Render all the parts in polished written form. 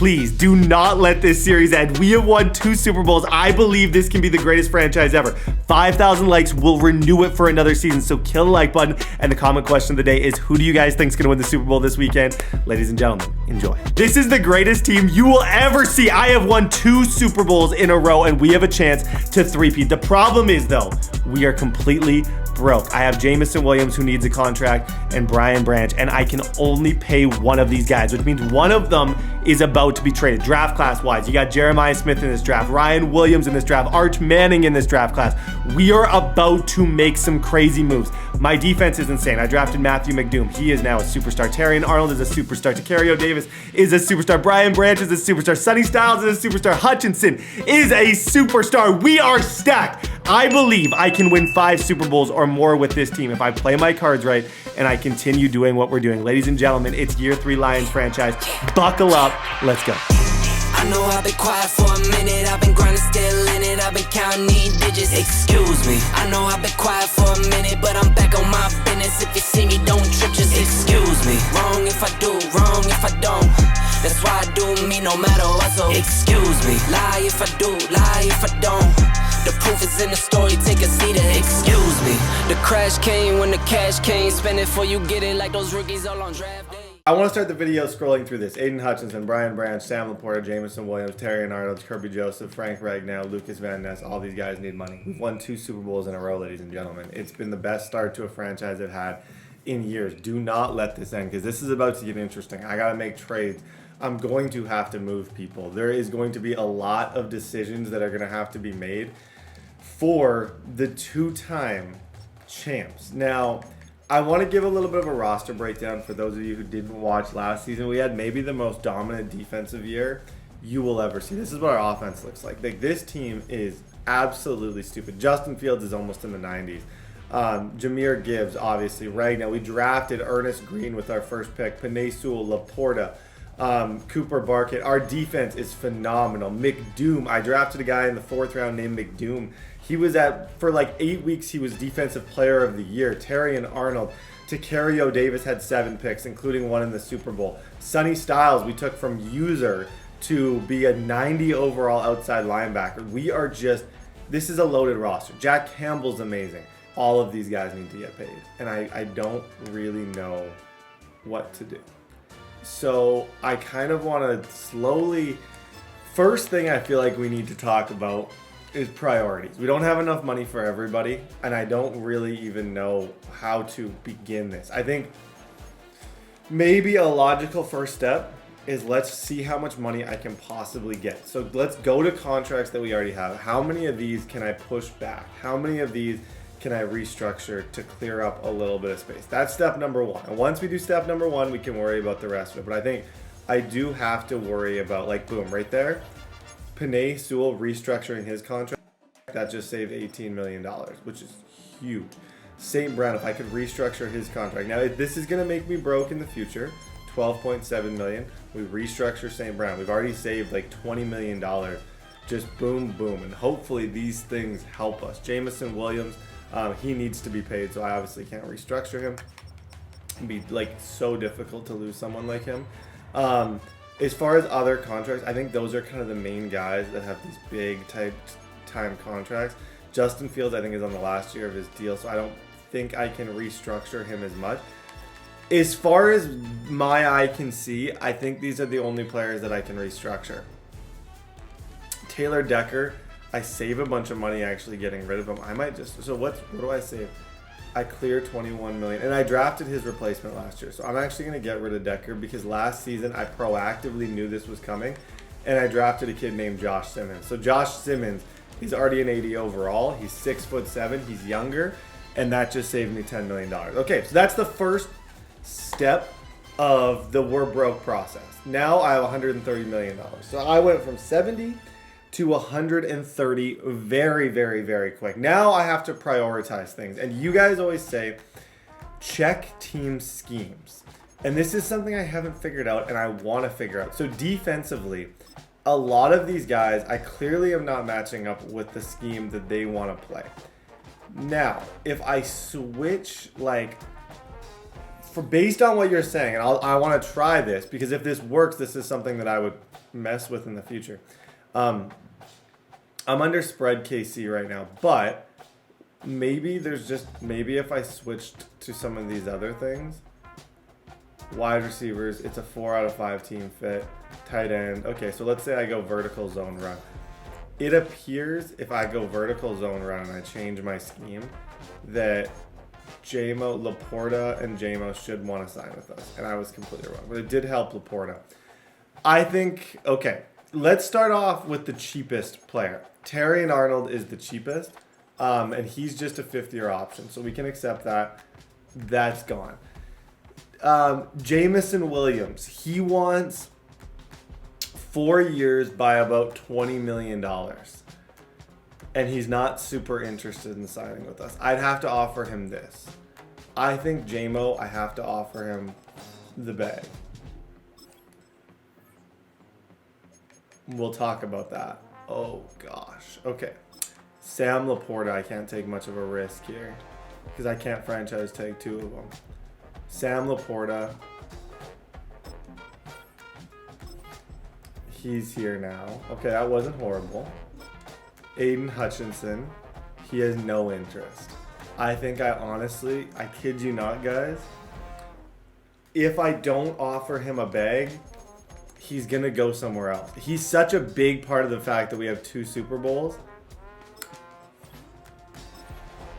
please do not let this series end. We have won 2 Super Bowls. I believe this can be the greatest franchise ever. 5,000 likes will renew it for another season. So kill the like button. And the comment question of the day is, who do you guys think is going to win the Super Bowl this weekend? Ladies and gentlemen, enjoy. This is the greatest team you will ever see. I have won 2 Super Bowls in a row, and we have a chance to three-peat. The problem is, though, we are completely broke. I have Jameson Williams, who needs a contract, and Brian Branch, and I can only pay one of these guys, which means one of them is about to be traded. Draft class wise, you got Jeremiah Smith in this draft, Ryan Williams in this draft, Arch Manning in this draft class. We are about to make some crazy moves. My defense is insane. I drafted Matthew McDoom. He is now a superstar. Terrion Arnold is a superstar. Tacario Davis is a superstar. Brian Branch is a superstar. Sonny Styles is a superstar. Hutchinson is a superstar. We are stacked. I believe I can win 5 Super Bowls or more with this team if I play my cards right and I continue doing what we're doing. Ladies and gentlemen, it's year 3 Lions franchise. Buckle up. Let's go. I know I've been quiet for a minute. I've been grinding, still in it. I've been counting these digits. Excuse me. I know I've been quiet for a minute, but I'm back on my business. If you see me, don't trip, just excuse me. Wrong if I do, wrong if I don't. That's why I do me no matter what, so excuse me. Lie if I do, lie if I don't. The proof is in the story, take a seat and excuse me. The crash came when the cash came. Spend it before you get it like those rookies all on draft day. I want to start the video scrolling through this. Aiden Hutchinson, Brian Branch, Sam Laporta, Jameson Williams, Terrion Arnold, Kirby Joseph, Frank Ragnow, Lucas Van Ness. All these guys need money. We've won 2 Super Bowls in a row, ladies and gentlemen. It's been the best start to a franchise I've had in years. Do not let this end, because this is about to get interesting. I got to make trades. I'm going to have to move people. There is going to be a lot of decisions that are going to have to be made for the 2-time champs. Now, I want to give a little bit of a roster breakdown for those of you who didn't watch last season. We had maybe the most dominant defensive year you will ever see. This is what our offense looks like. This team is absolutely stupid. Justin Fields is almost in the 90s. Jahmyr Gibbs, obviously, right now. We drafted Ernest Green with our first pick, Penei Sewell, Laporta, Cooper Barkett. Our defense is phenomenal. McDoom, I drafted a guy in the 4th round named McDoom. He was for like 8 weeks, he was Defensive Player of the Year. Terrion Arnold. Tacario Davis had 7 picks, including 1 in the Super Bowl. Sonny Styles, we took from user to be a 90 overall outside linebacker. We are just, this is a loaded roster. Jack Campbell's amazing. All of these guys need to get paid. And I don't really know what to do. So I kind of want to slowly, first thing I feel like we need to talk about is priorities. We don't have enough money for everybody, and I don't really even know how to begin this. I think maybe a logical first step is let's see how much money I can possibly get. So let's go to contracts that we already have. How many of these can I push back? How many of these can I restructure to clear up a little bit of space? That's step number 1. And once we do step number 1, we can worry about the rest of it. But I think I do have to worry about, like, boom, right there. Penei Sewell restructuring his contract, that just saved $18 million, which is huge. St. Brown, if I could restructure his contract. Now, this is going to make me broke in the future, $12.7 million. We restructure St. Brown. We've already saved like $20 million. Just boom, boom. And hopefully these things help us. Jameson Williams, he needs to be paid, so I obviously can't restructure him. It'd be like so difficult to lose someone like him. As far as other contracts, I think those are kind of the main guys that have these big time contracts. Justin Fields, I think, is on the last year of his deal, so I don't think I can restructure him as much. As far as my eye can see, I think these are the only players that I can restructure. Taylor Decker, I save a bunch of money actually getting rid of him. I might just, so what do I save? I clear $21 million, and I drafted his replacement last year. So I'm actually going to get rid of Decker because last season I proactively knew this was coming, and I drafted a kid named Josh Simmons. So Josh Simmons, he's already an 80 overall. He's 6'7". He's younger, and that just saved me $10 million. Okay, so that's the first step of the we're broke process. Now I have $130 million. So I went from 70 to 130 very, very, very quick. Now I have to prioritize things. And you guys always say, check team schemes. And this is something I haven't figured out and I want to figure out. So defensively, a lot of these guys, I clearly am not matching up with the scheme that they want to play. Now, if I switch like for based on what you're saying, and I want to try this because if this works, this is something that I would mess with in the future. I'm under spread KC right now, but maybe if I switched to some of these other things, wide receivers, it's a 4 out of 5 team fit, tight end. Okay, so let's say I go vertical zone run. It appears if I go vertical zone run and I change my scheme that Laporta and JMO should want to sign with us. And I was completely wrong. But it did help Laporta. I think, okay, let's start off with the cheapest player. Terry and Arnold is the cheapest. And he's just a 5th-year option. So we can accept that. That's gone. Jameson Williams. He wants 4 years by about $20 million. And he's not super interested in signing with us. I'd have to offer him this. I think JMO, I have to offer him the bag. We'll talk about that. Oh, gosh. Okay. Sam Laporta, I can't take much of a risk here because I can't franchise tag 2 of them. Sam Laporta. He's here now. Okay, that wasn't horrible. Aiden Hutchinson, he has no interest. I think I kid you not, guys, if I don't offer him a bag, he's going to go somewhere else. He's such a big part of the fact that we have 2 Super Bowls.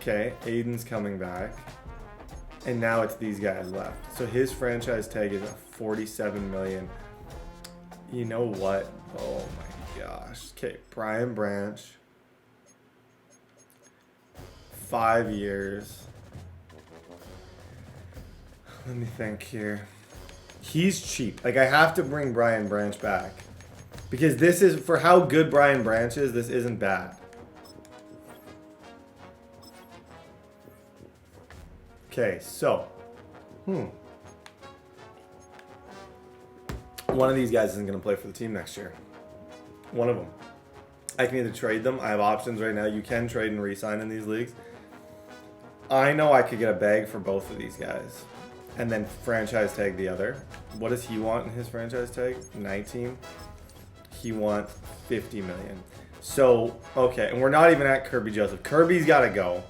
Okay, Aiden's coming back. And now it's these guys left. So his franchise tag is a $47 million. You know what? Oh my gosh. Okay, Brian Branch. 5 years. Let me think here. He's cheap. Like, I have to bring Brian Branch back. Because this is, for how good Brian Branch is, this isn't bad. Okay, so. One of these guys isn't going to play for the team next year. One of them. I can either trade them. I have options right now. You can trade and re-sign in these leagues. I know I could get a bag for both of these guys. And then franchise tag the other. What does he want in his franchise tag? 19. He wants 50 million. So, okay. And we're not even at Kirby Joseph. Kirby's got to go.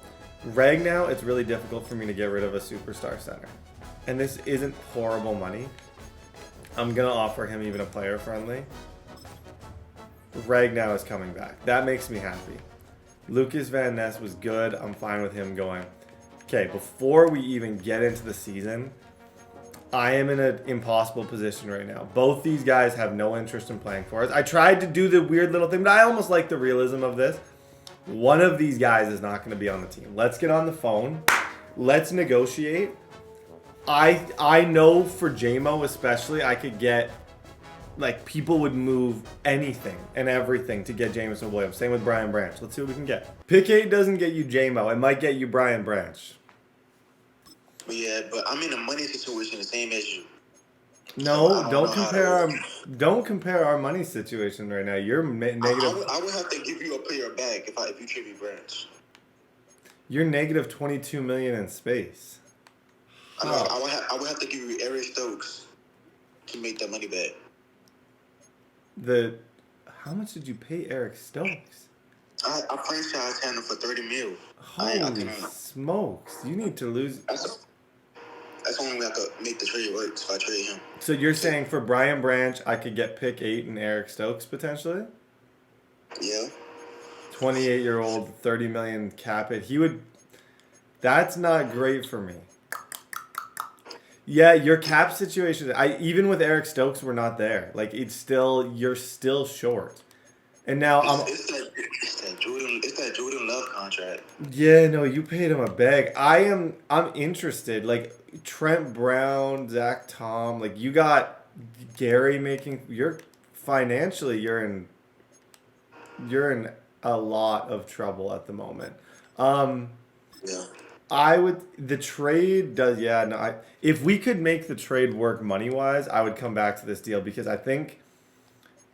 Ragnow, it's really difficult for me to get rid of a superstar center. And this isn't horrible money. I'm going to offer him even a player friendly. Ragnow is coming back. That makes me happy. Lucas Van Ness was good. I'm fine with him going. Okay, before we even get into the season, I am in an impossible position right now. Both these guys have no interest in playing for us. I tried to do the weird little thing, but I almost like the realism of this. One of these guys is not going to be on the team. Let's get on the phone. Let's negotiate. I know for JMO especially, I could get, like, people would move anything and everything to get Jameson Williams. Same with Brian Branch. Let's see what we can get. Pick 8 doesn't get you JMO. It might get you Brian Branch. Yeah, but I'm in a money situation the same as you. No, So don't compare our money situation right now. You're negative. I would have to give you a player back if you trade me Branch. You're negative 22 million in space. I would have to give you Eric Stokes to make that money back. How much did you pay Eric Stokes? I franchised him for $30 million. Holy smokes! You need to lose. That's the only way I could make the trade work if I trade him. So you're saying for Brian Branch, I could get pick 8 and Eric Stokes potentially? Yeah. 28-year-old, 30 million cap it. That's not great for me. Yeah, your cap situation. Even with Eric Stokes, we're not there. Like, you're still short. And now it's that Jordan Love contract. Yeah, no, you paid him a bag. I'm interested. Like, Trent Brown, Zach Tom, like, you got Gary financially you're in a lot of trouble at the moment. Yeah. The trade does, yeah, no, if we could make the trade work money-wise, I would come back to this deal because I think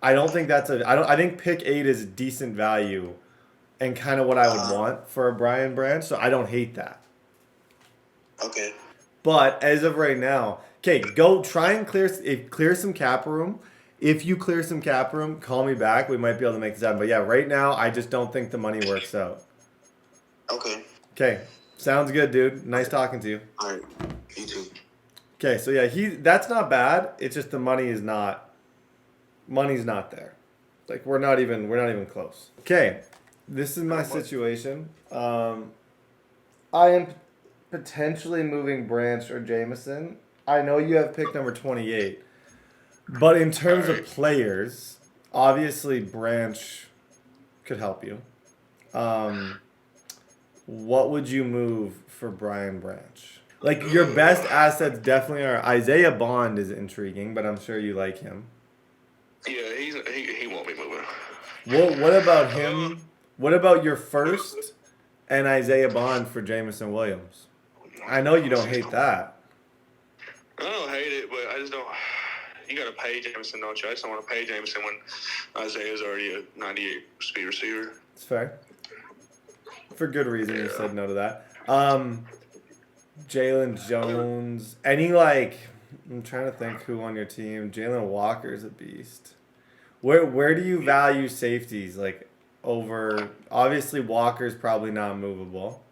pick 8 is decent value and kind of what I would want for a Brian Branch, so I don't hate that. Okay. But as of right now, okay, go try and clear some cap room. If you clear some cap room, call me back. We might be able to make this happen. But yeah, right now, I just don't think the money works out. Okay. Okay, sounds good, dude. Nice talking to you. All right. You too. Okay, so yeah, that's not bad. It's just the money's not there. Like we're not even close. Okay, this is my situation. I am potentially moving Branch or Jameson. I know you have pick number 28, but in terms of players, obviously Branch could help you. What would you move for Brian Branch? Like your best assets definitely are Isaiah Bond is intriguing, but I'm sure you like him. Yeah, he won't be moving. What about him? What about your first and Isaiah Bond for Jameson Williams? I know you don't hate that. I don't hate it, but I just don't. You got to pay Jameson, don't you? I just don't want to pay Jameson when Isaiah's already a 98 speed receiver. It's fair. For good reason, you said no to that. Jalen Jones. Any I'm trying to think who on your team. Jalen Walker's a beast. Where do you value safeties? Like over obviously Walker's probably not movable.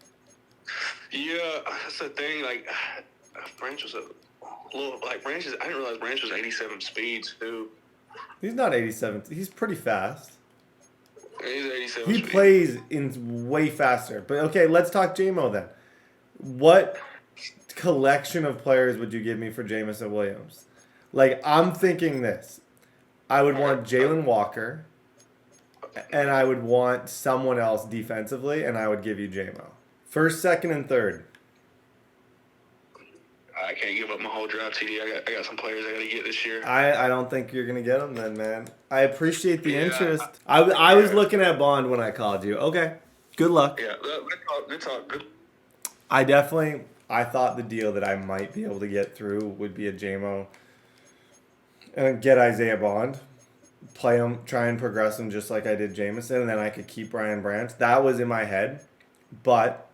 Yeah, that's the thing. Like Branch was a little Branch is. I didn't realize Branch was 87 speed too. He's not 87. He's pretty fast. Yeah, he's 87. He speed. plays in way faster. But okay, let's talk JMO then. What collection of players would you give me for Jameson Williams? Like I'm thinking this. I would want Jalen Walker, and I would want someone else defensively, and I would give you JMO. First, second, and third. I can't give up my whole draft, TD. I got some players I got to get this year. I don't think you're going to get them then, man. I appreciate the interest. I was looking at Bond when I called you. Okay. Good luck. Yeah, good talk. Good. I thought the deal that I might be able to get through would be a JMO and get Isaiah Bond, play him, try and progress him just like I did Jameson, and then I could keep Brian Branch. That was in my head, but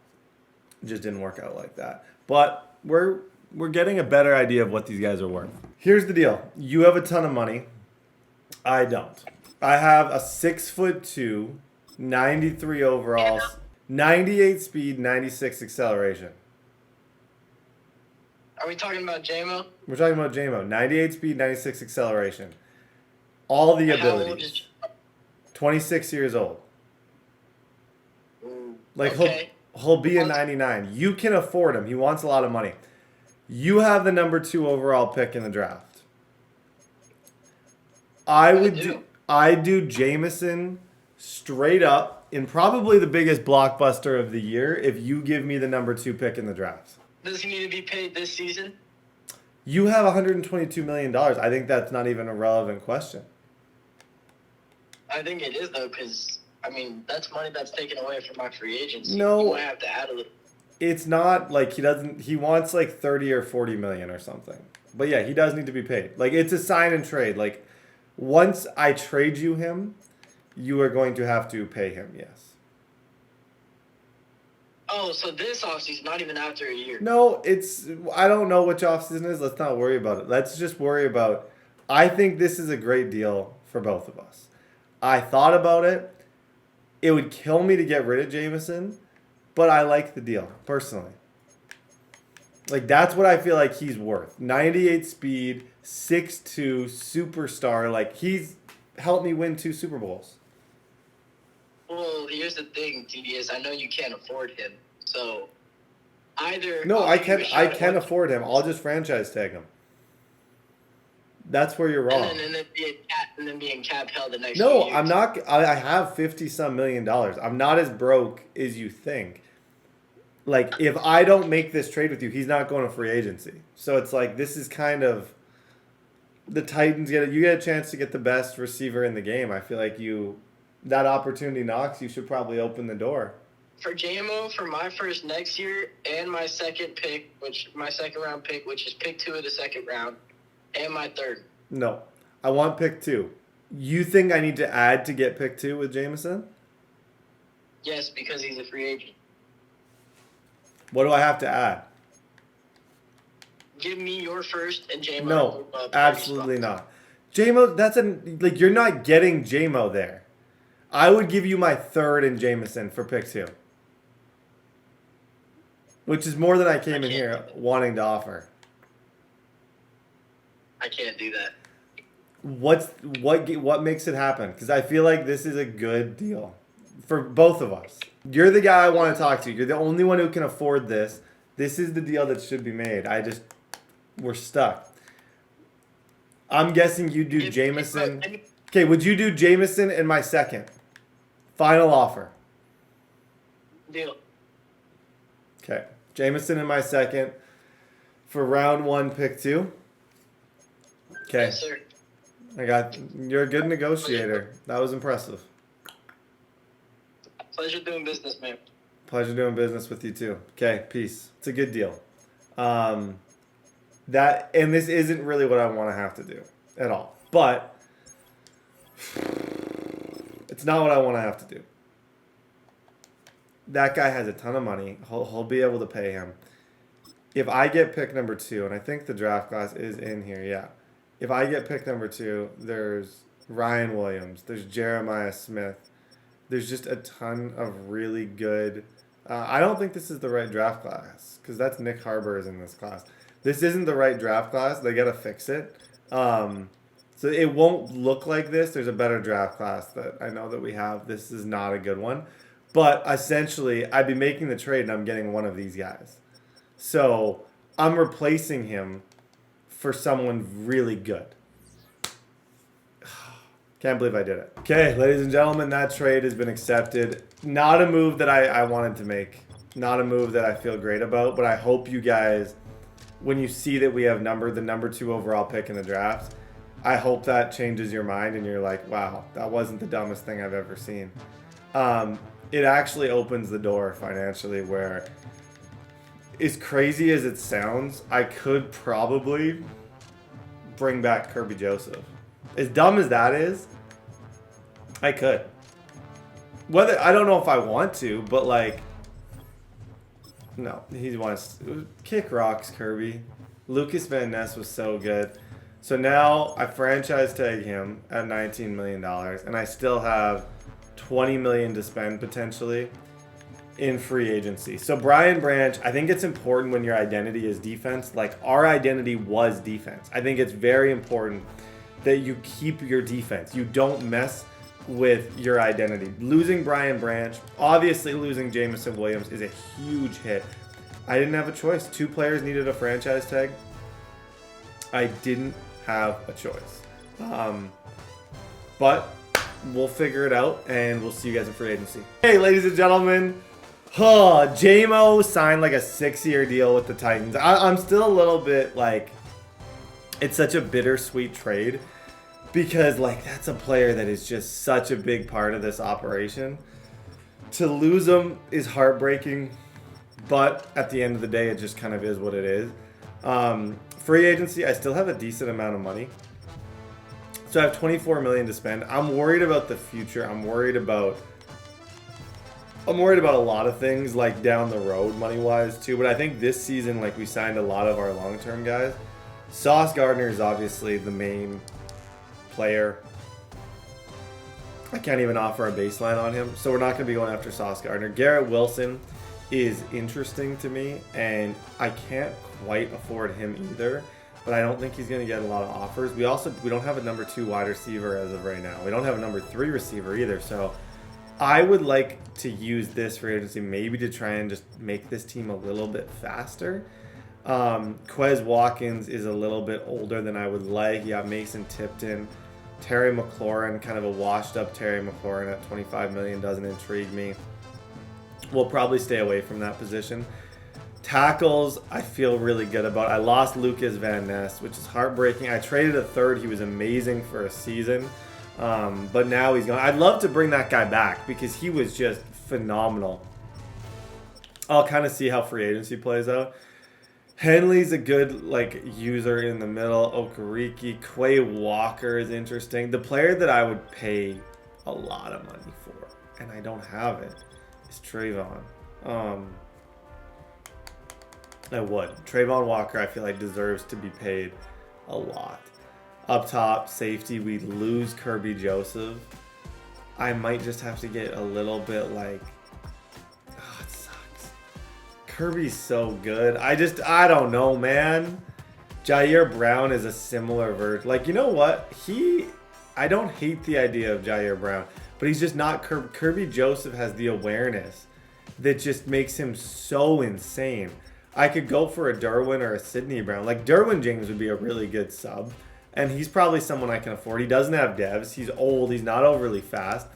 it just didn't work out like that. But we're getting a better idea of what these guys are worth. Here's the deal. You have a ton of money. I don't. I have a 6'2", 93 overall, 98 speed, 96 acceleration. Are we talking about JMO? We're talking about JMO. 98 speed, 96 acceleration. All the How old abilities. is 26 years old. Like okay. he'll be a 99. You can afford him. He wants a lot of money. You have the number 2 overall pick in the draft. I do Jameson straight up in probably the biggest blockbuster of the year if you give me the number 2 pick in the draft. Does he need to be paid this season? You have $122 million. I think that's not even a relevant question. I think it is, though, because, that's money that's taken away from my free agency. No. You might have to add a little. It's not like he wants like 30 or 40 million or something. But yeah, he does need to be paid. Like it's a sign and trade. Like once I trade you him, you are going to have to pay him, yes. Oh, so this offseason, not even after a year. No, I don't know which offseason is. Let's not worry about it. Let's just worry about, I think this is a great deal for both of us. I thought about it. It would kill me to get rid of Jameson, but I like the deal, personally. Like, that's what I feel like he's worth. 98 speed, 6'2", superstar. Like, he's helped me win 2 Super Bowls. Well, here's the thing, TDS. I know you can't afford him. So, either... No, I can afford him. I'll just franchise tag him. That's where you're wrong. And then being cap held the next No, few years. I'm not. I have $50-some million. I'm not as broke as you think. Like, if I don't make this trade with you, he's not going to free agency. So it's like, this is kind of the Titans you get a chance to get the best receiver in the game. I feel like that opportunity knocks, you should probably open the door. For JMO, for my first next year and my second round pick, which is pick 2 of the second round, and my third. No, I want pick 2. You think I need to add to get pick 2 with Jameson? Yes, because he's a free agent. What do I have to add? give me your first and J-Mo. No, party absolutely spot. not. J-Mo, like, you're not getting J-Mo there. I would give you my third and Jameson for pick 2. Which is more than I came in here wanting to offer. I can't do that. What makes it happen? Because I feel like this is a good deal for both of us. You're the guy I want to talk to. You're the only one who can afford this. This is the deal that should be made. We're stuck. I'm guessing you do Jameson. Okay, would you do Jameson in my second? Final offer. Deal. Okay, Jameson in my second for round 1, pick 2. Okay. Yes, sir. You're a good negotiator. That was impressive. Pleasure doing business, man. Pleasure doing business with you too. Okay, peace. It's a good deal. And this isn't really what I want to have to do at all. But it's not what I want to have to do. That guy has a ton of money. He'll be able to pay him. If I get pick number 2, and I think the draft class is in here, yeah. If I get pick number 2, there's Ryan Williams, there's Jeremiah Smith. There's just a ton of really good. I don't think this is the right draft class because that's Nick Harbour is in this class. This isn't the right draft class. They got to fix it. So it won't look like this. There's a better draft class that I know that we have. This is not a good one. But essentially, I'd be making the trade and I'm getting one of these guys. So I'm replacing him for someone really good. Can't believe I did it. Okay, ladies and gentlemen, that trade has been accepted. Not a move that I wanted to make. Not a move that I feel great about, but I hope you guys, when you see that we have the number 2 overall pick in the draft, I hope that changes your mind and you're like, wow, that wasn't the dumbest thing I've ever seen. It actually opens the door financially where, as crazy as it sounds, I could probably bring back Kirby Joseph. As dumb as that is, I could. I don't know if I want to, but like, no, he wants to kick rocks, Kirby. Lucas Van Ness was so good. So now I franchise tag him at $19 million, and I still have $20 million to spend potentially in free agency. So Brian Branch, I think it's important when your identity is defense. Like our identity was defense. I think it's very important that you keep your defense. You don't mess with your identity. Losing Brian Branch, obviously losing Jameson Williams is a huge hit. I didn't have a choice. 2 players needed a franchise tag. I didn't have a choice. But we'll figure it out and we'll see you guys in free agency. Hey, ladies and gentlemen. J-Mo signed like a 6-year deal with the Titans. I'm still a little bit like, it's such a bittersweet trade because like that's a player that is just such a big part of this operation. To lose him is heartbreaking, but at the end of the day, it just kind of is what it is. Free agency, I still have a decent amount of money. So I have $24 million to spend. I'm worried about the future. I'm worried about a lot of things like down the road money-wise too, but I think this season like we signed a lot of our long-term guys. Sauce Gardner is obviously the main player. I can't even offer a baseline on him, so we're not going to be going after Sauce Gardner. Garrett Wilson is interesting to me, and I can't quite afford him either, but I don't think he's going to get a lot of offers. We don't have a number 2 wide receiver as of right now. We don't have a number 3 receiver either, so I would like to use this free agency maybe to try and just make this team a little bit faster. Quez Watkins is a little bit older than I would like. You got Mason Tipton. Terry McLaurin, kind of a washed up Terry McLaurin at $25 million doesn't intrigue me. We'll probably stay away from that position. Tackles, I feel really good about. I lost Lucas Van Ness, which is heartbreaking. I traded a third. He was amazing for a season. But now he's gone. I'd love to bring that guy back because he was just phenomenal. I'll kind of see how free agency plays out. Henley's a good user in the middle. Okereke, Quay Walker is interesting. The player that I would pay a lot of money for, and I don't have it, is Trayvon. I would. Trayvon Walker, I feel like, deserves to be paid a lot. Up top, safety, we lose Kirby Joseph. I might just have to get a little bit like... Oh, it sucks. Kirby's so good. I don't know, man. Jair Brown is a similar version. Like, you know what? I don't hate the idea of Jair Brown, but he's just not... Kirby Joseph has the awareness that just makes him so insane. I could go for a Derwin or a Sidney Brown. Like, Derwin James would be a really good sub. And he's probably someone I can afford. He doesn't have devs. He's old. He's not overly fast.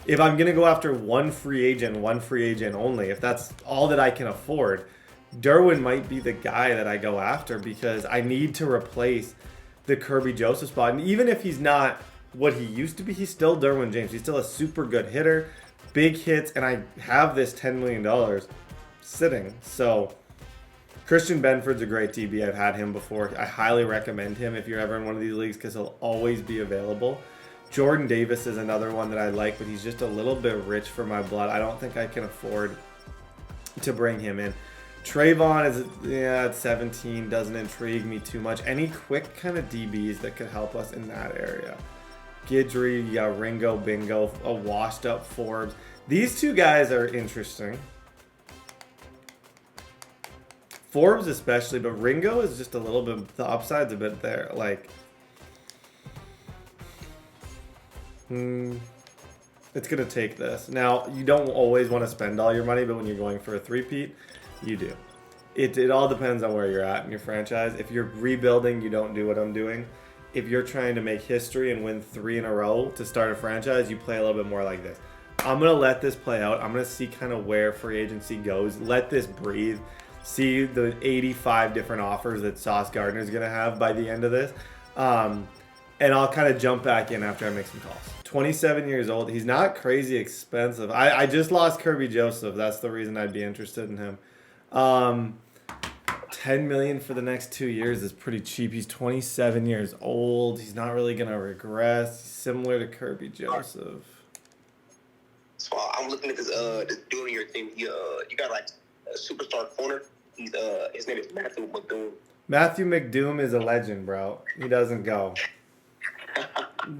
If I'm going to go after one free agent only, if that's all that I can afford, Derwin might be the guy that I go after because I need to replace the Kirby Joseph spot. And even if he's not what he used to be, he's still Derwin James. He's still a super good hitter, big hits, and I have this $10 million sitting. So... Christian Benford's a great DB. I've had him before. I highly recommend him if you're ever in one of these leagues because he'll always be available. Jordan Davis is another one that I like, but he's just a little bit rich for my blood. I don't think I can afford to bring him in. Trayvon is, at 17, doesn't intrigue me too much. Any quick kind of DBs that could help us in that area? Guidry, you got Ringo, Bingo, a washed up Forbes. These two guys are interesting. Forbes especially, but Ringo is just a little bit, the upside's a bit there. Like, it's going to take this. Now, you don't always want to spend all your money, but when you're going for a three-peat, you do. It all depends on where you're at in your franchise. If you're rebuilding, you don't do what I'm doing. If you're trying to make history and win 3 in a row to start a franchise, you play a little bit more like this. I'm going to let this play out. I'm going to see kind of where free agency goes. Let this breathe. See the 85 different offers that Sauce Gardner is going to have by the end of this. And I'll kind of jump back in after I make some calls. 27 years old. He's not crazy expensive. I just lost Kirby Joseph. That's the reason I'd be interested in him. $10 million for the next 2 years is pretty cheap. He's 27 years old. He's not really going to regress. He's similar to Kirby Joseph. So I'm looking at this dude in your thing. You got like a superstar corner. His name is Matthew McDoom. Matthew McDoom is a legend, bro. He doesn't go.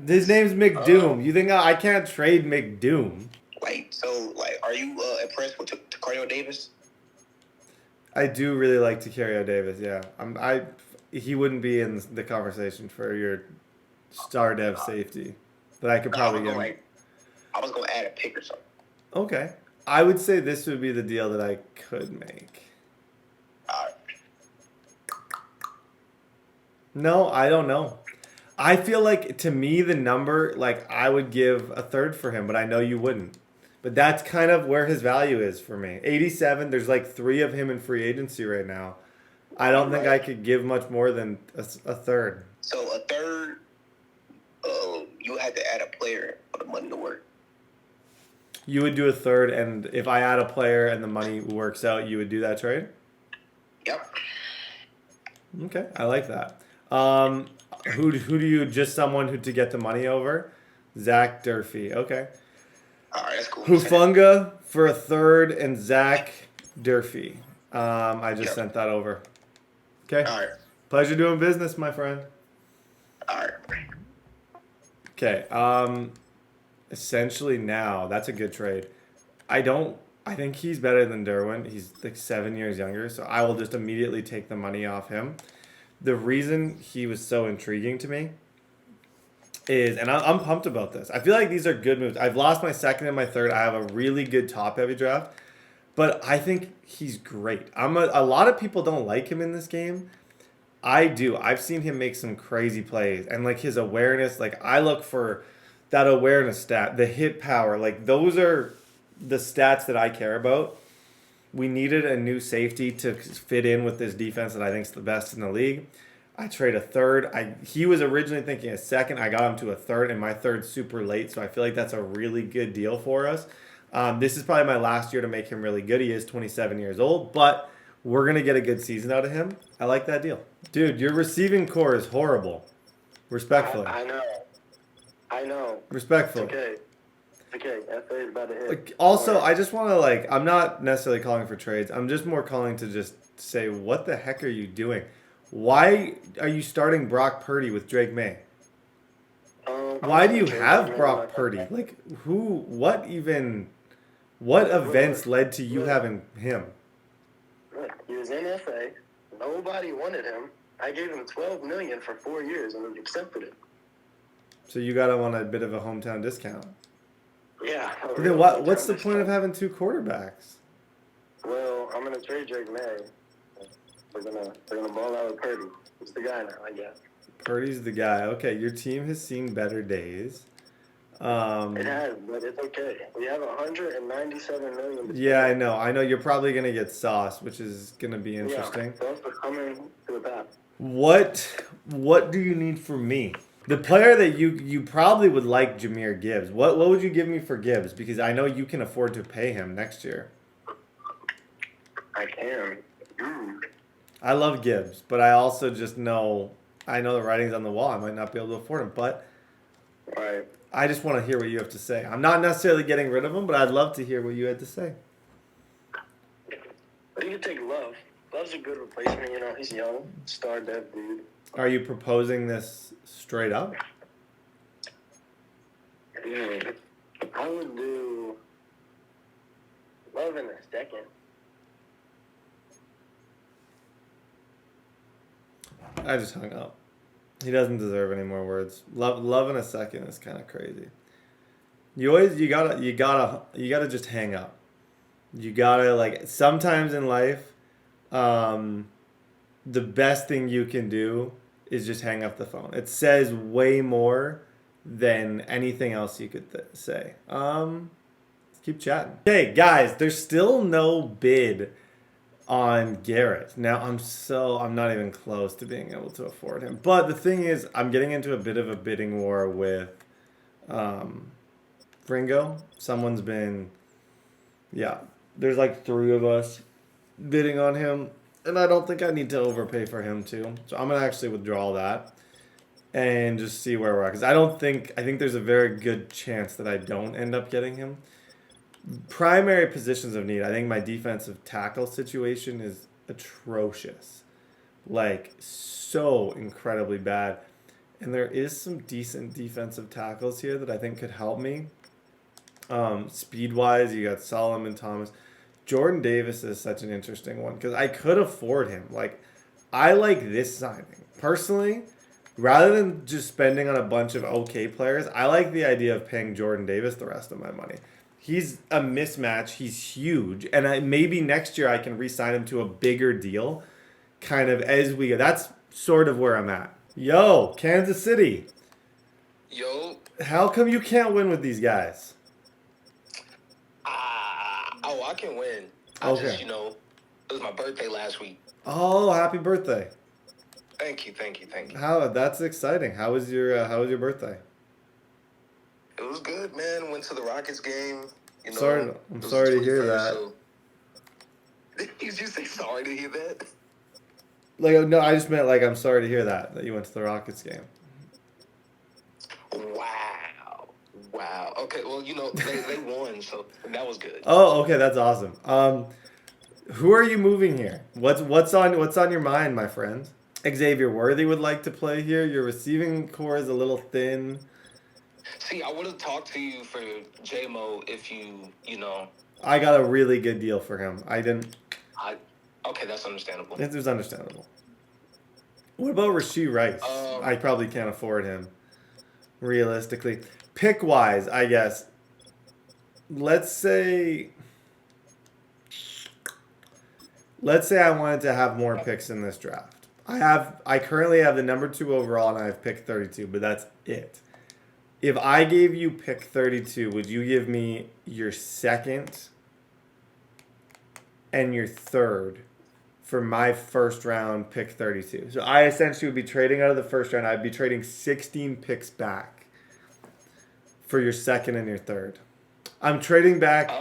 His name's McDoom. You think I can't trade McDoom? Are you impressed with Tacario Davis? I do really like Tacario Davis. Yeah, he wouldn't be in the conversation for your star dev safety, but I could probably get him. I was gonna add a pick or something. Okay, I would say this would be the deal that I could make. No, I don't know. I feel like, to me, the number, like, I would give a third for him, but I know you wouldn't. But that's kind of where his value is for me. 87, there's like 3 of him in free agency right now. I don't think I could give much more than a third. So a third, you had to add a player for the money to work. You would do a third, and if I add a player and the money works out, you would do that trade? Yep. Okay, I like that. Who do you, just someone who to get the money over? Zach Durfee. Okay. All right, that's cool. Hufanga for a third and Zach Durfee. I just sent that over. Okay. All right. Pleasure doing business, my friend. All right. Okay. Essentially now, that's a good trade. I think he's better than Derwin. He's like 7 years younger, so I will just immediately take the money off him. The reason he was so intriguing to me is, and I'm pumped about this. I feel like these are good moves. I've lost my second and my third. I have a really good top-heavy draft, but I think he's great. A lot of people don't like him in this game. I do. I've seen him make some crazy plays, and like his awareness. Like, I look for that awareness stat, the hit power. Like, those are the stats that I care about. We needed a new safety to fit in with this defense that I think is the best in the league. I trade a third. He was originally thinking a second. I got him to a third, and my third's super late, so I feel like that's a really good deal for us. This is probably my last year to make him really good. He is 27 years old, but we're going to get a good season out of him. I like that deal. Dude, your receiving core is horrible. Respectfully. I know. Respectfully. Okay. Okay, FA is about to hit. Like, also, I just want to, like, I'm not necessarily calling for trades. I'm just more calling to just say, what the heck are you doing? Why are you starting Brock Purdy with Drake May? Why do you have Brock Purdy? Like, what events led to you having him? Look, he was in FA. Nobody wanted him. I gave him $12 million for 4 years, and he accepted it. So you got him on a bit of a hometown discount. Yeah. But then what's the point of having two quarterbacks? Well, I'm gonna trade Drake May. We're gonna ball out with Purdy. He's the guy now, I guess. Purdy's the guy. Okay, your team has seen better days. It has, but it's okay. We have $197 million. Yeah, I know. I know you're probably gonna get Sauce, which is gonna be interesting. Yeah, Sauce is coming to the bat. What do you need from me? The player that you probably would like, Jahmyr Gibbs. What would you give me for Gibbs? Because I know you can afford to pay him next year. I can. I love Gibbs, but I also just know the writing's on the wall. I might not be able to afford him, but Right. I just want to hear what you have to say. I'm not necessarily getting rid of him, but I'd love to hear what you had to say. But you can take Love. Love's a good replacement, you know. He's young, star dev dude. Are you proposing this straight up? I would do Love in a second. I just hung up. He doesn't deserve any more words. Love in a second is kind of crazy. You gotta just hang up. You gotta, like, sometimes in life, the best thing you can do is just hang up the phone. It says way more than anything else you could say. Let's keep chatting. Okay, guys, there's still no bid on Garrett. Now, I'm not even close to being able to afford him. But the thing is, I'm getting into a bit of a bidding war with Ringo. Someone's been, there's like 3 of us bidding on him. And I don't think I need to overpay for him too. So I'm going to actually withdraw that and just see where we're at. Because I think there's a very good chance that I don't end up getting him. Primary positions of need. I think my defensive tackle situation is atrocious. Like, so incredibly bad. And there is some decent defensive tackles here that I think could help me. Speed-wise, you got Solomon Thomas. Jordan Davis is such an interesting one because I could afford him. Like, I like this signing. Personally, rather than just spending on a bunch of okay players, I like the idea of paying Jordan Davis the rest of my money. He's a mismatch. He's huge. And maybe next year I can re-sign him to a bigger deal kind of as we go. That's sort of where I'm at. Yo, Kansas City. Yo. How come you can't win with these guys? I can win. Okay. It was my birthday last week. Oh, happy birthday. Thank you. That's exciting. How was your birthday? It was good, man. Went to the Rockets game. I'm sorry to hear that. So... Did you say sorry to hear that? Like, no, I just meant, like, I'm sorry to hear that you went to the Rockets game. Wow. Okay, well, they won, so that was good. Oh, okay, that's awesome. Who are you moving here? What's on your mind, my friend? Xavier Worthy would like to play here. Your receiving core is a little thin. See, I would have talked to you for J-Mo if you know. I got a really good deal for him. Okay, that's understandable. It was understandable. What about Rashee Rice? I probably can't afford him, realistically. Pick-wise, I guess. Let's say I wanted to have more picks in this draft. I currently have the number 2 overall, and I have pick 32, but that's it. If I gave you pick 32, would you give me your 2nd and your 3rd for my first round pick 32? So I essentially would be trading out of the first round. I'd be trading 16 picks back for your 2nd and your 3rd. I'm trading back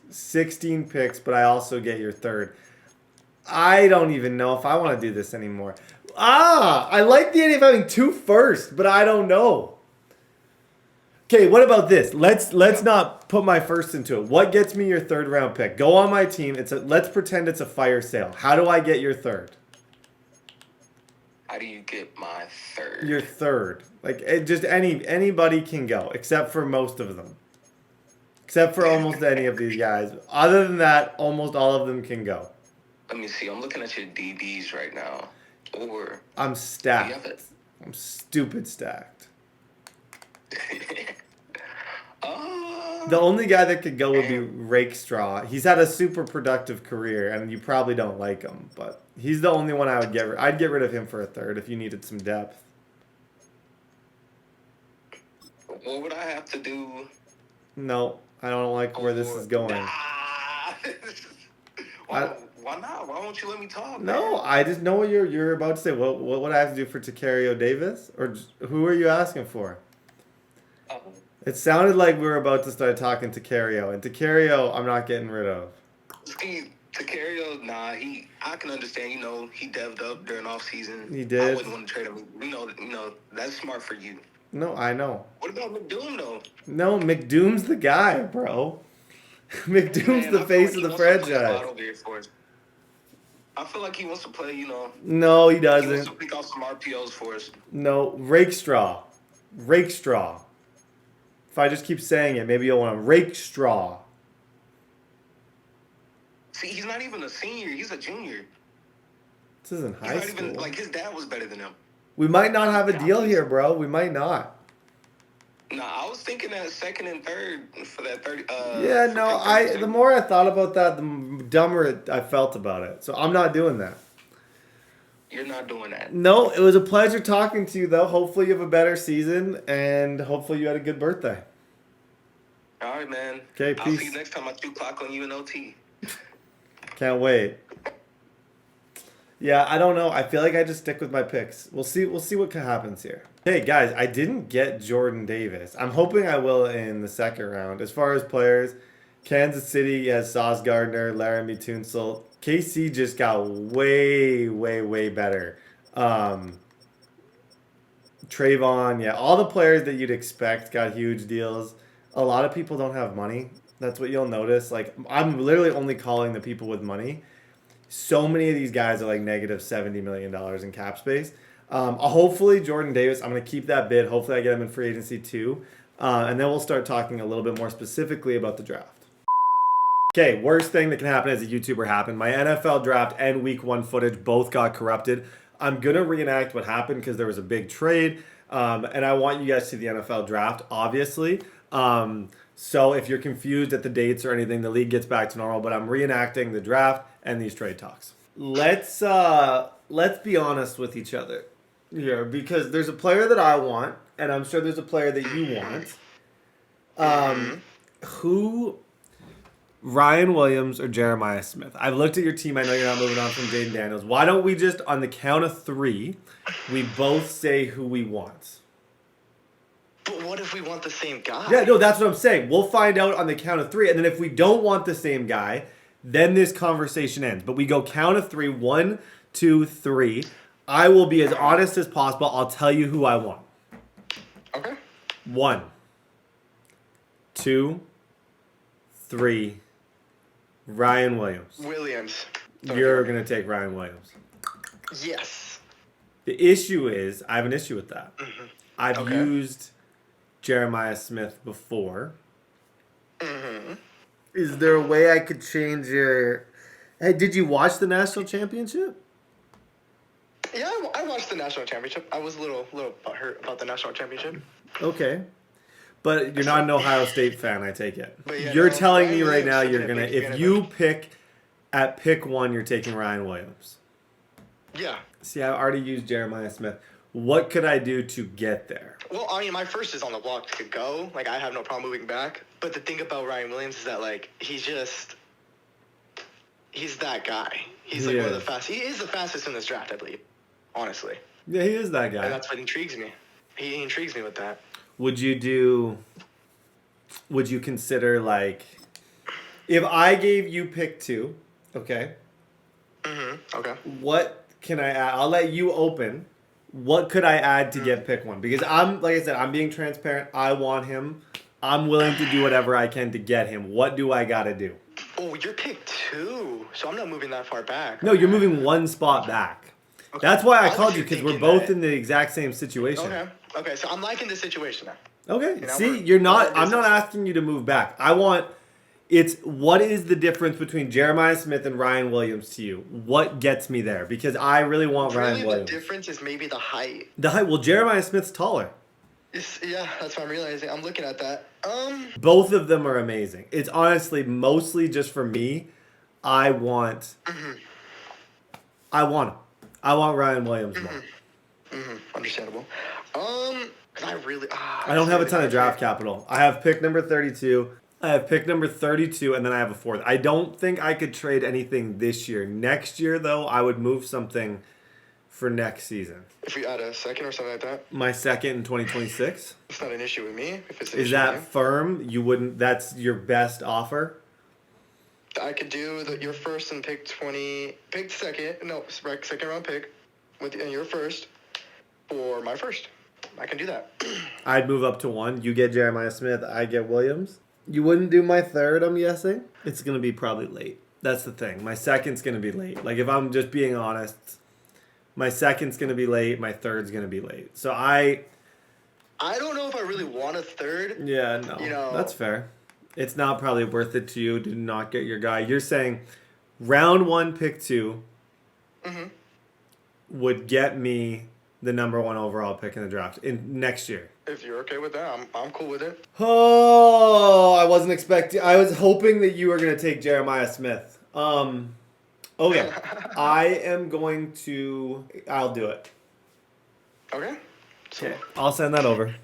16 picks, but I also get your 3rd. I don't even know if I want to do this anymore. I like the idea of having 2 firsts, but I don't know. Okay, what about this? Let's not put my first into it. What gets me your third round pick? Go on my team. Let's pretend it's a fire sale. How do I get your third? How do you get my third? Your third. Like just anybody can go, except for most of them. Except for almost any of these guys. Other than that, almost all of them can go. Let me see. I'm looking at your DBs right now. Or I'm stacked. I'm stupid stacked. The only guy that could go would be Rakestraw. He's had a super productive career, and you probably don't like him, but he's the only one I would get rid. I'd get rid of him for a third if you needed some depth. What would I have to do? No, I don't like where this is going. Why not? Why won't you let me talk? No, man? I just know what you're about to say. What would I have to do for Tacario Davis? Or who are you asking for? It sounded like we were about to start talking Tacario. And Tacario, I'm not getting rid of. See, Tacario, I can understand, he devved up during off season. He did. I wouldn't want to trade him. That's smart for you. No, I know. What about McDoom, though? No, McDoom's the guy, bro. McDoom's the face of the franchise. I feel like he wants to play, No, he he wants doesn't. to pick off some RPOs for us. No, Rakestraw. Rakestraw. If I just keep saying it, maybe you'll want to Rakestraw. See, he's not even a senior. He's a junior. This isn't He's high not school. even, like, his dad was better than him. We might not have a deal here, bro. We might not. No, I was thinking that second and third for that 30. Yeah, no, the more I thought about that, the dumber I felt about it. So I'm not doing that. You're not doing that. No, it was a pleasure talking to you, though. Hopefully you have a better season, and hopefully you had a good birthday. All right, man. Okay, I'll peace. see you next time I 2 o'clock on UNLT. Can't wait. Yeah, I don't know. I feel like I just stick with my picks. We'll see what happens here. Hey, guys, I didn't get Jordan Davis. I'm hoping I will in the second round. As far as players, Kansas City has Sauce Gardner, Laramie Tunsil. KC just got way, way, way better. Trayvon, yeah, all the players that you'd expect got huge deals. A lot of people don't have money. That's what you'll notice. Like, I'm literally only calling the people with money. So many of these guys are like negative $70 million in cap space. Hopefully, Jordan Davis, I'm going to keep that bid. Hopefully, I get him in free agency too. And then we'll start talking a little bit more specifically about the draft. Okay, worst thing that can happen as a YouTuber happened. My NFL draft and week 1 footage both got corrupted. I'm going to reenact what happened because there was a big trade. And I want you guys to see the NFL draft, obviously. So if you're confused at the dates or anything, the league gets back to normal. But I'm reenacting the draft and these trade talks. Let's be honest with each other here, because there's a player that I want, and I'm sure there's a player that you want. Who? Ryan Williams or Jeremiah Smith? I've looked at your team. I know you're not moving on from Jaden Daniels. Why don't we just, on the count of 3, we both say who we want? But what if we want the same guy? Yeah, no, that's what I'm saying. We'll find out on the count of 3, and then if we don't want the same guy, then this conversation ends. But we go count of 3, 1, 2, 3. I will be as honest as possible. I'll tell you who I want. Okay. 1, 2, 3. Ryan Williams. You're going to take Ryan Williams. Yes. The issue is, I have an issue with that. Mm-hmm. I've used Jeremiah Smith before. Mm-hmm. Is there a way I could change your... Hey, did you watch the national championship? Yeah, I watched the national championship. I was a little hurt about the national championship. Okay. But you're not an Ohio State fan, I take it. But yeah, you're no, telling Ryan me right now Williams you're is going gonna to... be If you pick at pick 1, you're taking Ryan Williams. Yeah. See, I already used Jeremiah Smith. What could I do to get there? Well, I mean, my first is on the block to go. Like, I have no problem moving back. But the thing about Ryan Williams is that, like, he's that guy. He's like one of the fastest. He is the fastest in this draft, I believe. Honestly. Yeah, he is that guy. And that's what intrigues me. He intrigues me with that. Would you consider, like, if I gave you pick 2, okay? Mm-hmm. Okay. What can I add? I'll let you open, What could I add to get pick 1? Because like I said, I'm being transparent. I want him. I'm willing to do whatever I can to get him. What do I got to do? Oh, you're pick 2, so I'm not moving that far back. No, you're moving one spot back. Okay. That's why I called you, because we're both in the exact same situation. Okay, so I'm liking this situation now. Okay, see, you're not. I'm not asking you to move back. What is the difference between Jeremiah Smith and Ryan Williams to you? What gets me there? Because I really want Ryan Williams. The difference is maybe the height. The height. Well, Jeremiah Smith's taller. Yeah, that's what I'm realizing. I'm looking at that. Both of them are amazing. It's honestly mostly just for me. I want him. I want Ryan Williams more. Understandable. I don't have a ton of draft capital. I have pick number 32. I have pick number 32, and then I have a 4th. I don't think I could trade anything this year. Next year, though, I would move something for next season. If we add a second or something like that? My second in 2026? It's not an issue with me. If it's Is that firm? You wouldn't? That's your best offer? I could do your first and pick 20. Pick second. No, second round pick and your first for my first. I can do that. I'd move up to 1. You get Jeremiah Smith. I get Williams. You wouldn't do my 3rd, I'm guessing? It's going to be probably late. That's the thing. My 2nd's going to be late. Like, if I'm just being honest, my 2nd's going to be late. My 3rd's going to be late. So I don't know if I really want a 3rd. Yeah, no. That's fair. It's not probably worth it to you to not get your guy. You're saying round 1, pick 2 would get me the number 1 overall pick in the draft in next year. If you're okay with that, I'm cool with it. Oh, I wasn't expecting. I was hoping that you were going to take Jeremiah Smith. Okay. I am going to. I'll do it. Okay. Okay. I'll send that over.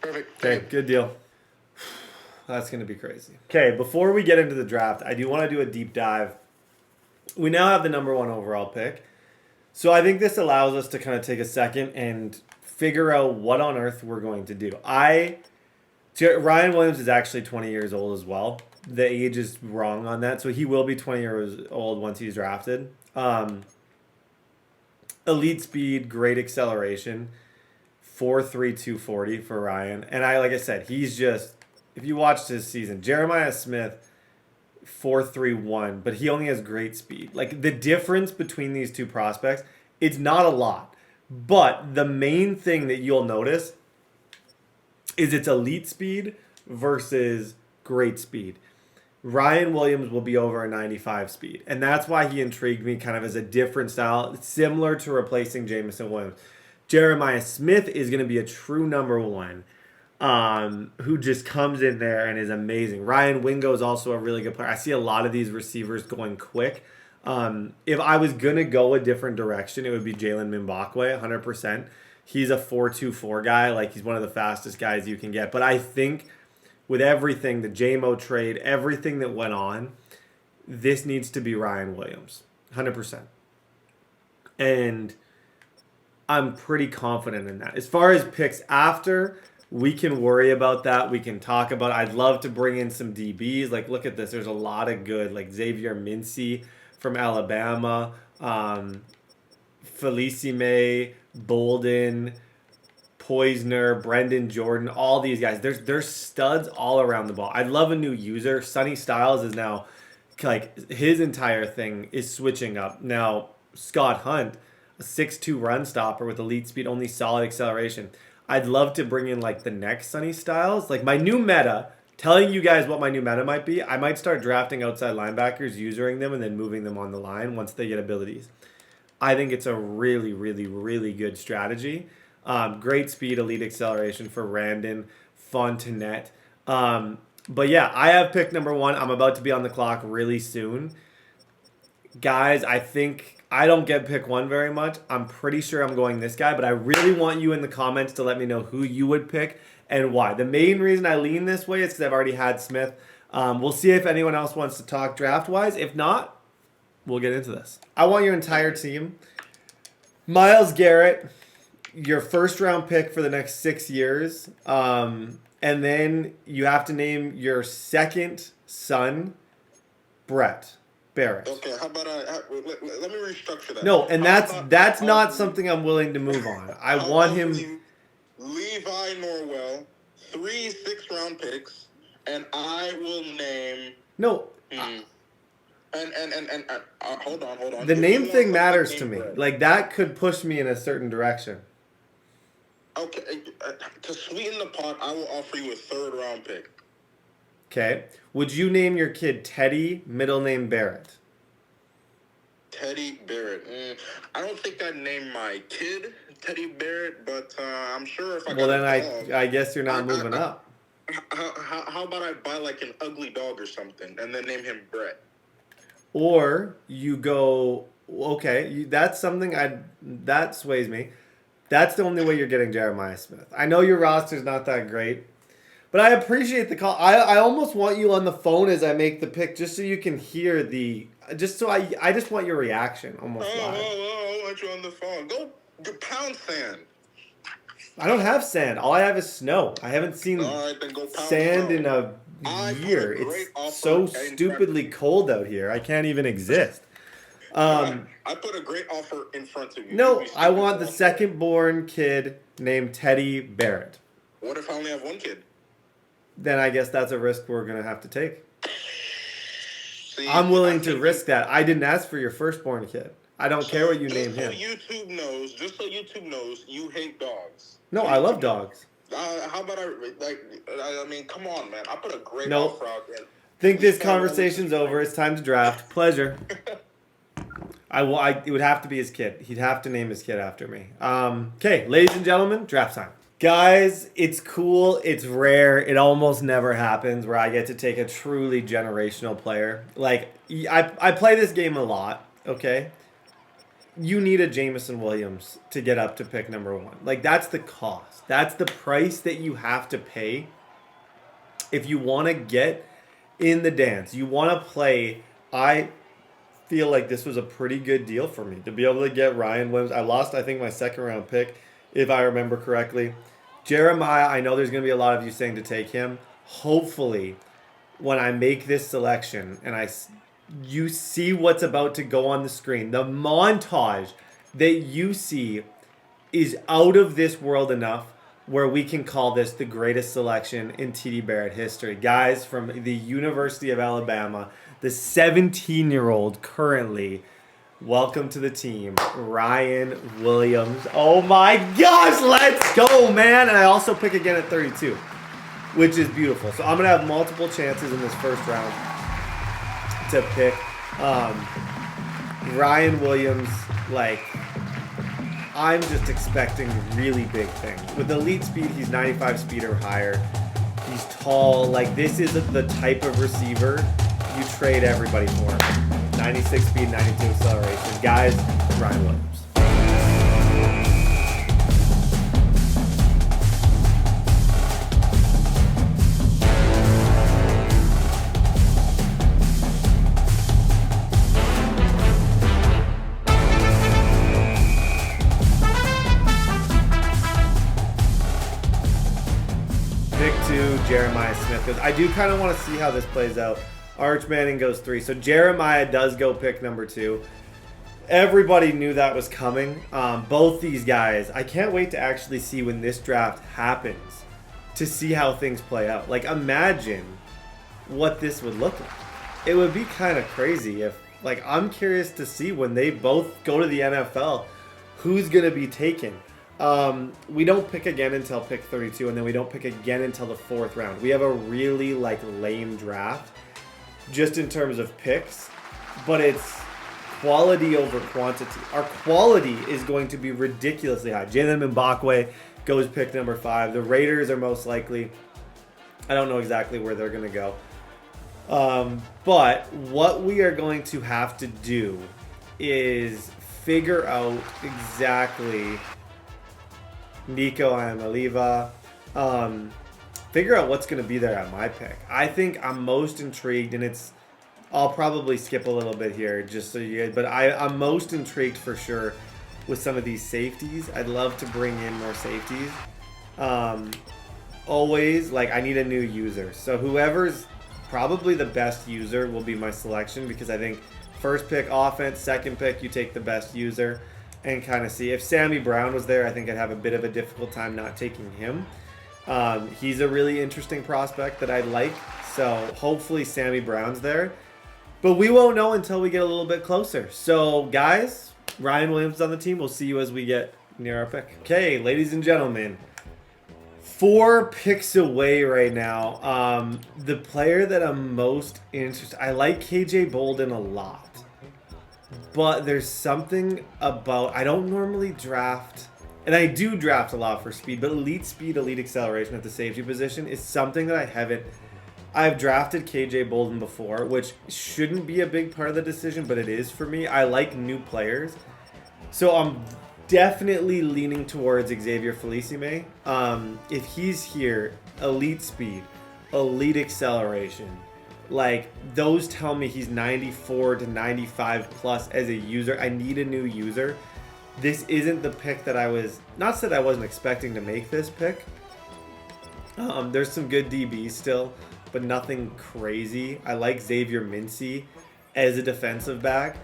Perfect. Okay. Good deal. That's going to be crazy. Okay. Before we get into the draft, I do want to do a deep dive. We now have the number 1 overall pick. So I think this allows us to kind of take a second and figure out what on earth we're going to do. Ryan Williams is actually 20 years old as well. The age is wrong on that. So he will be 20 years old once he's drafted. Elite speed, great acceleration. 4.3, 240 for Ryan. And like I said, he's just, if you watched his season, Jeremiah Smith, 4.31, but he only has great speed. Like, the difference between these two prospects, it's not a lot. But the main thing that you'll notice is it's elite speed versus great speed. Ryan Williams will be over a 95 speed. And that's why he intrigued me kind of as a different style, similar to replacing Jameson Williams. Jeremiah Smith is going to be a true number 1 who just comes in there and is amazing. Ryan Wingo is also a really good player. I see a lot of these receivers going quick. If I was going to go a different direction, it would be Jalen Mbakwe, 100%. He's a 4.24 guy. Like, he's one of the fastest guys you can get. But I think with everything, the JMO trade, everything that went on, this needs to be Ryan Williams, 100%. And I'm pretty confident in that. As far as picks after, we can worry about that. We can talk about it. I'd love to bring in some DBs. Like, look at this. There's a lot of good, like Xavier Mincy from Alabama, Felicime, Bolden, Poisner, Brendan Jordan, all these guys. There's studs all around the ball. I'd love a new user. Sonny Styles is now, like, his entire thing is switching up. Now, Scott Hunt, a 6'2" run stopper with elite speed, only solid acceleration. I'd love to bring in, like, the next Sonny Styles. Like, my new meta, telling you guys what my new meta might be, I might start drafting outside linebackers, using them, and then moving them on the line once they get abilities. I think it's a really, really, really good strategy. Great speed, elite acceleration for Randon, Fontenette. But yeah, I have pick number 1. I'm about to be on the clock really soon. Guys, I think I don't get pick 1 very much. I'm pretty sure I'm going this guy, but I really want you in the comments to let me know who you would pick and why. The main reason I lean this way is because I've already had Smith. We'll see if anyone else wants to talk draft-wise. If not, we'll get into this. I want your entire team. Myles Garrett, your first-round pick for the next 6 years. And then you have to name your second son, Brett. Barrett. Okay, how about let me restructure that. No, and How that's about not something I'm willing to move on. I want him. Levi Norwell, 3 6th-round picks, and I will name. No. And hold on. The If name you thing want matters something to me. named Like, that could push me in a certain direction. Okay, to sweeten the pot, I will offer you a 3rd-round pick. Okay. Would you name your kid Teddy, middle name Barrett? Teddy Barrett. I don't think I'd name my kid Teddy Barrett, but I'm sure if I Well, got then a dog, I guess you're not moving up. How about I buy like an ugly dog or something and then name him Brett? Or you go, okay, that's something that sways me. That's the only way you're getting Jeremiah Smith. I know your roster's not that great, but I appreciate the call. I almost want you on the phone as I make the pick just so you can hear I just want your reaction almost live. I want you on the phone. Go pound sand. I don't have sand. All I have is snow. I haven't seen sand in a year. It's so stupidly cold out here. I can't even exist. I put a great offer in front of you. No, I want the second-born kid named Teddy Barrett. What if I only have one kid? Then I guess that's a risk we're going to have to take. See, I'm willing to risk that. I didn't ask for your firstborn kid. I don't care what you name him. Just so YouTube knows, you hate dogs. No, I love dogs. How about I mean, come on, man. I put a great offer out there. Think this conversation's over. It's time to draft. Pleasure. It would have to be his kid. He'd have to name his kid after me. Okay, ladies and gentlemen, draft time. Guys, it's cool. It's rare. It almost never happens where I get to take a truly generational player. Like, I play this game a lot, okay? You need a Jameson Williams to get up to pick number 1. Like, that's the cost. That's the price that you have to pay if you want to get in the dance. You want to play. I feel like this was a pretty good deal for me to be able to get Ryan Williams. I lost, I think, my 2nd-round pick, if I remember correctly. Jeremiah, I know there's going to be a lot of you saying to take him. Hopefully, when I make this selection and you see what's about to go on the screen, the montage that you see is out of this world enough where we can call this the greatest selection in TDBarrett history. Guys, from the University of Alabama, the 17-year-old currently, welcome to the team, Ryan Williams. Oh my gosh, let's go, man. And I also pick again at 32, which is beautiful. So I'm going to have multiple chances in this first round to pick Ryan Williams. Like, I'm just expecting really big things. With elite speed, he's 95 speed or higher. He's tall. Like, this is the type of receiver you trade everybody for. 96 speed, 92 acceleration. Guys, Ryan Williams. Pick 2, Jeremiah Smith. Because I do kind of want to see how this plays out. Arch Manning goes 3. So Jeremiah does go pick number 2. Everybody knew that was coming. Both these guys, I can't wait to actually see when this draft happens to see how things play out. Like, imagine what this would look like. It would be kind of crazy if, like, I'm curious to see when they both go to the NFL, who's going to be taken. We don't pick again until pick 32, and then we don't pick again until the 4th round. We have a really, like, lame draft just in terms of picks, but it's quality over quantity. Our quality is going to be ridiculously high. Jalen Mbakwe goes pick number 5. The Raiders are most likely. I don't know exactly where they're going to go. But what we are going to have to do is figure out exactly Nico Amaliva. Figure out what's going to be there at my pick. I think I'm most intrigued, and I'll probably skip a little bit here just so you guys, but I'm most intrigued for sure with some of these safeties. I'd love to bring in more safeties. Always, like, I need a new user. So whoever's probably the best user will be my selection, because I think First pick offense, second pick you take the best user and kind of see. If Sammy Brown was there, I think I'd have a bit of a difficult time not taking him. He's a really interesting prospect that I like, so hopefully Sammy Brown's there. But we won't know until we get a little bit closer. So guys, Ryan Williams is on the team. We'll see you as we get near our pick. Okay, ladies and gentlemen, 4 picks away right now. The player that I'm most interested, I like KJ Bolden a lot, but there's something about, I don't normally draft, and I do draft a lot for speed, but elite speed, elite acceleration at the safety position is something that I've drafted KJ Bolden before, which shouldn't be a big part of the decision, but it is for me. I like new players, so I'm definitely leaning towards Xavier Felicime. If he's here, elite speed, elite acceleration, like those tell me he's 94 to 95 plus as a user. I need a new user. This isn't the pick that I was, not that I wasn't expecting to make this pick. There's some good DBs still, but nothing crazy. I like Xavier Mincy as a defensive back.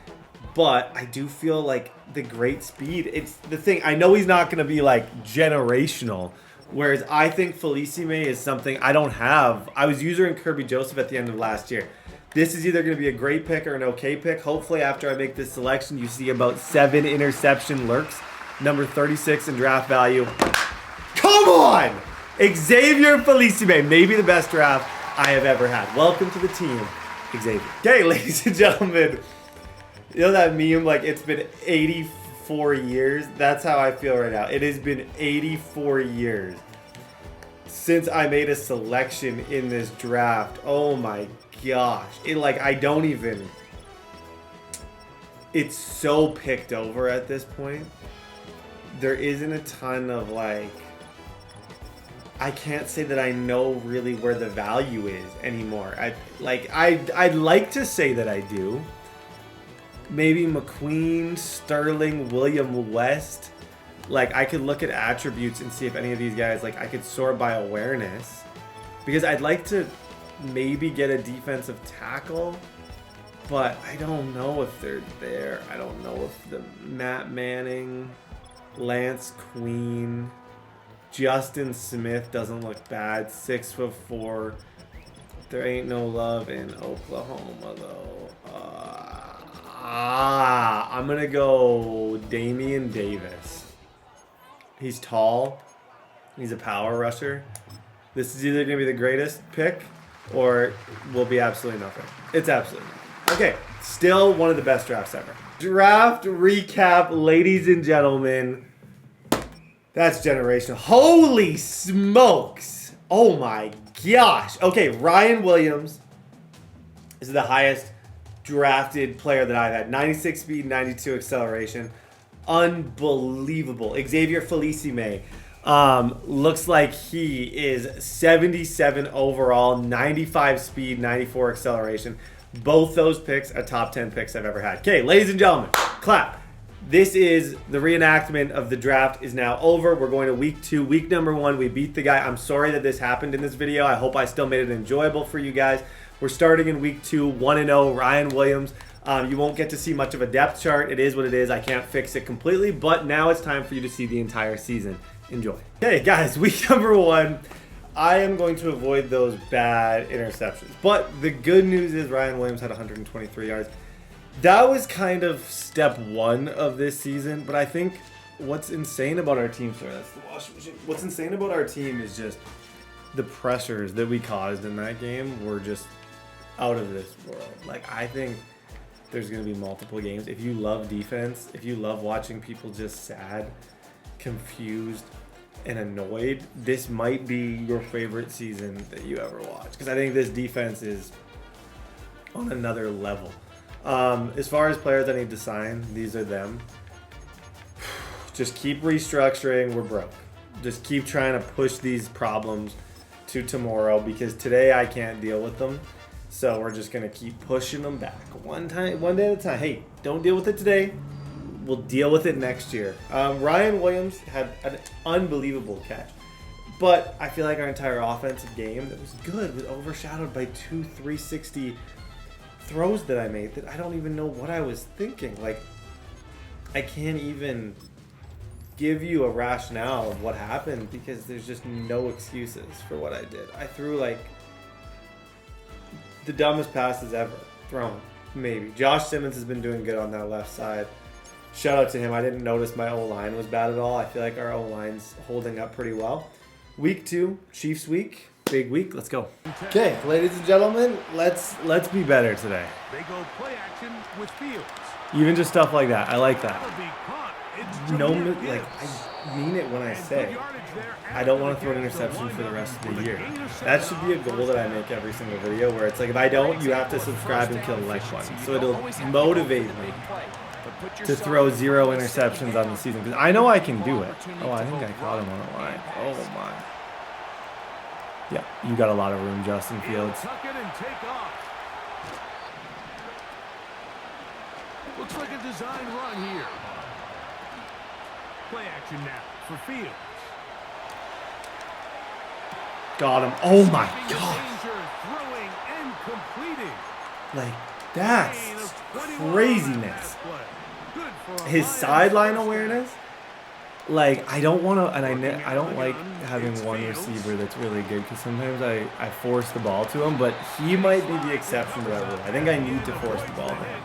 But I do feel like the great speed, it's the thing. I know he's not going to be like generational, whereas I think Felicime is something I don't have. I was using Kirby Joseph at the end of last year. This is either going to be a great pick or an okay pick. Hopefully after I make this selection, you see about 7 interception lurks. Number 36 in draft value. Come on! Xavier Felicime, maybe the best draft I have ever had. Welcome to the team, Xavier. Okay, ladies and gentlemen. You know that meme, like, it's been 84 years? That's how I feel right now. It has been 84 years since I made a selection in this draft. Oh my gosh. I don't even... It's so picked over at this point. There isn't a ton of, like... I can't say that I know really where the value is anymore. I'd like to say that I do. Maybe McQueen, Sterling, William West. Like, I could look at attributes and see if any of these guys, like, I could sort by awareness. Because I'd like to maybe get a defensive tackle, but I don't know if they're there. I don't know if the Matt Manning, Lance Queen, Justin Smith doesn't look bad. 6'4". There ain't no love in Oklahoma, though. I'm going to go Damian Davis. He's tall. He's a power rusher. This is either going to be the greatest pick or will be absolutely nothing. It's absolutely nothing. Okay, still one of the best drafts ever. Draft recap, ladies and gentlemen. That's generational. Holy smokes. Oh my gosh. Okay, Ryan Williams is the highest drafted player that I've had. 96 speed, 92 acceleration. Unbelievable. Xavier Felicime looks like he is 77 overall, 95 speed, 94 acceleration. Both those picks are top 10 picks I've ever had. Okay, ladies and gentlemen, clap. This is the reenactment of the draft is now over. We're going to week 2. Week number 1, we beat the guy. I'm sorry that this happened in this video. I hope I still made it enjoyable for you guys. We're starting in week 2, 1-0, Ryan Williams. You won't get to see much of a depth chart. It is what it is. I can't fix it completely, but now it's time for you to see the entire season. Enjoy. Okay, guys, week number 1. I am going to avoid those bad interceptions. But the good news is Ryan Williams had 123 yards. That was kind of step 1 of this season, but I think what's insane about our team, sorry, that's the washing machine. What's insane about our team is just the pressures that we caused in that game were just out of this world. Like, I think there's going to be multiple games. If you love defense, if you love watching people just sad, confused, and annoyed, this might be your favorite season that you ever watch. Because I think this defense is on another level. As far as players I need to sign, these are them. Just keep restructuring. We're broke. Just keep trying to push these problems to tomorrow because today I can't deal with them. So we're just going to keep pushing them back one day at a time. Hey, don't deal with it today. We'll deal with it next year. Ryan Williams had an unbelievable catch. But I feel like our entire offensive game that was good was overshadowed by 2 360 throws that I made that I don't even know what I was thinking. Like, I can't even give you a rationale of what happened because there's just no excuses for what I did. I threw like the dumbest passes ever thrown, maybe. Josh Simmons has been doing good on that left side. Shout out to him. I didn't notice my O-line was bad at all. I feel like our O-line's holding up pretty well. Week 2, Chiefs week. Big week. Let's go. Okay, ladies and gentlemen, let's be better today. They go play action with Fields. Even just stuff like that. I like that. No, like, I mean it when I say I don't want to throw an interception for the rest of the year. That should be a goal that I make every single video where it's like, if I don't, you have to subscribe and kill the like button. So it'll motivate me to throw 0 interceptions on the season. Because I know I can do it. Oh, I think I caught him on the line. Oh, my. Yeah, you got a lot of room, Justin Fields. Looks like a design run here. Play action now for Fields. Got him. Oh my god. Throwing and completing. Like, that's craziness. His sideline awareness. Like, I don't want to, and I don't like having one receiver that's really good because sometimes I force the ball to him, but he might be the exception to that rule. I think I need to force the ball to him.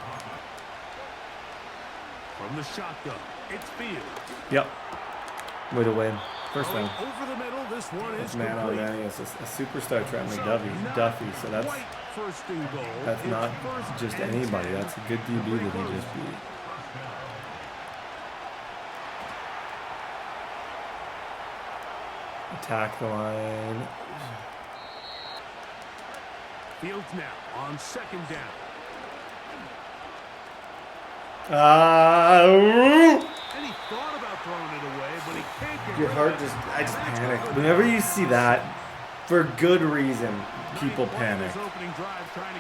From the shotgun, it's Fields. Yep. Way to win. First time. Over the middle, this one is man on man. It's a superstar Trent Duffy. So that's not just anybody. That's a good DB that he just beat. Attack the line. Fields now on second down. And he thought about throwing it away, but he can't get your heart just, I just panic. Whenever you see that, for good reason, people panic.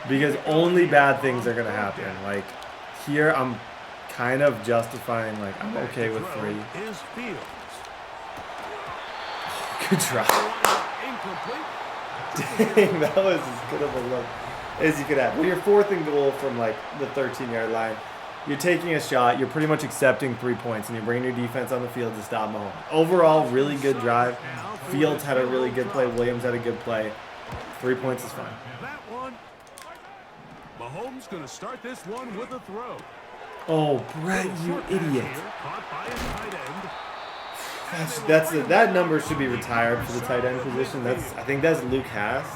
Because only bad things are going to happen. Like, here I'm kind of justifying, like, I'm okay with 3. Good try. Dang, that was as good of a look as you could have. When you're 4th and goal from, like, the 13-yard line, you're taking a shot, you're pretty much accepting 3 points, and you're bringing your defense on the field to stop Mahomes. Overall, really good drive. Fields had a really good play. Williams had a good play. 3 points is fine. That one. Mahomes going to start this one with a throw. Oh, Brett, you idiot. That number should be retired for the tight end position. I think that's Luke Haas,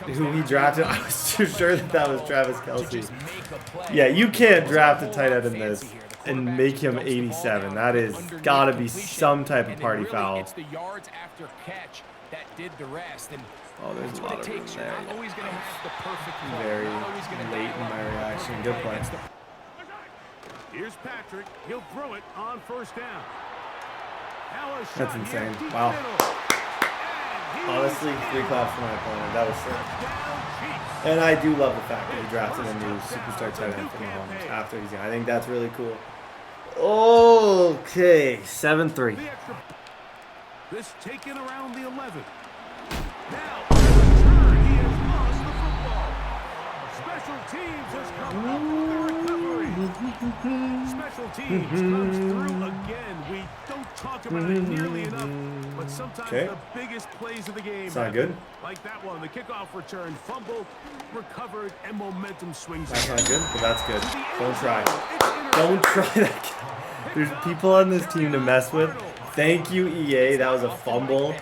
who he drafted. I was too sure that was Travis Kelce. Yeah, you can't draft a tight end in this and make him 87. That is gotta be some type of party foul. Oh, there's a lot of room there. Very late in my reaction. Good play. Here's Patrick. He'll throw it on first down. That's insane. Wow. Honestly, 3 claps for my opponent. That was sick. And I do love the fact that he drafted a new superstar tight end for Mahomes after he's gone. I think that's really cool. Okay, 7-3. This taken around the 11. Now, return. He has lost the football. Special teams has come up with the recovery. Special teams comes through again. We don't talk about it nearly enough, but sometimes the biggest plays of the game. It's not good. Like that one, the kickoff return, fumble, recovered, and momentum swings. That's not good, but that's good. Don't try. Don't try that. There's people on this team to mess with. Thank you, EA. That was a fumble.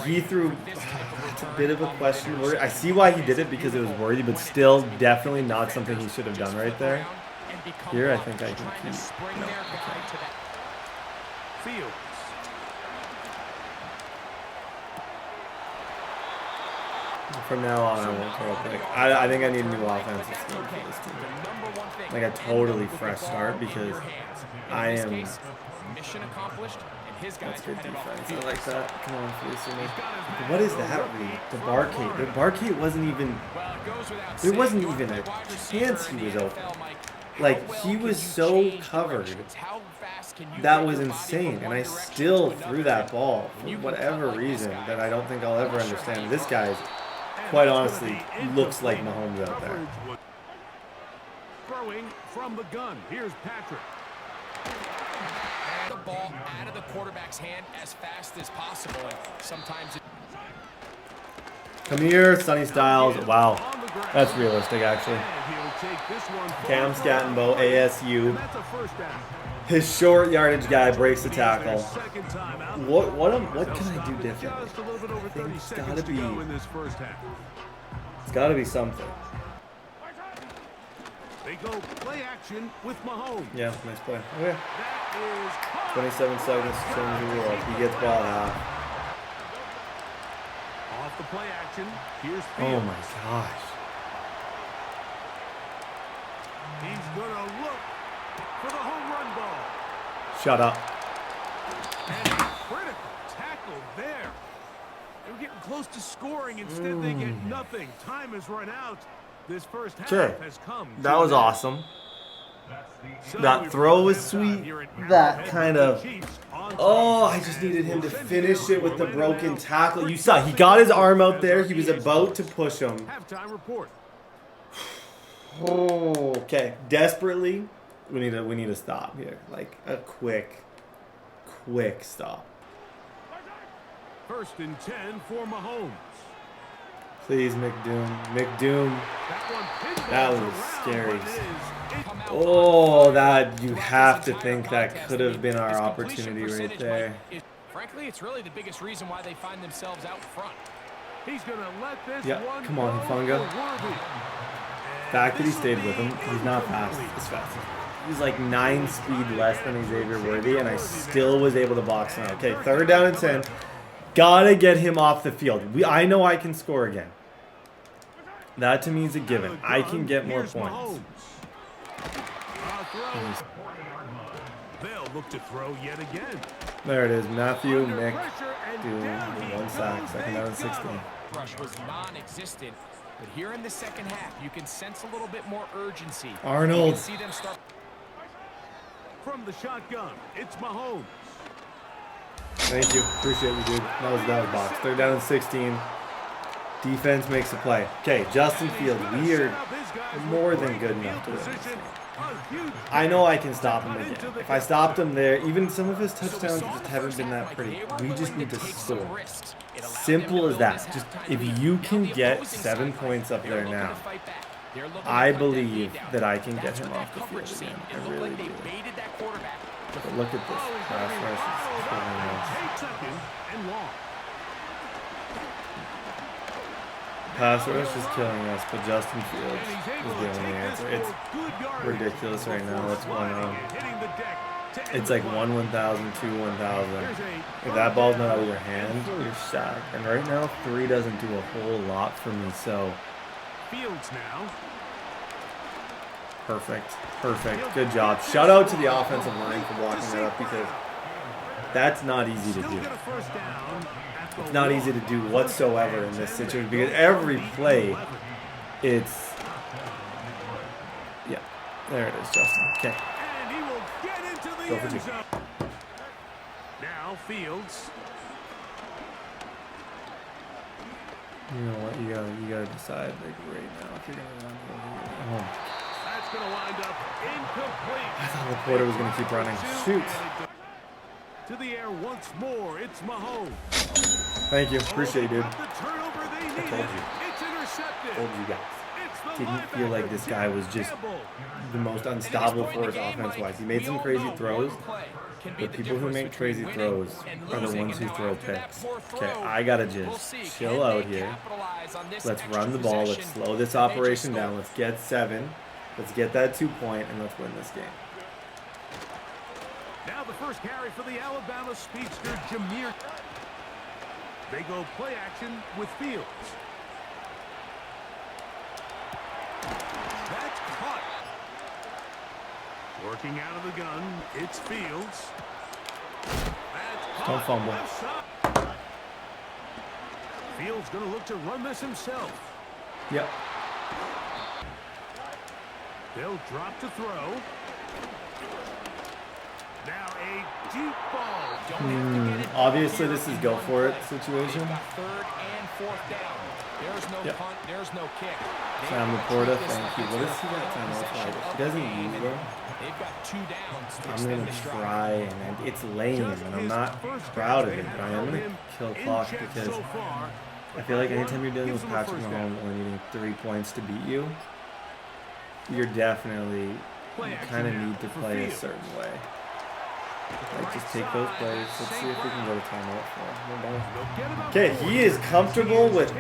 He threw. It's a bit of a question. I see why he did it because it was worthy, but still definitely not something he should have done right there. Here, I think I can keep. No, Fields. From now on, I won't throw a pick. I think I need a new offensive scheme for this team. Like a totally fresh start because I am. Mission accomplished. That's good defense. I like that. Come on, Felicia. What is that read? DeBarcate wasn't even. There wasn't even a chance he was open. Like, he was so covered. That was insane. And I still threw that ball for whatever reason that I don't think I'll ever understand. This guy's quite honestly, looks like Mahomes out there. Throwing from the gun. Here's Patrick. The ball out of the quarterback's hand as fast as possible. And sometimes it... Come here, Sonny Styles. Wow, that's realistic, actually. Cam Scattenbow, ASU. His short yardage guy breaks the tackle. What can I do differently? I think it's gotta be something. They go play action with Mahomes. Yeah, nice play. Okay. 27 seconds, same as the world. He gets ball half. Off the play action. Here's Fields. Oh my gosh. He's gonna look for the home run ball. Shut up. And a critical tackle there. They were getting close to scoring. Instead, they get nothing. Time has run out. This first half has come. That was awesome. That throw was sweet. That kind of... Oh, I just needed him to finish it with the broken tackle. You saw, he got his arm out there. He was about to push him. Halftime report. Oh, okay. Desperately, we need a stop here. Like a quick stop. First and 10 for Mahomes. Please, McDoom. That was scary. Oh, that you have to think that could have been our opportunity right there. Frankly, it's really the biggest reason why they find themselves out front. He's gonna let this Yeah, come on, Hufanga. The fact that he stayed with him, he's not fast as fast. He's like 9 speed less than Xavier Worthy, and I still was able to box him out. Okay, 3rd down and 10. Gotta get him off the field. I know I can score again. That to me is a given. I can get more points. They'll look to throw yet again. There it is. Matthew McDoom. 1 sack. 2nd down and 16. Rush was non-existent, but here in the second half, you can sense a little bit more urgency. Arnold. You can see them start. From the shotgun, it's Mahomes. Thank you. Appreciate you, dude. That was box. 3rd down and 16. Defense makes a play. Okay, Justin Fields. We are more than good enough to win this game. I know I can stop him again. If I stopped him there, even some of his touchdowns just haven't been that pretty. We just need to score. Simple as that. Just if you can get 7 points up there now, I believe that I can get him off the field again. I really do. But look at this. Pass rush is killing us. Pass rush is killing us, but Justin Fields is the only answer. It's ridiculous right now what's going on. It's like 1 1,000, 2 1,000. If that ball's not out of your hands, you're sacked. And right now, 3 doesn't do a whole lot for me, so... Fields now. Perfect. Good job. Shout out to the offensive line for blocking that up, because that's not easy to do. It's not easy to do whatsoever in this situation, because every play, it's... Yeah, there it is, Justin. Okay. And he will get into the end zone. Now Fields. You know what? You gotta decide like right now if you're gonna run or home. That's gonna wind up incomplete. I thought Laporta was gonna keep running. Shoot. To the air once more. It's Mahomes. Thank you. Appreciate you, dude. The turnover they needed. I told you. It's intercepted. Told you guys. Didn't feel like this guy was just the most unstoppable force offense-wise. He made some crazy throws, but people who make crazy throws are the ones who throw picks. Okay, I gotta just chill out here. Let's run the ball. Let's slow this operation down. Let's get 7. Let's get that 2-point, and let's win this game. Now the first carry for the Alabama speedster, Jameer. They go play action with Fields. That's caught. Working out of the gun, it's Fields. That's Don't fumble. Fields gonna look to run this himself. Yep. They'll drop to throw. Now a deep ball. Obviously, this is go for it situation. 3rd and 4th down. There's no punt, there's no kick. Sam Laporta, thank you. What does he got time out for? If he doesn't use them, they've got 2 downs to I'm going to try, and it's lame, and I'm not proud of it, but I am going to kill clock because I feel like anytime you're dealing with Patrick Mahomes only needing 3 points to beat you, you're definitely, you kind of need to play a certain way. Like, just take those plays. Let's see if we can go to timeout for him. Okay, he is comfortable with...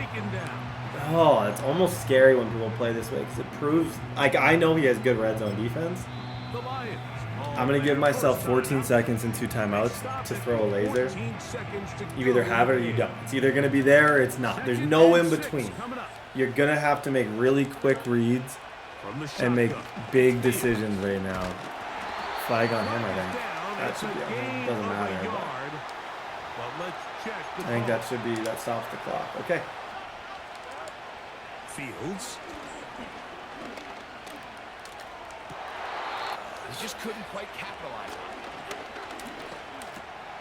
Oh, it's almost scary when people play this way because it proves... Like, I know he has good red zone defense. I'm going to give myself 14 seconds and 2 timeouts to throw a laser. You either have it or you don't. It's either going to be there or it's not. There's no in between. You're going to have to make really quick reads and make big decisions right now. Flag on him, I think. That should be on him. Doesn't matter. But I think that should be, that stops the clock. Okay. Fields. He just couldn't quite capitalize on it.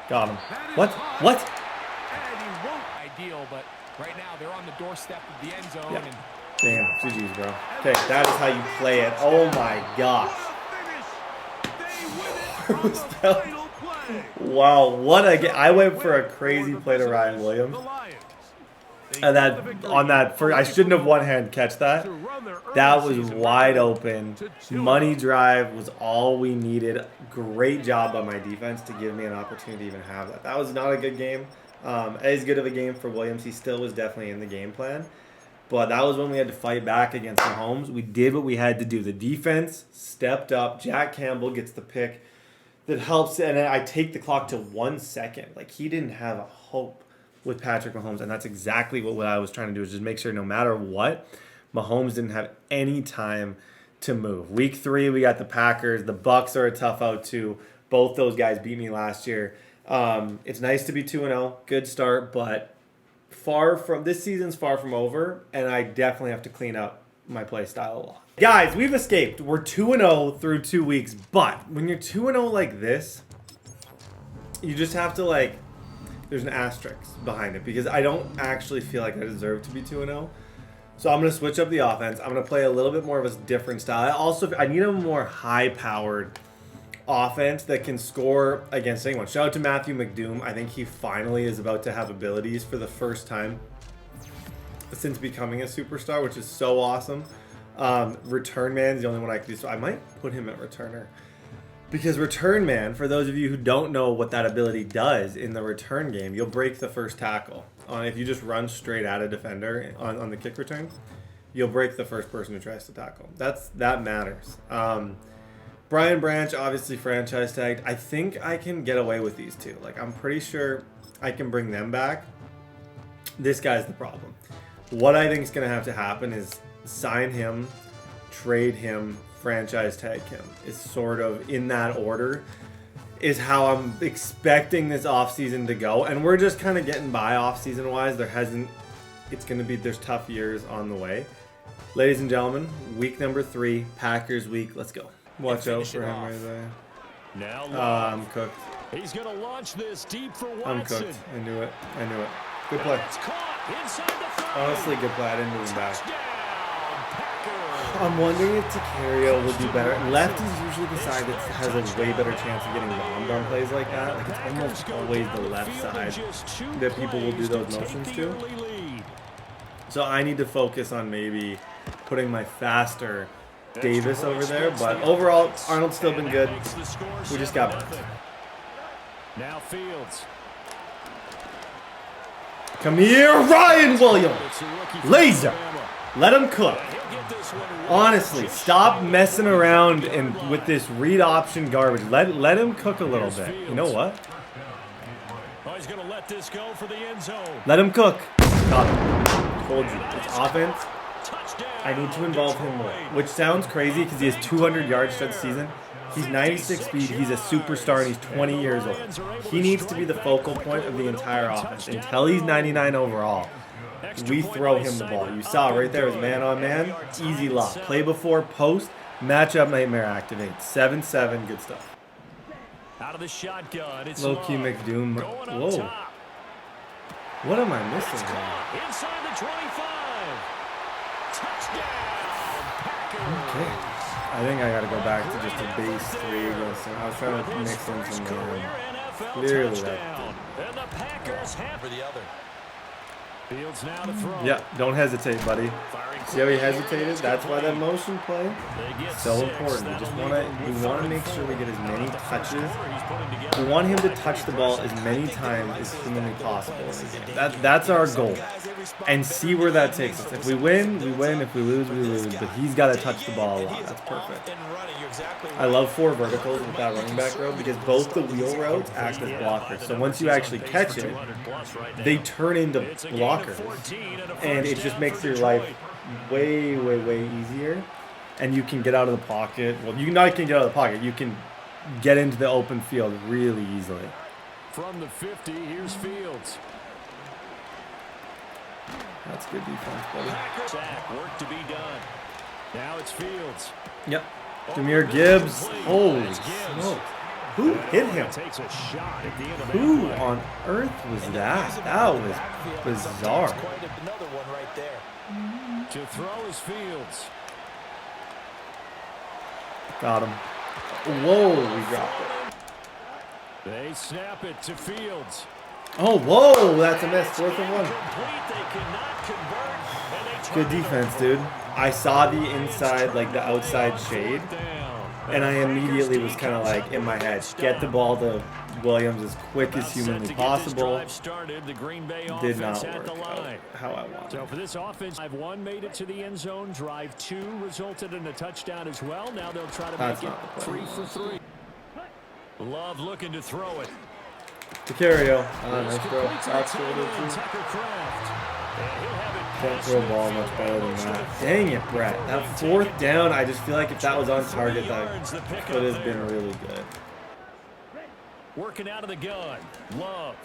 Got him. What? What? And he won't ideal, but right now they're on the doorstep of the end zone. Yeah. And Damn, GG's, bro. Okay, that is how you play it. Oh my gosh. Wow, what a game. I went for a crazy play to Ryan Williams. And that, on that first, I shouldn't have one-hand catch that. That was wide open. Money drive was all we needed. Great job by my defense to give me an opportunity to even have that. That was not a good game. As good of a game for Williams. He still was definitely in the game plan. But that was when we had to fight back against Mahomes. We did what we had to do. The defense stepped up. Jack Campbell gets the pick that helps. And I take the clock to 1 second. Like, he didn't have a hope with Patrick Mahomes. And that's exactly what I was trying to do, is just make sure no matter what, Mahomes didn't have any time to move. Week 3, we got the Packers. The Bucs are a tough out too. Both those guys beat me last year. It's nice to be 2-0. Good start, but this season's far from over, and I definitely have to clean up my play style a lot. Guys, we've escaped. We're 2-0 through 2 weeks, but when you're 2-0 like this, you just have to, like, there's an asterisk behind it because I don't actually feel like I deserve to be 2-0. So I'm going to switch up the offense. I'm going to play a little bit more of a different style. I need a more high-powered offense that can score against anyone. Shout out to Matthew McDoom. I think he finally is about to have abilities for the first time since becoming a superstar, which is so awesome. Return man is the only one I can do, so I might put him at returner. Because return man, for those of you who don't know what that ability does in the return game, you'll break the first tackle. If you just run straight at a defender on the kick return, you'll break the first person who tries to tackle. That matters. Brian Branch, obviously franchise tagged. I think I can get away with these two. Like, I'm pretty sure I can bring them back. This guy's the problem. What I think is going to have to happen is sign him, trade him, franchise tag him. Is sort of in that order is how I'm expecting this offseason to go. And we're just kind of getting by offseason wise. There's tough years on the way. Ladies and gentlemen, week number 3, Packers week. Let's go. Watch out for him right there. Now I'm cooked. He's going to launch this deep for Watson. I'm cooked. I knew it. Good play. Honestly, good play. I didn't move him back. I'm wondering if Tacario will do better. Left is usually the side that has a way better chance of getting bombed on plays like that. Like, it's almost always the left side that people will do those motions to. So I need to focus on maybe putting my faster Davis over there. But overall, Arnold's still been good. We just got burnt. Now Fields. Come here, Ryan Williams. Laser. Let him cook. Honestly, stop messing around with this read option garbage. Let him cook a little bit. You know what? He's going to let this go for the end zone. Let him cook. Got him. Told you. It's offense. I need to involve him more. Which sounds crazy because he has 200 yards this season. He's 96 speed. He's a superstar and he's 20 years old. He needs to be the focal point of the entire offense. Until he's 99 overall, we throw him the ball. You saw right there, his man on man. Easy lock. Play before, post, matchup nightmare activate. 7-7, good stuff. Out of the shotgun, it's low-key McDoom. Whoa. What am I missing here? Inside the 25. Okay. I think I gotta go back to just a base 3 against him. I was trying to mix in some clearly that. And the Packers have for the other. Fields now to throw. Yeah, don't hesitate, buddy. See how he hesitated? That's why that motion play is so important. We want to make sure we get as many touches. We want him to touch the ball as many times as humanly possible in the game. That's our goal. And see where that takes us. If we win, we win. If we lose, we lose. But he's got to touch the ball a lot. That's perfect. I love 4 verticals with that running back route because both the wheel routes act as blockers. So once you actually catch it, they turn into blockers. And it just makes your life way, way, way easier. And you can get out of the pocket. Well, you not can get out of the pocket. You can get into the open field really easily. From the 50, here's Fields. That's good defense, buddy. Sack, work to be done. Now it's Fields. Yep. Jameer Gibbs. Holy smokes. Who hit him? Who on earth was that? That was bizarre. To throw is Fields. Got him. Whoa, we dropped it. They snap it to Fields. Oh, whoa, that's a miss. 4th and 1. Good defense, dude. I saw the inside, like the outside shade, and I immediately was kind of like in my head, get the ball to Williams as quick as humanly possible. Did not work out how I wanted. So for this offense, drive 1 made it to the end zone. Drive 2 resulted in a touchdown as well. Now they'll try to make it 3 for 3. Love looking to throw it. DeCario. Nice throw. Can't throw a ball much better than that. Dang it, Brett. That 4th down, I just feel like if that was on target, that could have been really good. Working out of the gun. Love.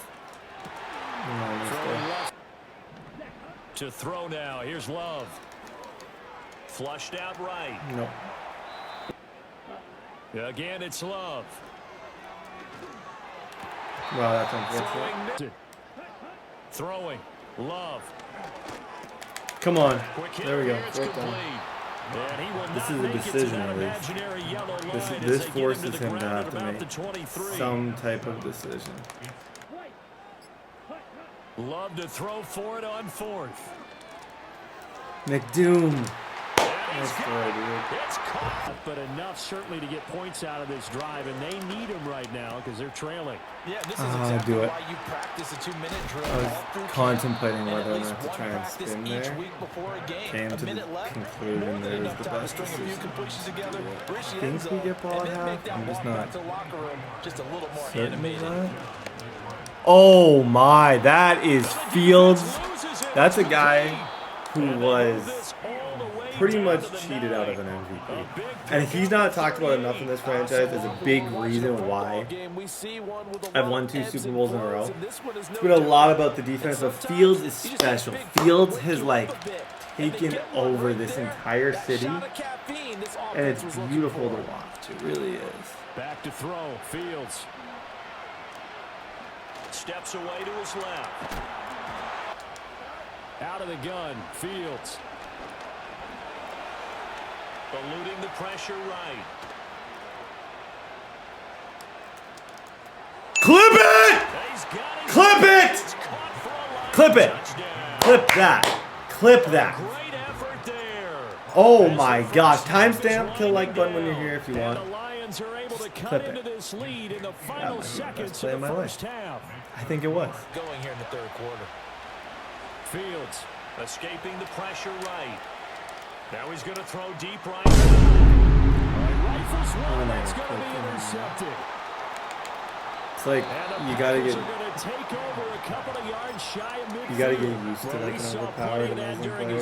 To throw now. Here's Love. Flushed out right. Nope. Again, it's Love. Wow, that's unfortunate. Throwing. Love. Come on. There we go. This is a decision, at least. This forces him to have to make some type of decision. Love to throw for it on 4th. McDoom. Nice throw, dude. It's caught, but enough certainly to get points out of this drive, and they need him right now because they're trailing. Yeah, this is exactly do it. why you practice a 2-minute drill. I was contemplating whether or not to try and spin there. Came to the conclusion that it was the best decision. I think we get ball at half. I'm just not certain of that. Oh my, that is Fields. That's a guy who was pretty much cheated out of an MVP. And he's not talked about enough in this franchise as a big reason why I've won 2 Super Bowls in a row. It's been a lot about the defense, but Fields is special. Fields has like taken over this entire city, and it's beautiful to watch. It really is. Back to throw. Fields. Steps away to his left. Out of the gun. Fields. Eluding the pressure right. Clip it! Clip it! Clip it! Clip that. Clip that. Oh my gosh. Timestamp, kill like button when you're here if you want. Clip it. That might be the best play of my life. I think it was. Going here in the 3rd quarter. Fields escaping the pressure right. Now he's going to throw deep right. Rifles one. That's going to be intercepted. It's like you gotta get used to like an overpowered amazing player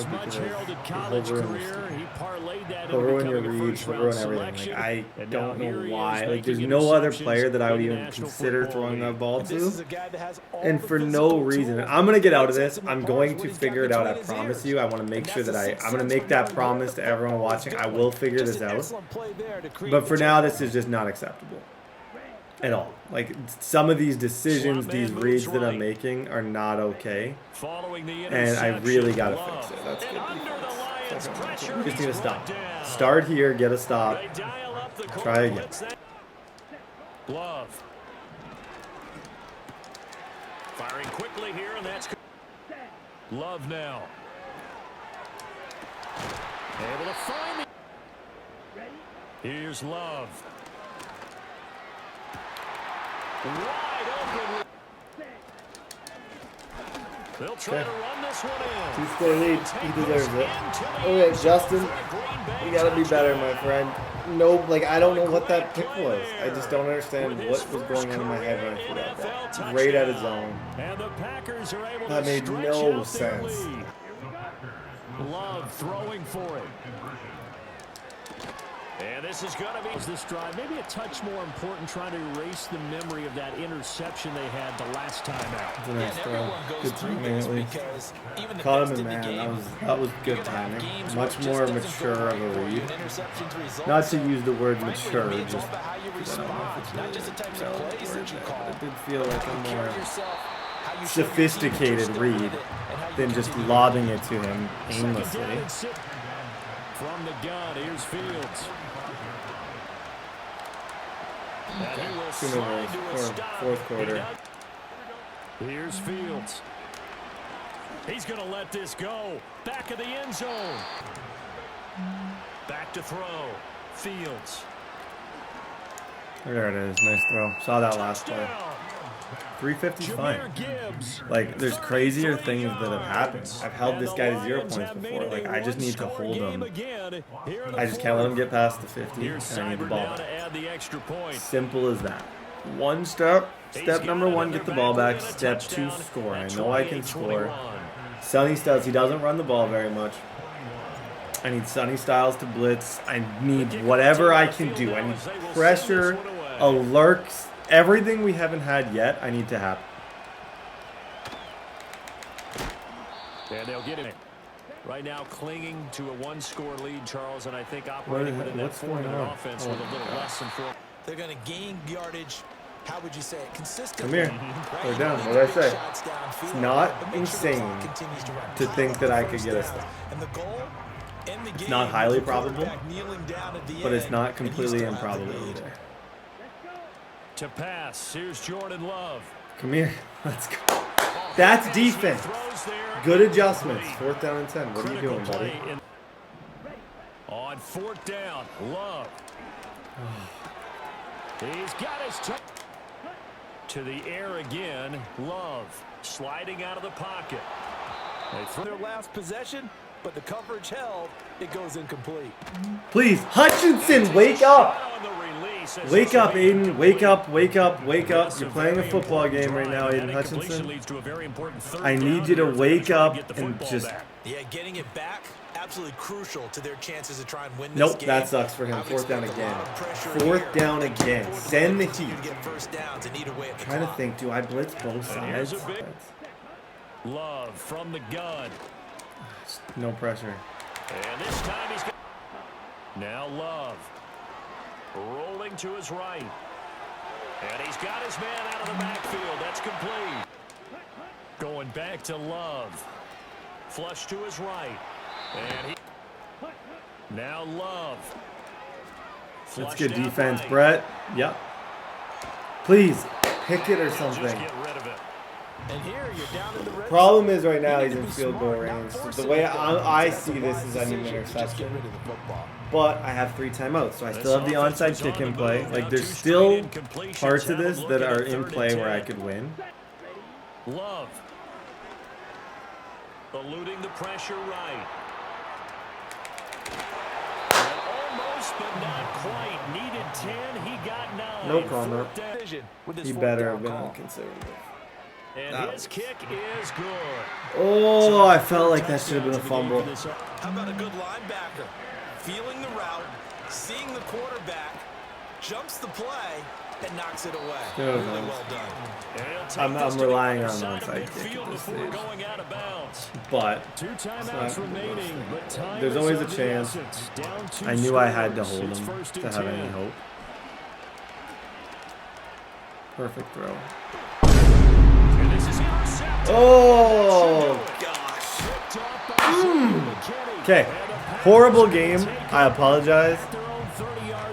because he'll ruin your reads, he'll ruin everything. Like I don't know why. Like there's no other player that I would even consider throwing that ball to, and for no reason. I'm gonna get out of this. I'm going to figure it out. I promise you. I want to make sure that I'm gonna make that promise to everyone watching. I will figure this out. But for now, this is just not acceptable. at all. Like, some of these decisions, these reads that I'm making are not okay. And I really got to fix it. That's good defense. We just need to stop. Start here, get a stop. Try again. Love. Firing quickly here, and that's Love now. Able to find it. Here's Love. Wide open. They'll try to run this one in. 2-score lead. He deserves it. Okay, Justin, you gotta be better, my friend. No, like, I don't know what that pick was. I just don't understand what was going on in my head when I threw that ball. Right out of zone. That made no sense. Love throwing for it. And this is going to be this drive. Maybe a touch more important, trying to erase the memory of that interception they had the last time out. That's a nice throw. Good timing at least. Caught him in man. That was good timing. Much more mature of a read. Not to use the word mature, just because I don't know if it's really a word there, but it did feel like a more sophisticated read than just lobbing it to him aimlessly. From the gun, here's Fields. Fourth quarter. Here's Fields. He's going to let this go. Back of the end zone. Back to throw. Fields. There it is. Nice throw. Saw that last play. 350's fine. Like, there's crazier things that have happened. I've held this guy to 0 points before. Like, I just need to hold him. I just can't let him get past the 50, and I need the ball back. Simple as that. One step. Step number 1, get the ball back. Step 2, score. I know I can score. Sonny Styles, he doesn't run the ball very much. I need Sonny Styles to blitz. I need whatever I can do. I need pressure, alerts. Everything we haven't had yet, I need to have. And they'll get it. Right now, clinging to a 1-score lead, Charles, and I think operating within that formula offense with a little less than 4. They're going to gain yardage. How would you say it? Consistent. Come here. They're down. What did I say? It's not insane to think that I could get a stop. It's not highly probable, but it's not completely improbable either. To pass, here's Jordan Love. Come here. Let's go. That's defense. Good adjustments. 4th down and 10. What are you doing, buddy? On 4th down, Love. He's got his to the air again. Love sliding out of the pocket. They threw their last possession, but the coverage held. It goes incomplete. Please, Hutchinson, wake up. Wake up, Aiden. Wake up, wake up, wake up. You're playing a football game right now, Aiden Hutchinson. I need you to wake up and just... Yeah, getting it back, absolutely crucial to their chances to try and win this nope, game. That sucks for him. 4th down again. 4th down again. Send the heat. I'm trying to think, do I blitz both sides? Love from the gun. No pressure. And this time he's got... Now Love. Rolling to his right. And he's got his man out of the backfield. That's complete. Going back to Love. Flush to his right. And he... Now Love. That's good defense, Brett. Yep. Please, pick it or something. And here you're down in the red. Problem is right now he's in field goal range. The way I see this is I need an interception. But I have 3 timeouts, so I still have the onside kick in play. Like, there's still parts of this that are in play where I could win. Love. Eluding the pressure right. Almost, but not quite. Needed 10. He got 9. No comment. He better have been on conservative. And his kick is good. Oh, I felt like that should have been a fumble. How about a good linebacker? Feeling the route, seeing the quarterback, jumps the play, and knocks it away. Really well done. I'm relying on onside kick at this stage. But there's always a chance. I knew I had to hold him to have any hope. Perfect throw. And this is intercepted. Oh, okay. Horrible game. I apologize.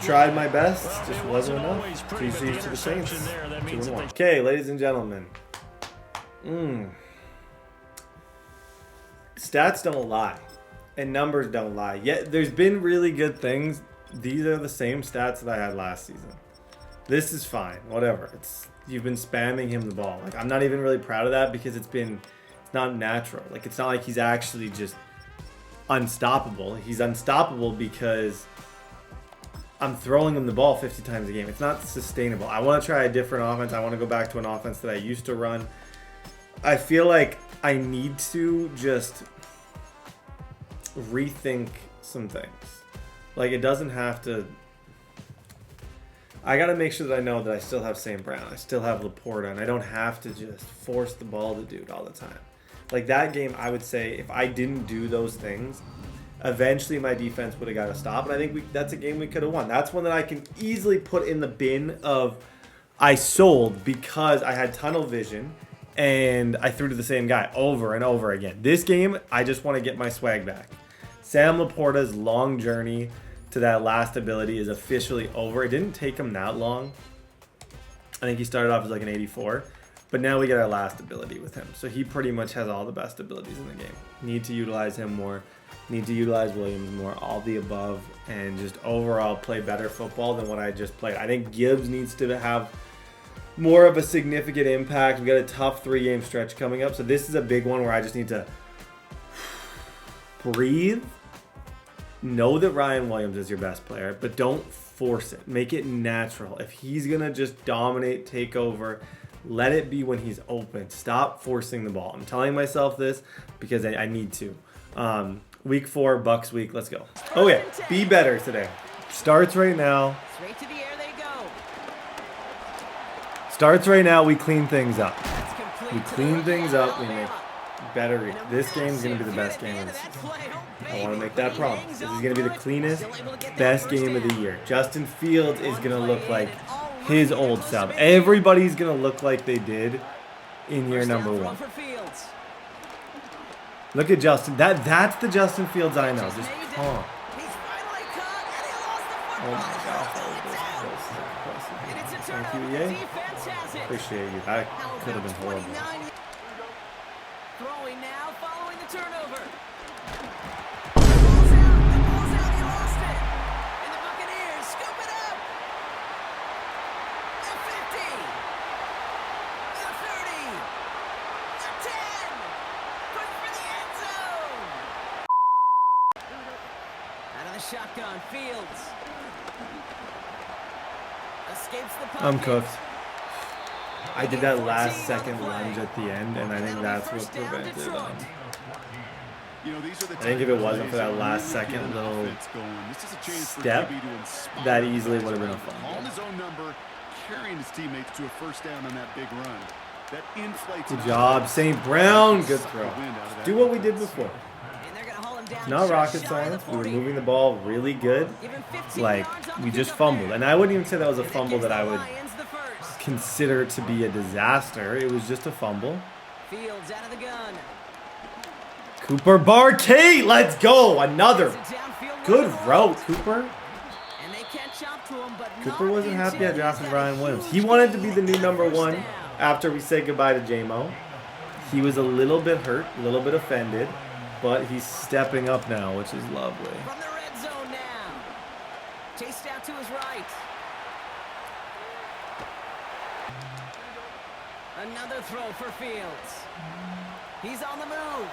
Tried my best. Just wasn't enough. GG's to the Saints. 2-1. Okay, ladies and gentlemen. Stats don't lie. And numbers don't lie. Yet there's been really good things. These are the same stats that I had last season. This is fine. Whatever. You've been spamming him the ball. Like, I'm not even really proud of that because it's not natural. Like, it's not like he's actually just unstoppable. He's unstoppable because I'm throwing him the ball 50 times a game. It's not sustainable. I want to try a different offense. I want to go back to an offense that I used to run. I feel like I need to just rethink some things. Like, it doesn't have to... I got to make sure that I know that I still have St. Brown. I still have Laporta, and I don't have to just force the ball to dude all the time. Like, that game, I would say, if I didn't do those things, eventually my defense would have got to stop. And I think that's a game we could have won. That's one that I can easily put in the bin of I sold because I had tunnel vision and I threw to the same guy over and over again. This game, I just want to get my swag back. Sam Laporta's long journey to that last ability is officially over. It didn't take him that long. I think he started off as like an 84. But now we get our last ability with him. So he pretty much has all the best abilities in the game. Need to utilize him more. Need to utilize Williams more. All the above. And just overall play better football than what I just played. I think Gibbs needs to have more of a significant impact. We've got a tough 3-game stretch coming up. So this is a big one where I just need to breathe. Know that Ryan Williams is your best player. But don't force it. Make it natural. If he's going to just dominate, take over... Let it be when he's open. Stop forcing the ball. I'm telling myself this because I need to. Week 4, Bucks week. Let's go. Okay, be better today. Starts right now. Straight to the air they go. Starts right now. We clean things up. We clean things up. We make better. This game is going to be the best game of the season. I want to make that promise. This is going to be the cleanest, best game of the year. Justin Fields is going to look like his old self. Everybody's going to look like they did in year number 1. Look at Justin. That's the Justin Fields I know. Just calm. Oh my gosh. Thank you, EA. Appreciate you. That could have been horrible. Throwing now, following the turnover. Shotgun Fields escapes the pocket. I'm cooked. I did that last second lunge at the end, and I think that's what prevented it. I think if it wasn't for that last second little step, that easily would have been a fumble. On his own number, carrying his teammates to a first down on that big run. That inflates. Good job, St. Brown. Good throw. Do what we did before. Not rocket science. We were moving the ball really good. Like, we just fumbled. And I wouldn't even say that was a fumble that I would consider to be a disaster. It was just a fumble. Fields out of the gun. Cooper Barkey, let's go. Another good route, Cooper. Cooper wasn't happy I drafted Ryan Williams. He wanted to be the new number 1 after we said goodbye to J-Mo. He was a little bit hurt, a little bit offended. But he's stepping up now, which is lovely. From the red zone now. Chased out to his right. Another throw for Fields. He's on the move.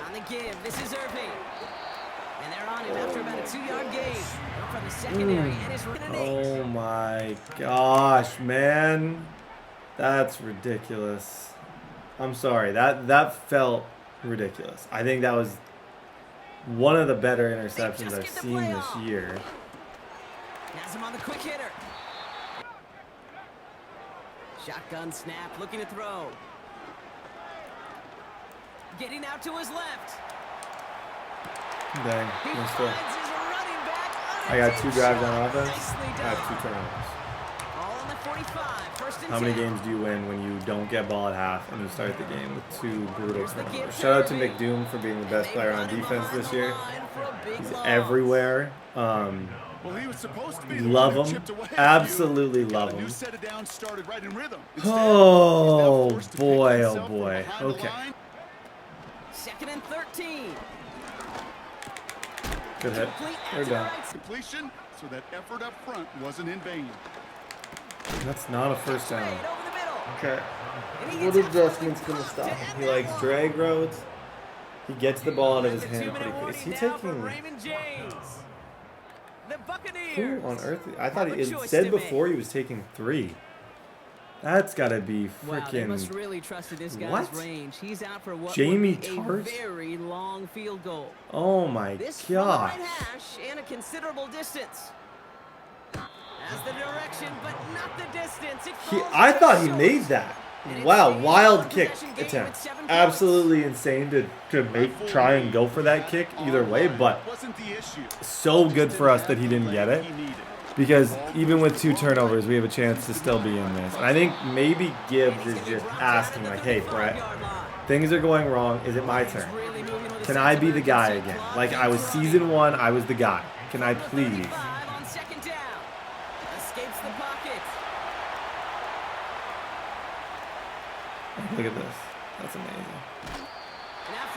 On the give, this is Irving. And they're on him after about a 2-yard gain. From the secondary, and it's oh my gosh, man. That's ridiculous. I'm sorry. That felt ridiculous. I think that was one of the better interceptions I've seen this year. Has him on the quick hitter. Shotgun snap, looking to throw. Getting out to his left. Dang, missed it. I got 2 drives on offense. I have 2 turnovers. How many games do you win when you don't get ball at half and you start the game with 2 brutal turnovers? Shout out to McDoom for being the best player on defense this year. He's everywhere. Well, he was supposed to be love him. Absolutely love him. Set it down, started right in rhythm. Oh boy, oh boy. Okay. 2nd and 13. Good hit. They're done. Completion, so that effort up front wasn't in vain. That's not a first down. Okay. What adjustment's gonna stop him? He likes drag roads. He gets the ball out of his hand pretty quick. Is he taking? Who on earth? I thought it said before he was taking 3. That's gotta be freaking. Must really trust this guy's what? Range. He's out for what Jamie would be Tart? a very long field goal. Oh my gosh. Hash and a considerable distance. As the direction, but not the distance. I thought he made that. Wow, wild kick attempt. Absolutely insane to try and go for that kick either way, but so good for us that he didn't get it. Because even with 2 turnovers, we have a chance to still be in this. And I think maybe Gibbs is just asking, like, hey, Brett, things are going wrong. Is it my turn? Can I be the guy again? Like, I was season 1, I was the guy. Can I please? Look at this. That's amazing.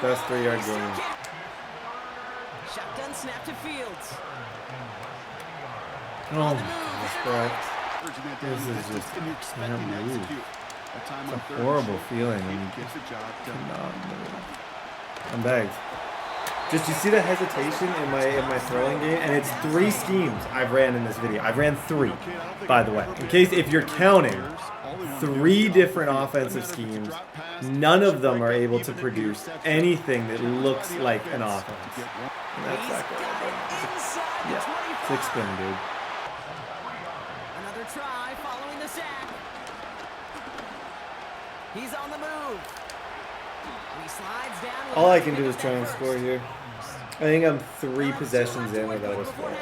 Best 3-yard game. Shotgun snap to Fields. Oh my gosh, Brett. This is just can't move. It's a horrible feeling when you cannot move. I'm bagged. Just you see the hesitation in my throwing game, and it's 3 schemes I've ran in this video. I've ran 3, by the way. In case if you're counting, 3 different offensive schemes. None of them are able to produce anything that looks like an offense. And that's that guy. Yeah, 6 spin, dude. Another try following the sack. He's on the move. He slides down. All I can do is try and score here. I think I'm 3 possessions in without a score.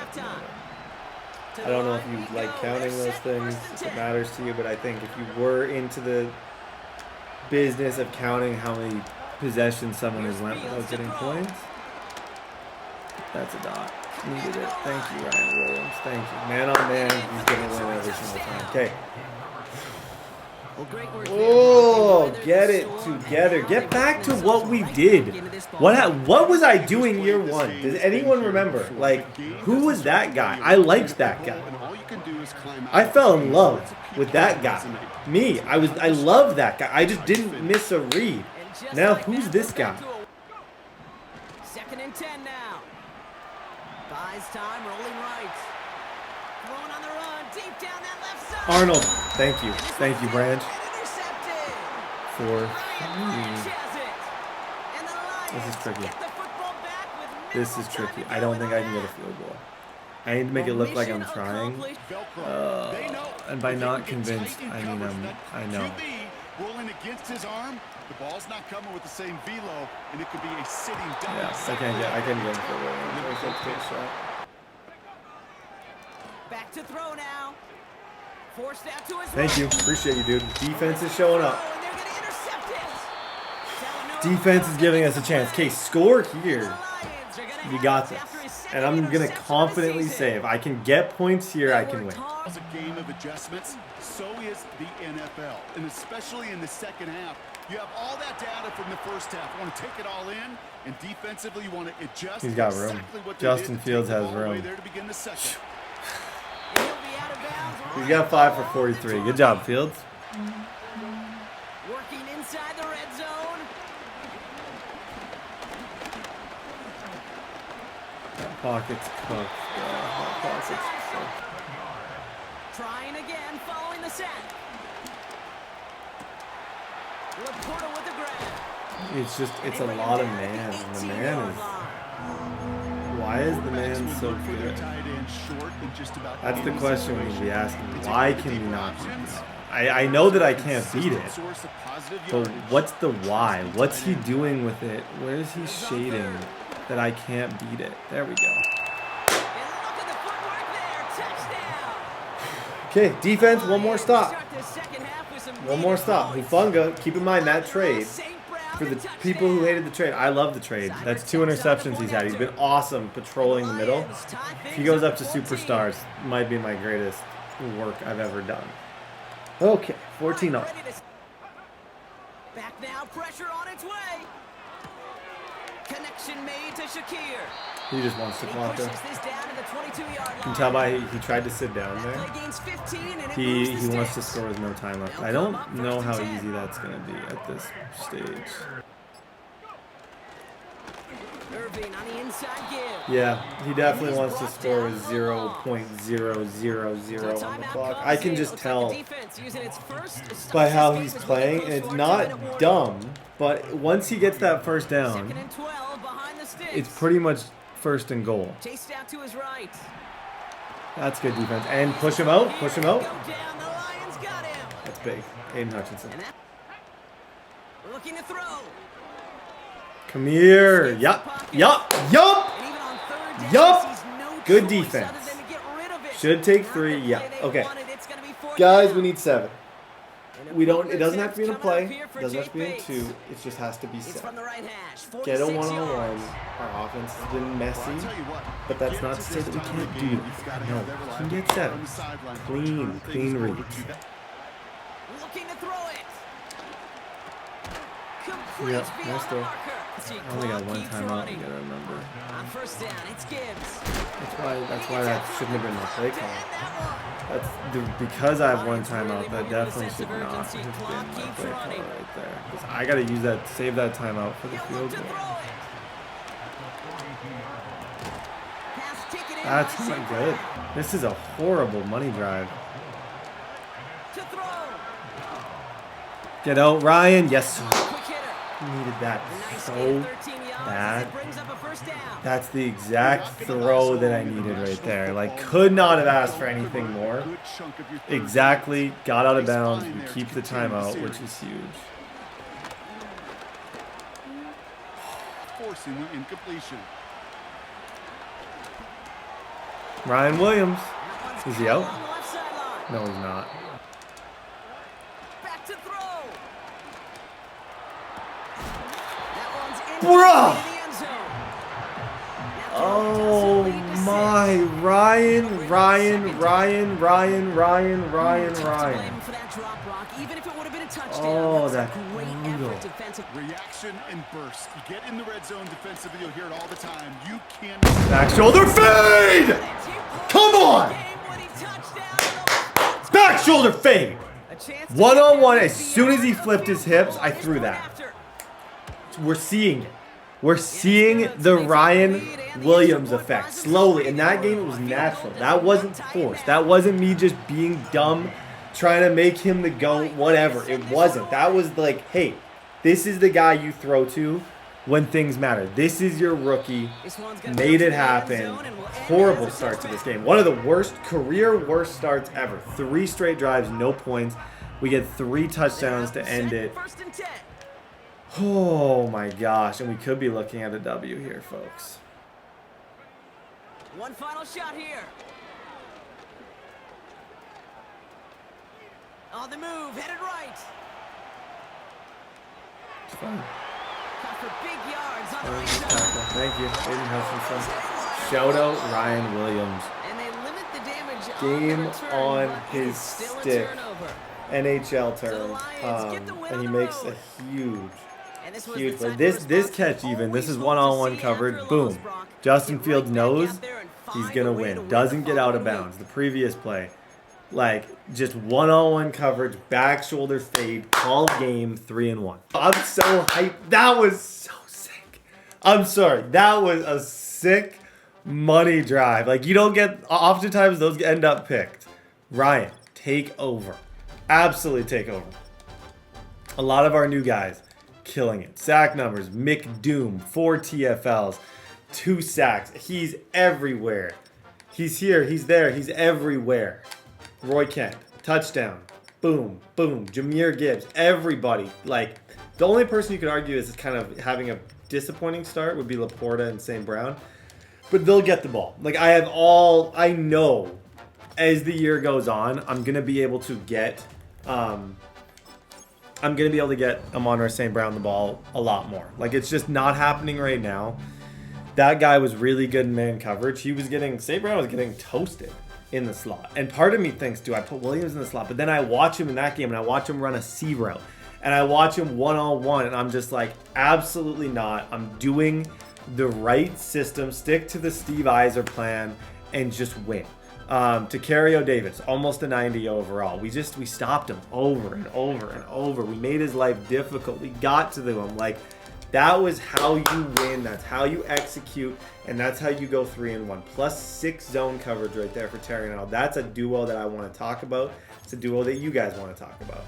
I don't know if you like counting those things, if it matters to you, but I think if you were into the business of counting how many possessions someone has went without getting points, that's a dot. Needed it. Thank you, Ryan Williams. Thank you. Man on man, he's going to win every single time. Okay. Oh, get it together. Get back to what we did. What was I doing year 1? Does anyone remember? Like, who was that guy? I liked that guy. I fell in love with that guy. Me. I loved that guy. I just didn't miss a read. Now, who's this guy? 2nd and 10 now. Buys time, rolling right. Throwing on the run, deep down that left side. Arnold. Thank you. Thank you, Branch. For this is tricky. This is tricky. I don't think I can get a field goal. I need to make it look like I'm trying. And by not convinced, I mean I know. Rolling against his arm, the ball's not coming with the same velo, and it could be a sitting down. Yeah, I can't get a field goal. Back to throw now. Forced out to his Thank you. Appreciate you, dude. Defense is showing up. Defense is giving us a chance. Okay, score here. We got this. And I'm going to confidently say if I can get points here, I can win. It's a game of adjustments. So is the NFL. And especially in the second half. You have all that data from the first half. You want to take it all in. And defensively, you want to adjust. He's got room. Justin Fields has room. He's got 5 for 43. Good job, Fields. Working inside the red zone. Pockets cooked. Pockets cooked. Trying again, following the sack. Laporta with the grab. It's a lot of man. And the man is. Why is the man so good? That's the question we need to be asking. Why can we not beat this? I know that I can't beat it, but what's the why? What's he doing with it? Where is he shading that I can't beat it? There we go. Okay, defense, one more stop. One more stop. Hufunga, keep in mind that trade. For the people who hated the trade, I love the trade. That's 2 interceptions he's had. He's been awesome patrolling the middle. If he goes up to superstars, might be my greatest work I've ever done. Okay, 14 up. Back now, pressure on its way. Connection made to Shakir. He just wants to clock him. Pushes this down to the 22-yard line. You can tell by he tried to sit down there. He wants to score with no time left. I don't know how easy that's going to be at this stage. Irving on the inside give. Yeah, he definitely wants to score with 0.000 on the clock. I can just tell by how he's playing, and it's not dumb, but once he gets that first down, it's pretty much first and goal. Chased out to his right. That's good defense. And push him out, push him out. That's big. Aiden Hutchinson. Looking to throw. Come here. Yup. Yup. Yup. Yup. Good defense. Should take 3. Yeah. Okay. Guys, we need 7. We don't. It doesn't have to be in a play. It doesn't have to be in 2. It just has to be 7. Get a 1-on-1. Our offense has been messy, but that's not to say that we can't do that. No, we can get 7. Clean reads. Looking to throw it. Yeah, nice throw. I only got 1 timeout. You gotta remember. On first down, it's Gibbs. That's why that shouldn't have been my play call. Because I have 1 timeout, that definitely should not have been my play call right there. Because I gotta use that, save that timeout for the field goal. That's not good. This is a horrible money drive. Get out, Ryan. Yes, sir. Needed that so bad. That's the exact throw that I needed right there. Like, could not have asked for anything more. Exactly. Got out of bounds. We keep the timeout, which is huge. Forcing the incompletion. Ryan Williams. Is he out? No, he's not. Bruh! Oh my, Ryan. Oh, that's brutal. Reaction and burst. You get in the red zone defensively, you'll hear it all the time. You can't. Back shoulder fade! Come on! Back shoulder fade! 1-on-1, as soon as he flipped his hips, I threw that. We're seeing it. We're seeing the Ryan Williams effect slowly. In that game, it was natural. That wasn't forced. That wasn't me just being dumb, trying to make him the GOAT, whatever. It wasn't. That was like, hey, this is the guy you throw to when things matter. This is your rookie. Made it happen. Horrible start to this game. One of the worst, career worst starts ever. 3 straight drives, no points. We get 3 touchdowns to end it. Oh my gosh, and we could be looking at a W here, folks. One final shot here. On the move, headed right. It's fine. For big yards on the right side. Thank you, Aiden Hutchinson. Shout out Ryan Williams. And they limit the damage Game on his stick. NHL term. And he makes a huge play. This catch even, this is 1-on-1 coverage. Boom. Justin Fields knows he's going to win. Doesn't get out of bounds. The previous play, like, just 1-on-1 coverage, back shoulder fade, call game, 3-1. I'm so hyped. That was so sick. I'm sorry. That was a sick money drive. Like, you don't get, oftentimes those end up picked. Ryan, take over. Absolutely take over. A lot of our new guys killing it. Sack numbers, Mick Doom, 4 TFLs, 2 sacks. He's everywhere. He's here, he's there, he's everywhere. Roy Kent, touchdown. Boom, boom. Jahmyr Gibbs, everybody. Like, the only person you could argue is kind of having a disappointing start would be Laporta and St. Brown. But they'll get the ball. Like, I know as the year goes on, I'm gonna be able to get Amon-Ra St. Brown the ball a lot more. Like, it's just not happening right now. That guy was really good in man coverage. St. Brown was getting toasted in the slot. And part of me thinks, do I put Williams in the slot? But then I watch him in that game, and I watch him run a C route. And I watch him one-on-one, and I'm just like, absolutely not. I'm doing the right system. Stick to the Steve Eiser plan and just win. To Cario Davis, almost a 90 overall. We stopped him over and over and over. We made his life difficult. We got to him. Like, that was how you win. That's how you execute. And that's how you go 3-1. +6 zone coverage right there for Terry and Arnold. That's a duo that I want to talk about. It's a duo that you guys want to talk about.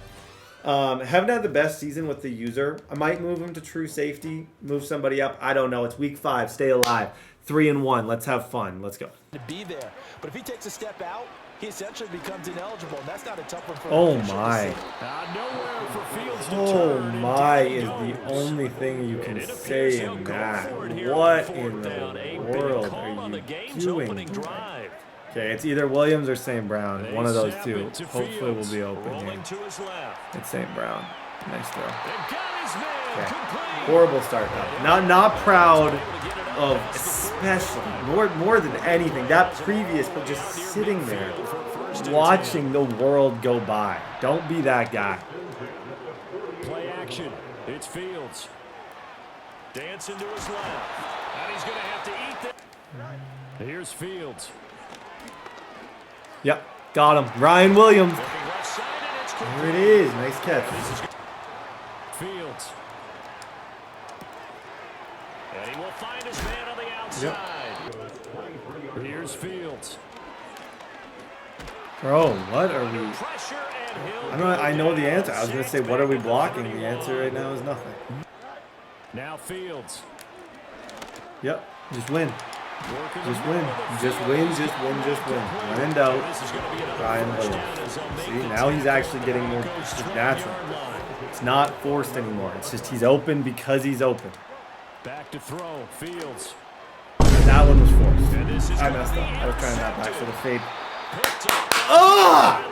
Haven't had the best season with the user. I might move him to true safety. Move somebody up. I don't know. It's week 5. Stay alive. 3-1. Let's have fun. Let's go. To be there, but if he takes a step out, he essentially becomes ineligible, and that's not a tough one for Oh my. Oh my is the only thing you can say in that. What in the world are you doing? Okay, it's either Williams or St. Brown. One of those two. Hopefully we'll be open here. It's St. Brown. Nice throw. Okay. Horrible start though. Not proud of, especially more than anything, that previous, but just sitting there watching the world go by. Don't be that guy. Play action. It's Fields. Dancing to his left. And he's going to have to eat that. Here's Fields. Yep, got him. Ryan Williams. There it is. Nice catch. Fields. And he will find his man on the outside. Yep. Here's Fields. Bro, what are we? I know the answer. I was gonna say, what are we blocking? The answer right now is nothing. Now Fields. Yep, just win. Just win. Just win. Just win. Just win. When in doubt, Ryan Williams. See, now he's actually getting more natural. It's not forced anymore. It's just he's open because he's open. Back to throw. Fields. That one was forced. I messed up. I was trying that back for the fade. Ah!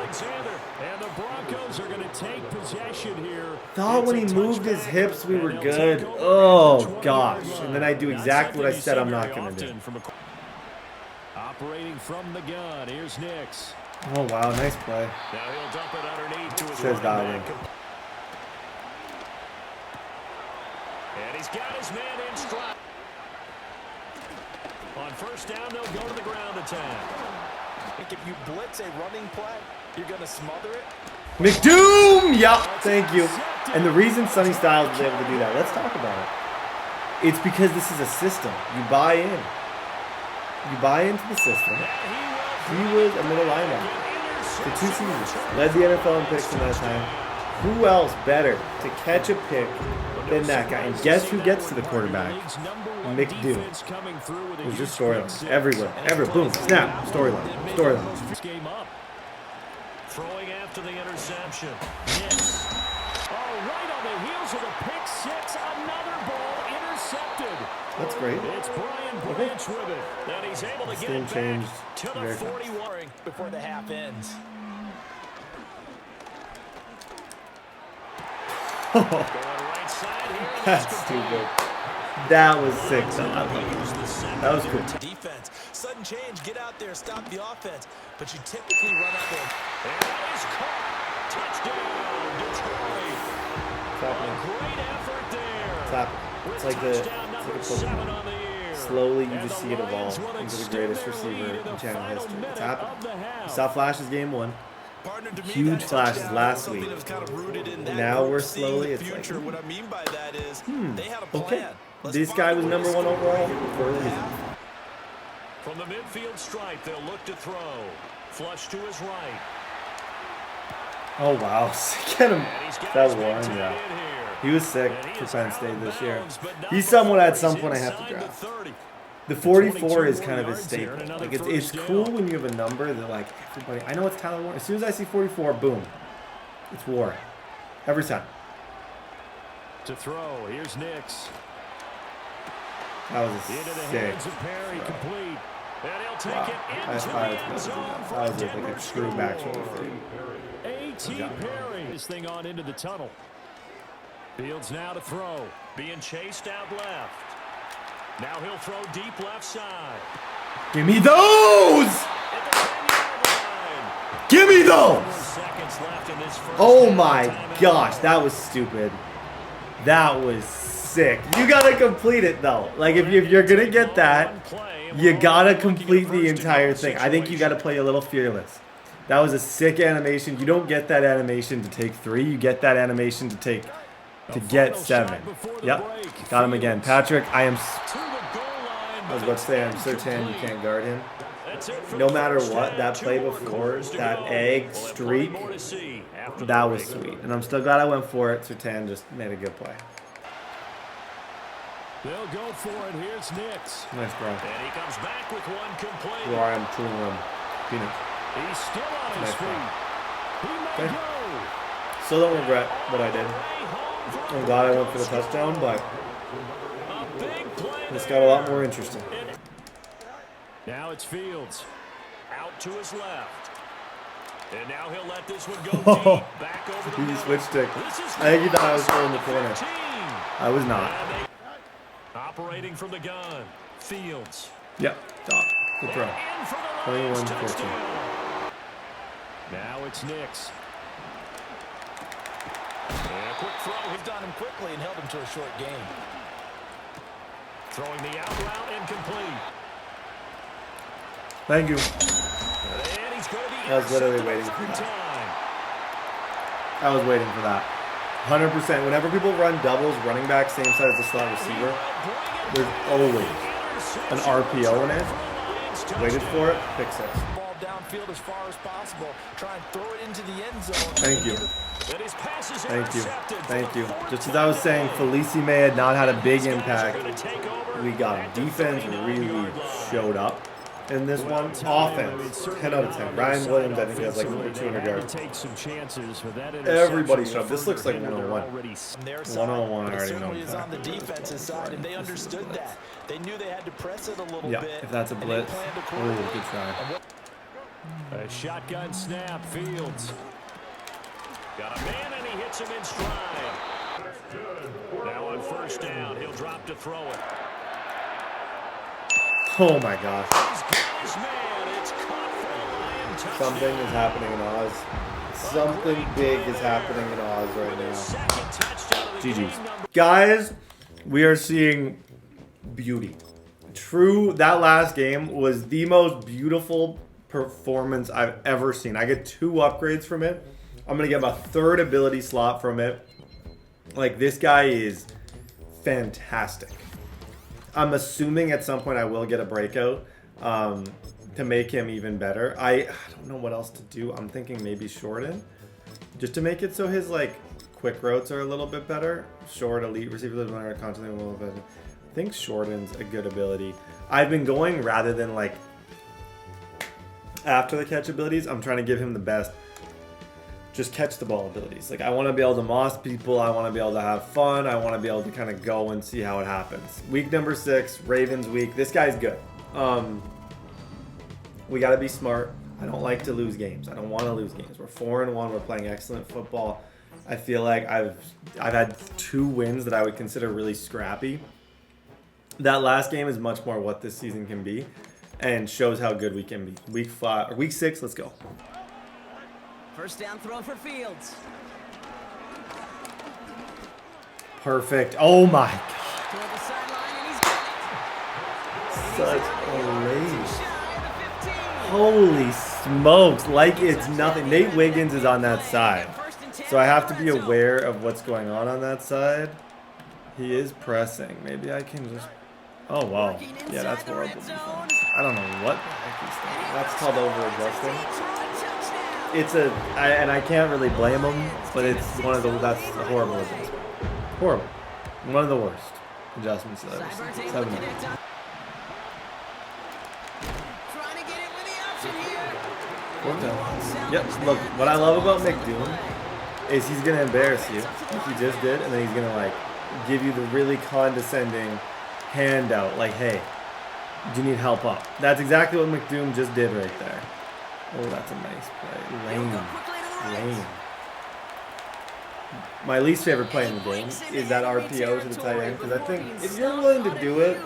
And the Broncos are going to take possession here. Thought when he moved his hips we were good. Oh gosh. And then I do exactly what I said I'm not going to do. Operating from the gun. Here's Nix. Oh wow, nice play. Now he'll dump it underneath to his Says running back. And he's got his man in stride. On first down, they'll go to the ground attack. I think if you blitz a running play, you're going to smother it. McDoom! Yep, thank you. And the reason Sonny Styles was able to do that, let's talk about it. It's because this is a system. You buy in. You buy into the system. He was a middle linebacker for 2 seasons. Led the NFL in picks in that time. Who else better to catch a pick than that guy? And guess who gets to the quarterback? McDoom. It was just storylines everywhere. Boom, snap, storyline. Game up. Throwing after the interception. Yes. Oh, right on the heels of the pick six. Another ball intercepted. That's great. It's Brian Branch with it. And he's able to get it back to the 41 before the half ends. That's stupid. That was sick. That was cool. Defense, sudden change, get out there, stop the offense, but you typically run out there. And he's caught. Touchdown, Detroit. Great effort there. It's like a Pokemon. Slowly, you just see it evolve into the greatest receiver in channel history. It's happening. You saw flashes game 1. Huge flashes last week. Now we're slowly, it's like, okay. This guy was #1 overall for a reason. From the midfield stripe, they'll look to throw. Flush to his right. Oh wow, get him. That one, yeah. He was sick for Penn State this year. He's someone at some point I have to draft. The 44 is kind of his staple. Like it's cool when you have a number that like everybody. I know it's Tyler Warren. As soon as I see 44, boom, it's Warren. Every time. To throw, here's Nix. That was a sick. Complete. Wow. I was like a true back shoulder fade. TDBarrett this thing on into the tunnel. Fields now to throw. Being chased out left. Now he'll throw deep left side. Give me those! Give me those! Oh my gosh, that was stupid. That was sick. You gotta complete it though. Like if you're gonna get that, you gotta complete the entire thing. I think you gotta play a little fearless. That was a sick animation. You don't get that animation to take 3. You get that animation to get 7. Yep, got him again. Patrick, I was about to say, I'm certain you can't guard him. No matter what, that play before, that egg streak, that was sweet. And I'm still glad I went for it. Sertan just made a good play. They'll go for it. Here's Nix. Nice, bro. And he comes back with one complete. You are, I'm chewing rum. Peanuts. He's still on his feet. He may go. Still don't regret what I did. I'm glad I went for the touchdown, but this got a lot more interesting. Now it's Fields. Out to his left. And now he'll let this one go deep. Back over the He switched it. I think he thought I was throwing the corner. I was not. Operating from the gun. Fields. Yep. Stop. Good throw. 21-14. Now it's Nix. And a quick throw. He's done him quickly and held him to a short gain. Throwing the out route incomplete. Thank you. I was literally waiting for that. I was waiting for that. 100%. Whenever people run doubles, running back, same side as the slot receiver, there's always an RPO in it. Waited for it, fix it. Ball downfield as far as possible. Try and throw it into the end zone. Thank you. Thank you. Thank you. Just as I was saying, Felicie May had not had a big impact. We got him. Defense really showed up in this one. Offense, 10 out of 10. Ryan Williams, I think he has like over 200 yards. Everybody showed up. This looks like 101. 101, I already know. Is on the defensive side, and they understood that. They knew they had to press it a little bit. Yeah, if that's a blitz. Oh, good try. A shotgun snap, Fields. Got a man, and he hits him in stride. Now on first down, he'll drop to throw it. Oh my gosh. Something is happening in Oz. Something big is happening in Oz right now. GG's. Guys, we are seeing beauty. True, that last game was the most beautiful performance I've ever seen. I get 2 upgrades from it. I'm going to get my 3rd ability slot from it. Like, this guy is fantastic. I'm assuming at some point I will get a breakout to make him even better. I don't know what else to do. I'm thinking maybe shorten. Just to make it so his, like, quick routes are a little bit better. Short, elite, receiver, constantly a little bit. I think shorten's a good ability. I've been going rather than, like, after the catch abilities, I'm trying to give him the best just catch the ball abilities. Like, I want to be able to moss people. I want to be able to have fun. I want to be able to kind of go and see how it happens. Week number 6, Ravens week. This guy's good. We got to be smart. I don't like to lose games. I don't want to lose games. We're 4-1. We're playing excellent football. I feel like I've had 2 wins that I would consider really scrappy. That last game is much more what this season can be and shows how good we can be. Week 6, let's go. First down throw for Fields. Perfect. Oh my God. Such a race. Holy smokes. Like it's nothing. Nate Wiggins is on that side. So I have to be aware of what's going on that side. He is pressing. Maybe I can just... Oh, wow. Yeah, that's horrible. I don't know what the heck he's thinking. That's called over-adjusting. It's and I can't really blame him, but it's one of the, that's a horrible adjustment. Horrible. One of the worst adjustments that I've ever seen. 7 minutes. Yep, look, what I love about Nick Doom is he's going to embarrass you, like he just did, and then he's going to, like, give you the really condescending handout, like, hey, Do you need help up? That's exactly what McDoom just did right there. Oh, that's a nice play. Lane. My least favorite play in the game is that RPO to the tight end, because I think if you're willing to do it,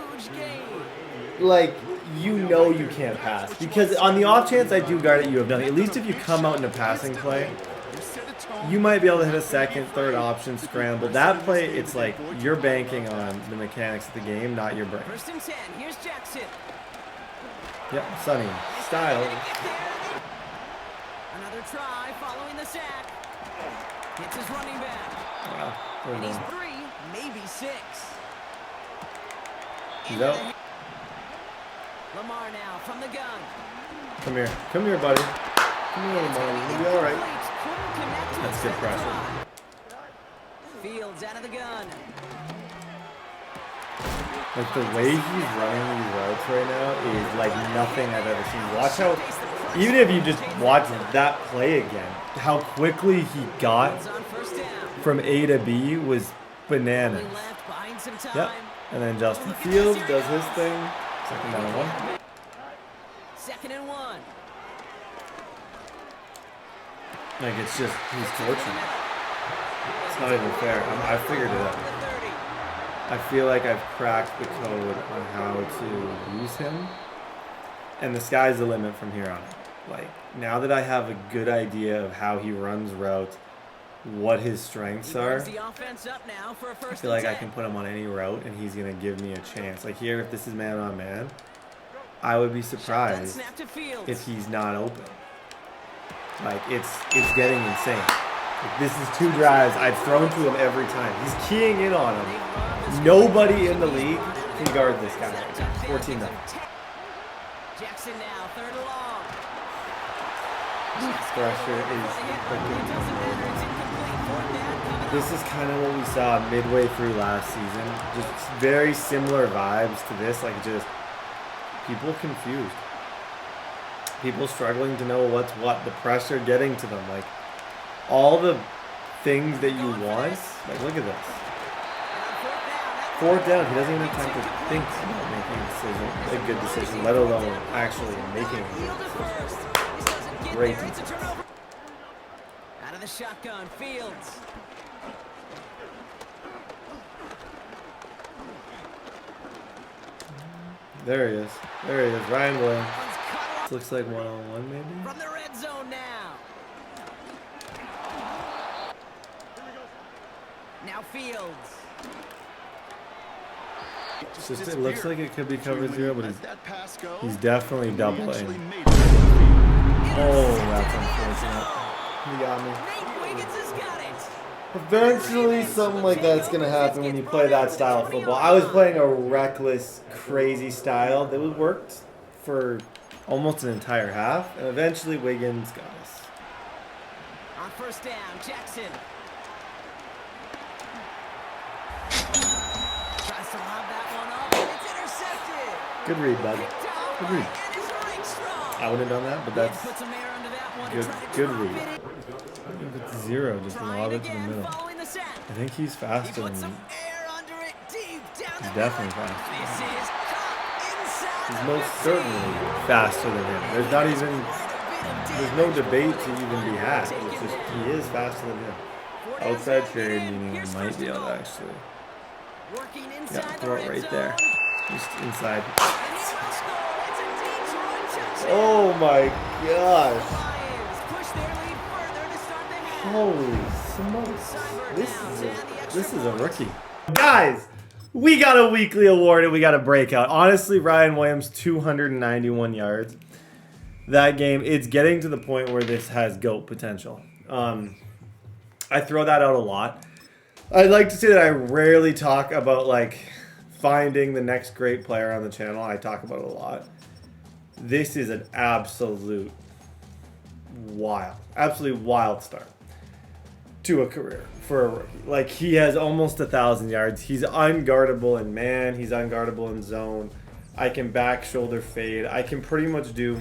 like, you know you can't pass. Because on the off chance I do guard it, you have nothing. At least if you come out in a passing play, you might be able to hit a second, third option, scramble. That play, it's like you're banking on the mechanics of the game, not your brain. First and 10. Here's Jackson. Yep, Sonny. Style. Another try following the sack. Hits his running back. Wow. And he's 3, maybe 6. He's out. Lamar now from the gun. Come here. Come here, buddy. Come here, Lamar. You'll be all right. That's good pressure. Fields out of the gun. Like, the way he's running these routes right now is like nothing I've ever seen. Watch how, even if you just watch that play again, how quickly he got from A to B was bananas. Yep. And then Justin Fields does his thing. Second down and 1. Second and 1. Like, it's just, he's torching. It's not even fair. I figured it out. I feel like I've cracked the code on how to use him. And the sky's the limit from here on out. Like, now that I have a good idea of how he runs routes, what his strengths are, I feel like I can put him on any route and he's going to give me a chance. Like here, if this is man on man, I would be surprised if he's not open. Like, it's getting insane. Like, this is 2 drives I've thrown to him every time. He's keying in on him. Nobody in the league can guard this guy right now. 14 down. Jackson now, 3rd and long. This pressure is freaking. This is kind of what we saw midway through last season. Just very similar vibes to this. Like, just people confused. People struggling to know what's what. The pressure getting to them. Like, all the things that you want. Like, look at this. 4th down. He doesn't even have time to think about making a good decision, let alone actually making a good decision. Great defense. Out of the shotgun, Fields. There he is. There he is. Ryan Williams. Looks like one-on-one maybe. From the red zone now. Now Fields. Just, it looks like it could be cover 0, but he's definitely doubling. Oh, that's unfortunate. He got me. Eventually, something like that's going to happen when you play that style of football. I was playing a reckless, crazy style that worked for almost an entire half, and eventually Wiggins got us. On 1st down, Jackson. Tries to lob that one up, and it's intercepted. Good read, bud. Good read. I wouldn't have done that, but that's good read. It's 0, just lob it to the middle. I think he's faster than me. He's definitely faster. He's most certainly faster than him. There's no debate to even be had. It's just, he is faster than him. Outside trade, meaning I might be able to actually. Yeah, throw it right there. Just inside. Oh my gosh. Holy smokes. This is a rookie. Guys, we got a weekly award and we got a breakout. Honestly, Ryan Williams, 291 yards. That game, it's getting to the point where this has GOAT potential. I throw that out a lot. I'd like to say that I rarely talk about, like, finding the next great player on the channel. I talk about it a lot. This is an absolutely wild start to a career for a rookie. Like, he has almost 1,000 yards. He's unguardable in man. He's unguardable in zone. I can back shoulder fade. I can pretty much do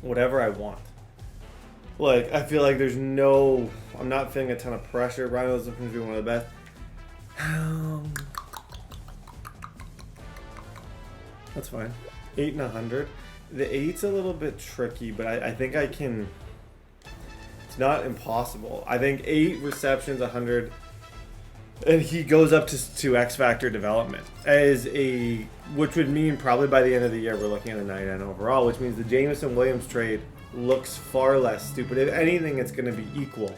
whatever I want. Like, I feel like there's no... I'm not feeling a ton of pressure. Ryan was looking to be one of the best. That's fine. 8 and 100. The 8's a little bit tricky, but I think I can. It's not impossible. I think 8 receptions, 100, and he goes up to X Factor development which would mean probably by the end of the year we're looking at a 99 overall, which means the Jameson Williams trade looks far less stupid. If anything, it's going to be equal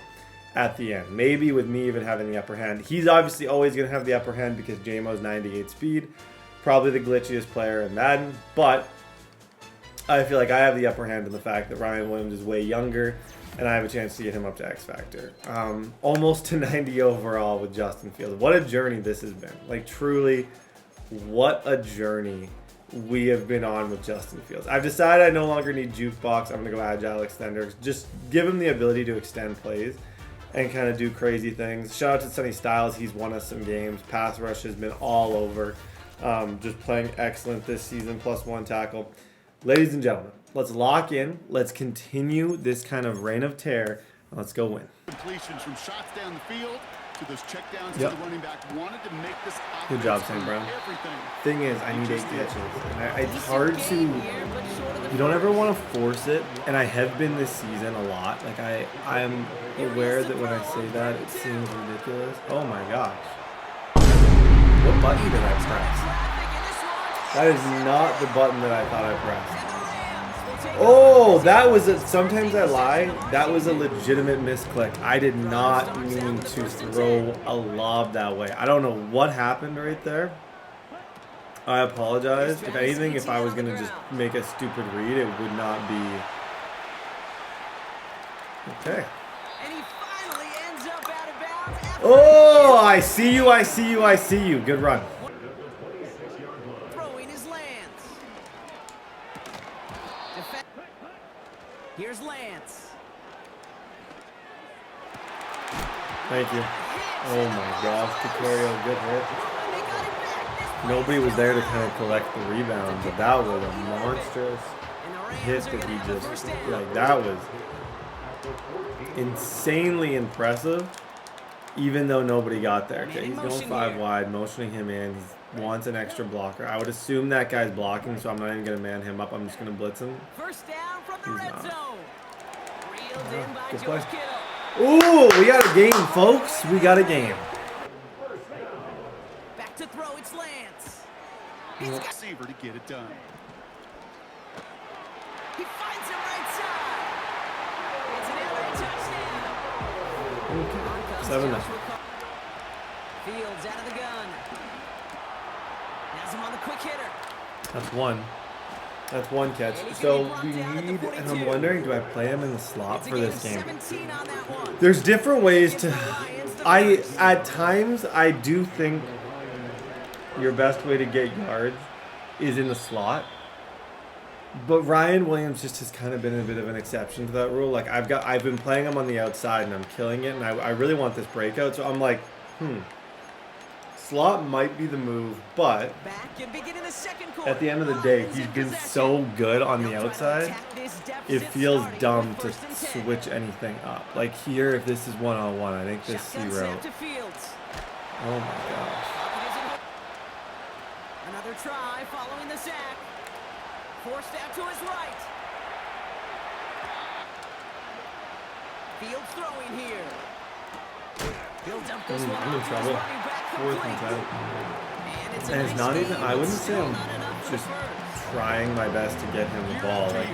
at the end. Maybe with me even having the upper hand. He's obviously always going to have the upper hand because JMO's 98 speed, probably the glitchiest player in Madden, but I feel like I have the upper hand in the fact that Ryan Williams is way younger and I have a chance to get him up to X Factor. Almost to 90 overall with Justin Fields. What a journey this has been. Like, truly, what a journey we have been on with Justin Fields. I've decided I no longer need Jukebox. I'm going to go Agile Extender. Just give him the ability to extend plays and kind of do crazy things. Shout out to Sonny Styles. He's won us some games. Pass rush has been all over. Just playing excellent this season, +1 tackle. Ladies and gentlemen, let's lock in. Let's continue this kind of reign of terror. Let's go win. Completions from shots down the field to those checkdowns to the running back. Wanted to make this good job, Sam Brown. Thing is, I need 8 catches. And it's hard to. You don't ever want to force it, and I have been this season a lot. Like I'm aware that when I say that, it seems ridiculous. Oh my gosh! What button did I press? That is not the button that I thought I pressed. Oh, that was a, sometimes I lie. That was a legitimate misclick. I did not mean to throw a lob that way. I don't know what happened right there. I apologize. If anything, if I was going to just make a stupid read, it would not be. Okay. Oh, I see you, I see you, I see you. Good run. Here's Lance. Thank you. Oh my gosh, Picario, good hit. Nobody was there to kind of collect the rebound, but that was a monstrous hit that he just, like, that was insanely impressive, even though nobody got there. Okay, he's going 5 wide, motioning him in. He wants an extra blocker. I would assume that guy's blocking, so I'm not even going to man him up. I'm just going to blitz him. First down from the red zone. Good play. Ooh, we got a game, folks. We got a game. Back to throw, it's Lance. He's got receiver to get it done. He finds him right side. It's an LA touchdown. Okay. 7-0. Fields out of the gun. Has him on the quick hitter. That's one. That's one catch. So we need, and I'm wondering, do I play him in the slot for this game? There's different ways to. At times, I do think your best way to get yards is in the slot. But Ryan Williams just has kind of been a bit of an exception to that rule. Like I've been playing him on the outside and I'm killing it, and I really want this breakout. So I'm like, slot might be the move, but at the end of the day, he's been so good on the outside, it feels dumb to switch anything up. Like here, if this is one-on-one, I think this C route. Oh my gosh. Another try following the sack. Forced out to his right. Fields throwing here. Builds up this one. I'm in trouble. 4th and 10. And it's not even, I wouldn't say I'm just trying my best to get him the ball. Like,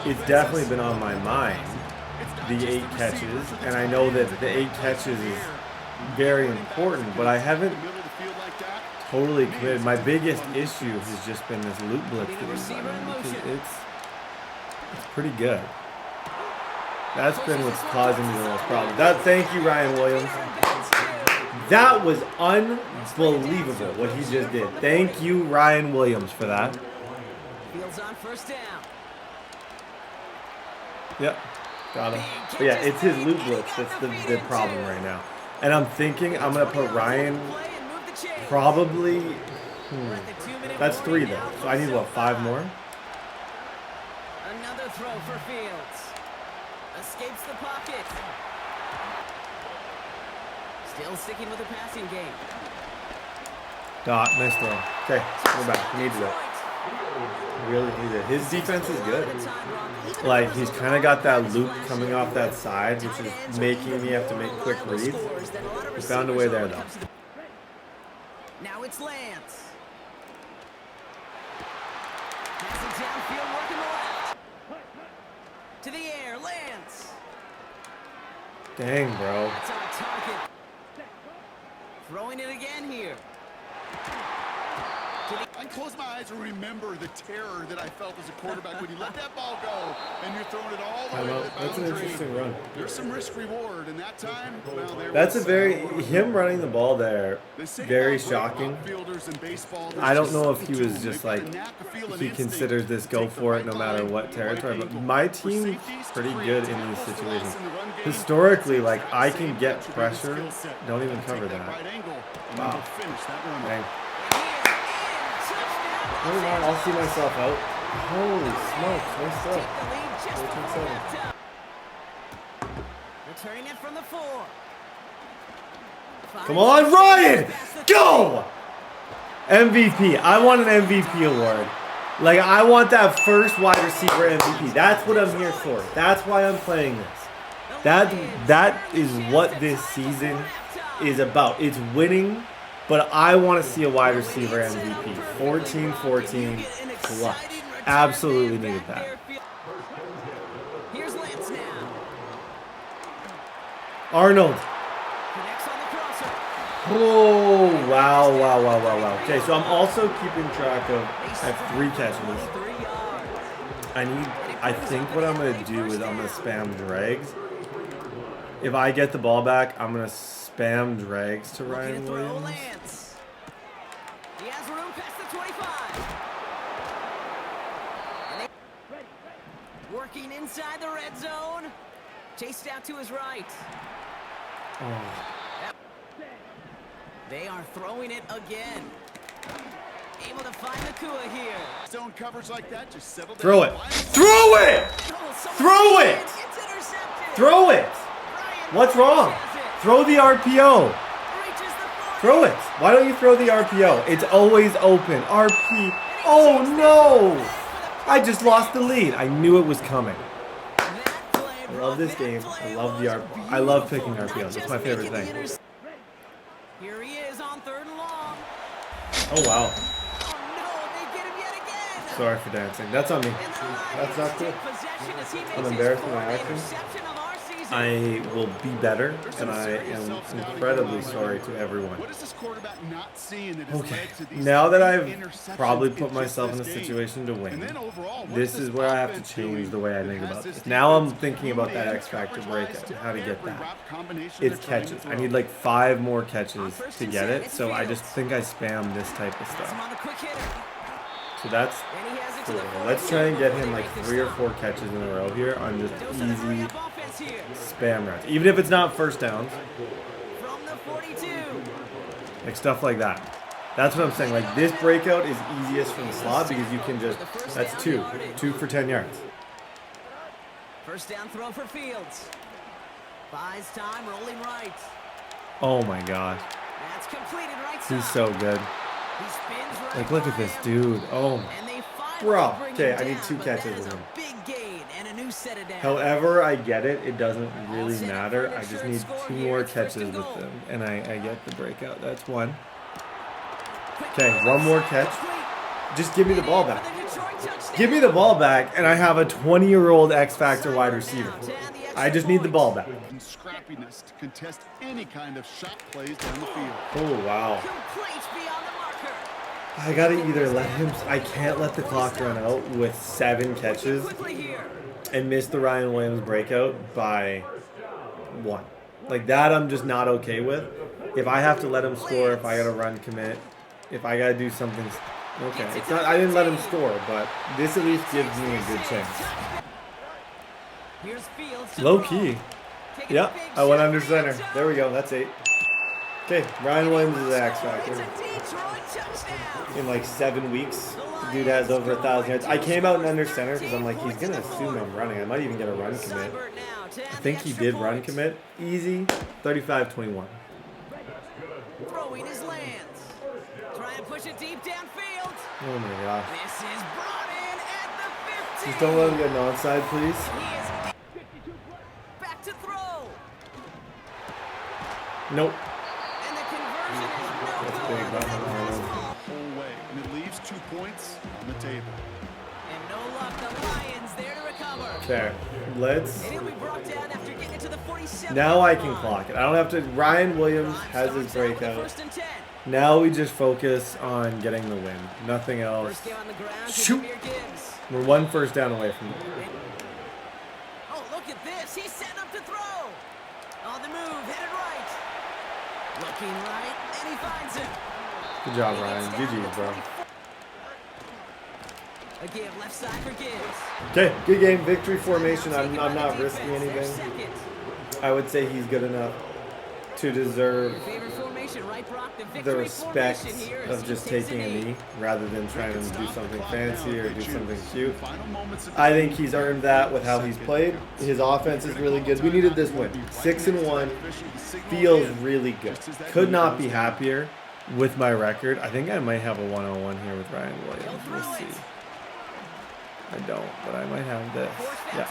it's definitely been on my mind, the 8 catches. And I know that the 8 catches is very important, but I haven't totally committed. My biggest issue has just been this loop blitz that he's running. It's pretty good. That's been what's causing me the most problem. Thank you, Ryan Williams. That was unbelievable what he just did. Thank you, Ryan Williams, for that. Fields on first down. Yep, got him. But yeah, it's his loop blitz that's the problem right now. And I'm thinking I'm going to put Ryan probably... That's 3 though. So I need, what, 5 more? Another throw for Fields. Escapes the pocket. Still sticking with the passing game. Nice throw. Okay, we're back. We need to go. Really need it. His defense is good. Like, he's kind of got that loop coming off that side, which is making me have to make quick reads. He found a way there, though. Now it's Lance. Passing downfield, working the left. To the air, Lance. Dang, bro. It's on target. Throwing it again here. I close my eyes and remember the terror that I felt as a quarterback when you let that ball go and you're throwing it all the way to the boundary. That's an interesting run. There's some risk reward, and that time, well, there That's was, a very him running the ball there. Very shocking. I don't know if he was just like he considers this go for it no matter what territory. But my team's pretty good in these situations. Historically, like I can get pressure. Don't even cover that. Wow. Dang. Never mind, I'll see myself out. Holy smokes, nice stuff. Returning it from the 4. Come on, Ryan! Go! MVP. I want an MVP award. Like, I want that first wide receiver MVP. That's what I'm here for. That's why I'm playing this. That is what this season is about. It's winning. But I want to see a wide receiver MVP. 14-14 clutch. Absolutely needed that. Here's Lance now. Arnold. Oh, wow. Okay, so I'm also keeping track of, I have 3 catches. I think what I'm going to do is I'm going to spam drags. If I get the ball back, I'm going to spam drags to Ryan Williams. He has room past the 25. Working inside the red zone. Chased out to his right. Oh. They are throwing it again. Able to find the Kua here. Zone coverage like that, just settle down. Throw it. Throw it! Throw it! Throw it! What's wrong? Throw the RPO. Throw it. Why don't you throw the RPO? It's always open. RP. Oh no! I just lost the lead. I knew it was coming. I love this game. I love the RPO. I love picking RPOs. It's my favorite thing. Here he is on 3rd and long. Oh wow. Oh no, they get him yet again. Sorry for dancing. That's on me. That's not cool. I'm embarrassed in my actions. I will be better, and I am incredibly sorry to everyone. Okay, now that I've probably put myself in a situation to win, this is where I have to change the way I think about this. Now I'm thinking about that X Factor breakout, how to get that. It's catches. I need like 5 more catches to get it, so I just think I spam this type of stuff. So that's cool. Let's try and get him like 3 or 4 catches in a row here on just easy spam routes. Even if it's not first downs. Like stuff like that. That's what I'm saying. Like this breakout is easiest from the slot because you can just, that's 2 for 10 yards. First down throw for Fields. Buys time, rolling right. Oh my god. That's completed right side. He's so good. Like, look at this dude. Oh, bro. Okay, I need 2 catches with him. However I get it, it doesn't really matter. I just need 2 more catches with them, and I get the breakout. That's 1. Okay, 1 more catch. Just give me the ball back. Give me the ball back, and I have a 20-year-old X Factor wide receiver. I just need the ball back. Scrappiness to contest any kind of shot plays down the field. Oh, wow. I gotta either let him, I can't let the clock run out with 7 catches and miss the Ryan Williams breakout by 1. Like that I'm just not okay with. If I have to let him score, if I gotta run commit, if I gotta do something, okay. It's not, I didn't let him score, but this at least gives me a good chance. Low key. Yep, I went under center. There we go, that's 8. Okay, Ryan Williams is the X Factor. In like 7 weeks, the dude has over 1,000 yards. I came out and under center because I'm like, he's going to assume I'm running. I might even get a run commit. I think he did run commit. Easy, 35-21. Try and push it deep downfield. Oh my gosh. This is brought in at the 15. Just don't let him get an onside, please. He is back to throw. Nope. And the conversion is no That's good. big. That's Whole way, and it leaves 2 points on the table. And no luck, the Lions there to recover. Okay, let's. And he'll be brought down after getting it to the 47. Now I can clock it. I don't have to. Ryan Williams has his breakout. First and 10. Now we just focus on getting the win. Nothing else. First game on the ground. Shoot. Gibbs. We're 1 first down away from it. Oh, look at this. He's setting up to throw. On the move, headed right. Looking right, and he finds it. Good job, Ryan. GG's, bro. A give left side for Gibbs. Okay, good game. Victory formation. I'm not risking anything. I would say he's good enough to deserve Favorite formation, right, Brock? the victory respect formation here of as just he takes taking a a knee. knee rather than trying to do something fancy or do something cute. I think he's earned that with how he's played. His offense is really good. We needed this win. 6-1 feels really good. Could not be happier with my record. I think I might have a 1-on-1 here with Ryan Williams. We'll see. I don't, but I might have this. Yeah.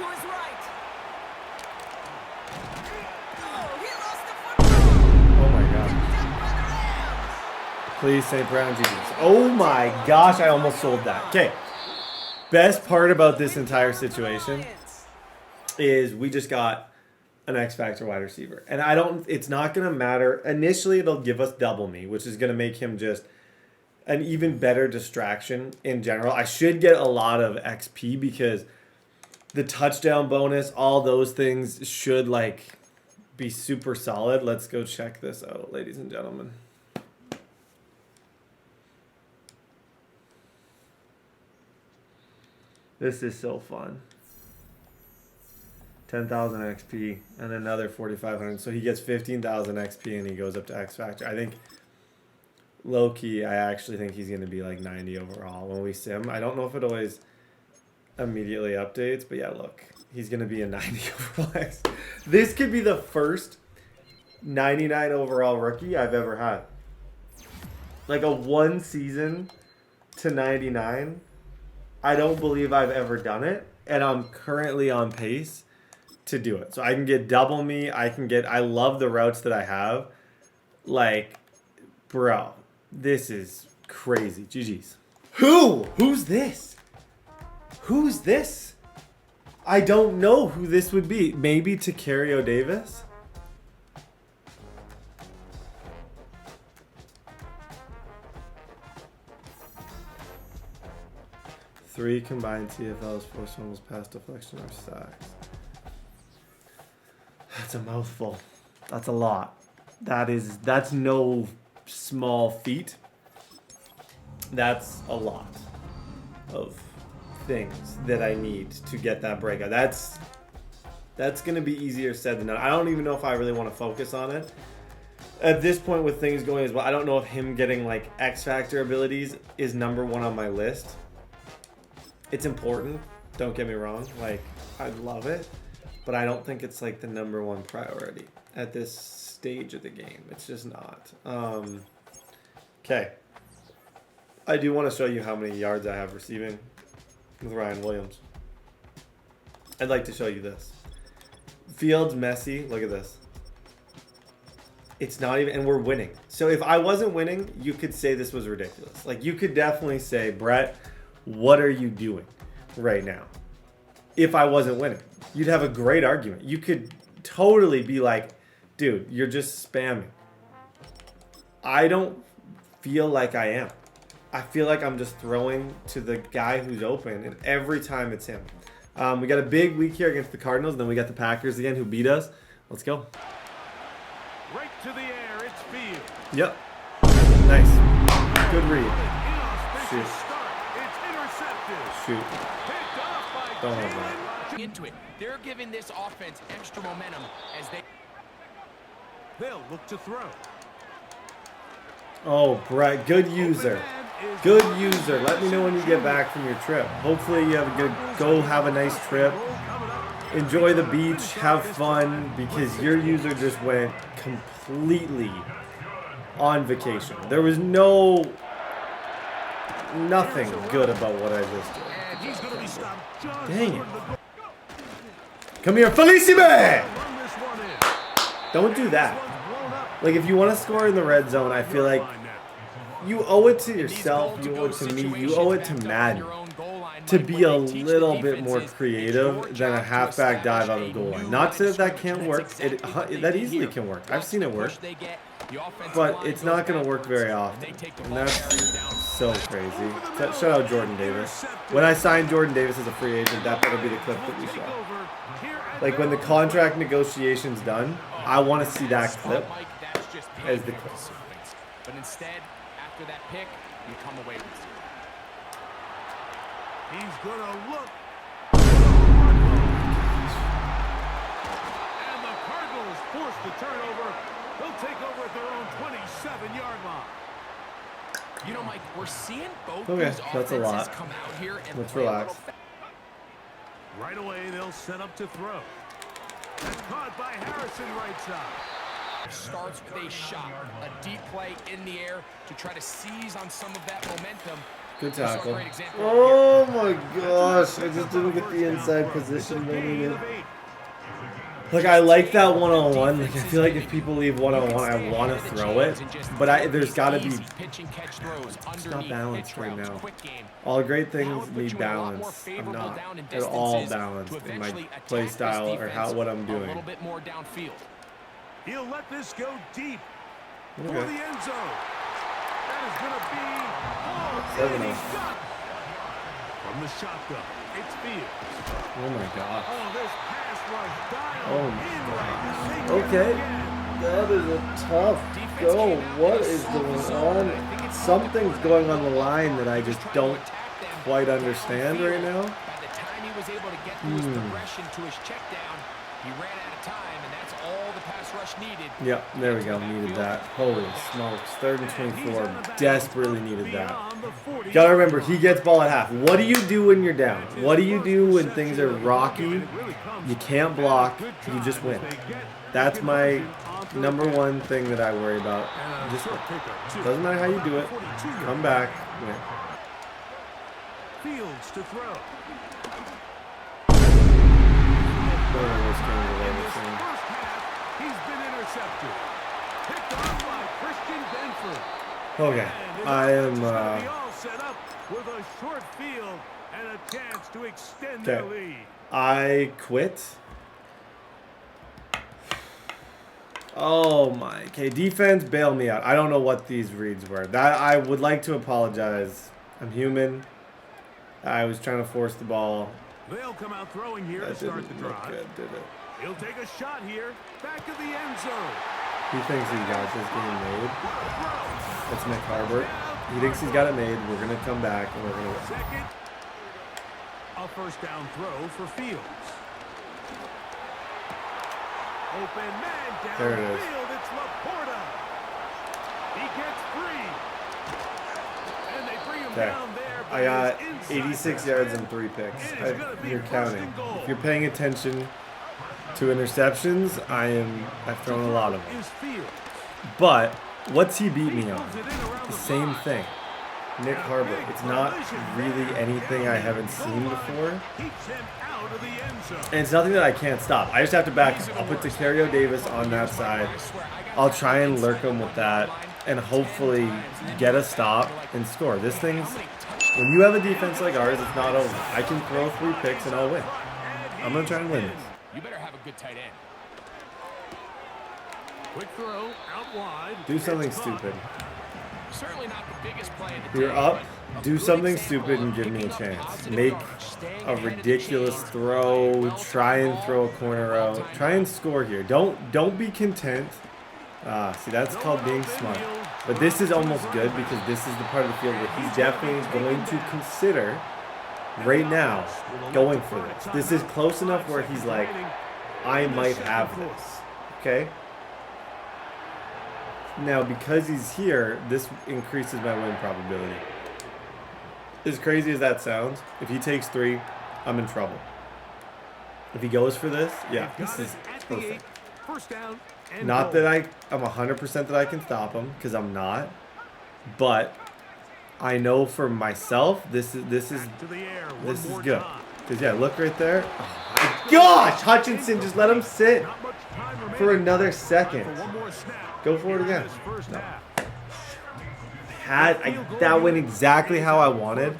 Oh my god. Please, St. Brown Jesus. Oh my gosh, I almost sold that. Okay. Best part about this entire situation is we just got an X Factor wide receiver. And it's not going to matter. Initially, it'll give us double me, which is going to make him just an even better distraction in general. I should get a lot of XP because the touchdown bonus, all those things should be super solid. Let's go check this out, ladies and gentlemen. This is so fun. 10,000 XP and another 4,500. So he gets 15,000 XP and he goes up to X Factor. I think low key, I actually think he's going to be like 90 overall when we sim. I don't know if it always immediately updates, but yeah, look, he's going to be a 90 overall. This could be the first 99 overall rookie I've ever had. Like a 1 season to 99. I don't believe I've ever done it, and I'm currently on pace to do it. So I can get double me. I love the routes that I have. Like, bro, this is crazy. GG's. Who's this? Who's this? I don't know who this would be. Maybe Tacario Davis? Three combined TFLs, 4 fumbles, pass deflection, or sacks. That's a mouthful. That's a lot. That's no small feat. That's a lot of things that I need to get that breakout. That's gonna be easier said than done. I don't even know if I really want to focus on it. At this point with things going as well, I don't know if him getting like X Factor abilities is number 1 on my list. It's important, don't get me wrong, like I love it, but I don't think it's like the number 1 priority at this stage of the game. It's just not. Okay. I do want to show you how many yards I have receiving with Ryan Williams. I'd like to show you this. Fields, Messi, look at this. It's not even, and we're winning. So if I wasn't winning, you could say this was ridiculous. Like you could definitely say, Brett, what are you doing right now? If I wasn't winning, you'd have a great argument. You could totally be like, dude, you're just spamming. I don't feel like I am. I feel like I'm just throwing to the guy who's open, and every time it's him. We got a big week here against the Cardinals, and then we got the Packers again who beat us. Let's go. Right to the air, it's Field. Yep. Nice. Good read. Shoot. Shoot. Don't have that. Into it. They're giving this offense extra momentum as they'll look to throw. Oh, Brett, good user. Good user. Let me know when you get back from your trip. Hopefully you have a good, go have a nice trip. Enjoy the beach, have fun, because your user just went completely on vacation. There was nothing good about what I just did. And he's going to be stopped just Dang it. short of the goal. Come here, Felicime! Run this one in. Don't do that. Like, if you want to score in the red zone, I feel like you owe it to yourself, you owe it to me, you owe it to Madden to be a little bit more creative than a halfback dive out of goal line. Not to say that can't work. That easily can work. I've seen it work. But it's not going to work very often. And that's so crazy. Shout out Jordan Davis. When I signed Jordan Davis as a free agent, that better be the clip that we show. Like, when the contract negotiation's done, I want to see that clip as the clip. But instead, after that pick, you come away with it. He's going to look. And the Cardinals force the turnover. They'll take over at their own 27-yard line. You know, Mike, we're seeing both Okay, these that's a offenses lot. come out here and Let's play a relax. little Right away, they'll set up to throw. And caught by Harrison right side. Starts with a shot, a deep play in the air to try to seize on some of that momentum. Good tackle. Oh my gosh, I just didn't get the inside position they needed. Like, I like that one-on-one. Like, I feel like if people leave one-on-one, I want to throw it. But there's got to be... It's not balanced right now. All great things need balance. I'm not at all balanced in my play style or what I'm doing. He'll let this go deep for Okay. the end zone. That is going to be... Oh, 7-0. and he's got it. From the shotgun, it's Fields. Oh my god. Oh, this pass rush dialed Oh in my right. gosh. Okay. That is a tough go. What is going on? Something's going on the line that I just don't quite understand right now. By the time he was able to get through his progression to his check down, he ran out of time, and that's all the pass rush needed. Yep, there we go. Needed that. Holy smokes. 3rd and 24. Desperately needed that. You gotta remember, he gets ball at half. What do you do when you're down? What do you do when things are rocky? You can't block. You just win. That's my #1 thing that I worry about. Just doesn't matter how you do it. Come back. Win. Fields to throw. One of the worst games I've ever seen. First half, he's been intercepted. Picked off by Christian Benford. Okay, I am. Be all set up with a short field and a chance to extend their lead. I quit. Oh my. Okay, defense, bail me out. I don't know what these reads were. That I would like to apologize. I'm human. I was trying to force the ball. They'll come out throwing here That to start the didn't look drive. good, did it? He'll take a shot here, back of the end zone. He thinks he got this game made. That's Nick Harbert. He thinks he's got it made. We're gonna come back and we're gonna win. Second, a first down throw for Fields. Open man There it is. downfield. It's Laporta. He gets free, and they bring him Okay. down there. I got 86 yards and 3 picks. You're counting. If you're paying attention to interceptions, I've thrown a lot of them. But what's he beat me on? The same thing. Nick Harbert. It's not really anything I haven't seen before. And it's nothing that I can't stop. I just have to back him. I'll put Tacario Davis on that side. I'll try and lurk him with that and hopefully get a stop and score. This thing's... When you have a defense like ours, it's not over. I can throw 3 picks and I'll win. I'm going to try and win this. You better have a good tight end. Quick throw out wide. Do something stupid. Certainly not the biggest play of the If you're day, up, but do something stupid and give me a chance. Make a ridiculous throw. Try and throw a corner out. Try and score here. Don't be content. See, that's called being smart. But this is almost good because this is the part of the field that he's definitely going to consider right now going for this. This is close enough where he's like, I might have this. Okay? Now, because he's here, this increases my win probability. As crazy as that sounds, if he takes 3, I'm in trouble. If he goes for this, yeah, this is perfect. First down Not that I'm 100% that I can stop him, because I'm not. But I know for myself, this is good. Because yeah, look right there. Oh my gosh, Hutchinson, just let him sit for another second. Go for it again. No. That went exactly how I wanted.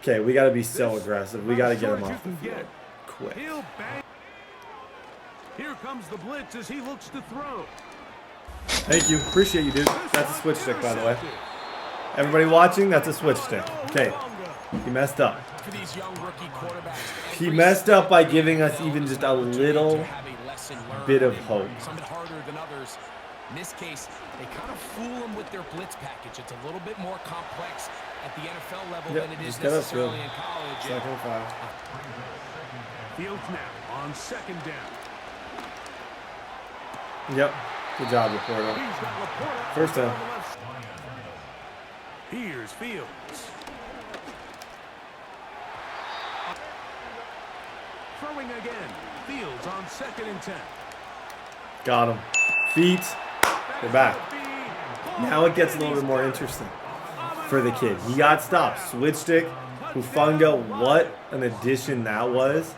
Okay, we got to be so aggressive. We got to get him off the field quick. Here comes the blitz as he looks to throw. Thank you. Appreciate you, dude. That's a switch stick, by the way. Everybody watching, that's a switch stick. Okay. He messed up. He messed up by giving us even just a little bit of hope. Some harder than others. In this case, they kind of fool them with their blitz package. It's a little bit more complex at the NFL level than it is necessarily in college. Second and 5. Fields now on second down. Yep. Good job, Laporta. First down. Here's Fields. Throwing again. Fields on second and 10. Got him. Feet. We're back. Now it gets a little bit more interesting for the kid. He got stopped. Switch stick. Hufanga. What an addition that was.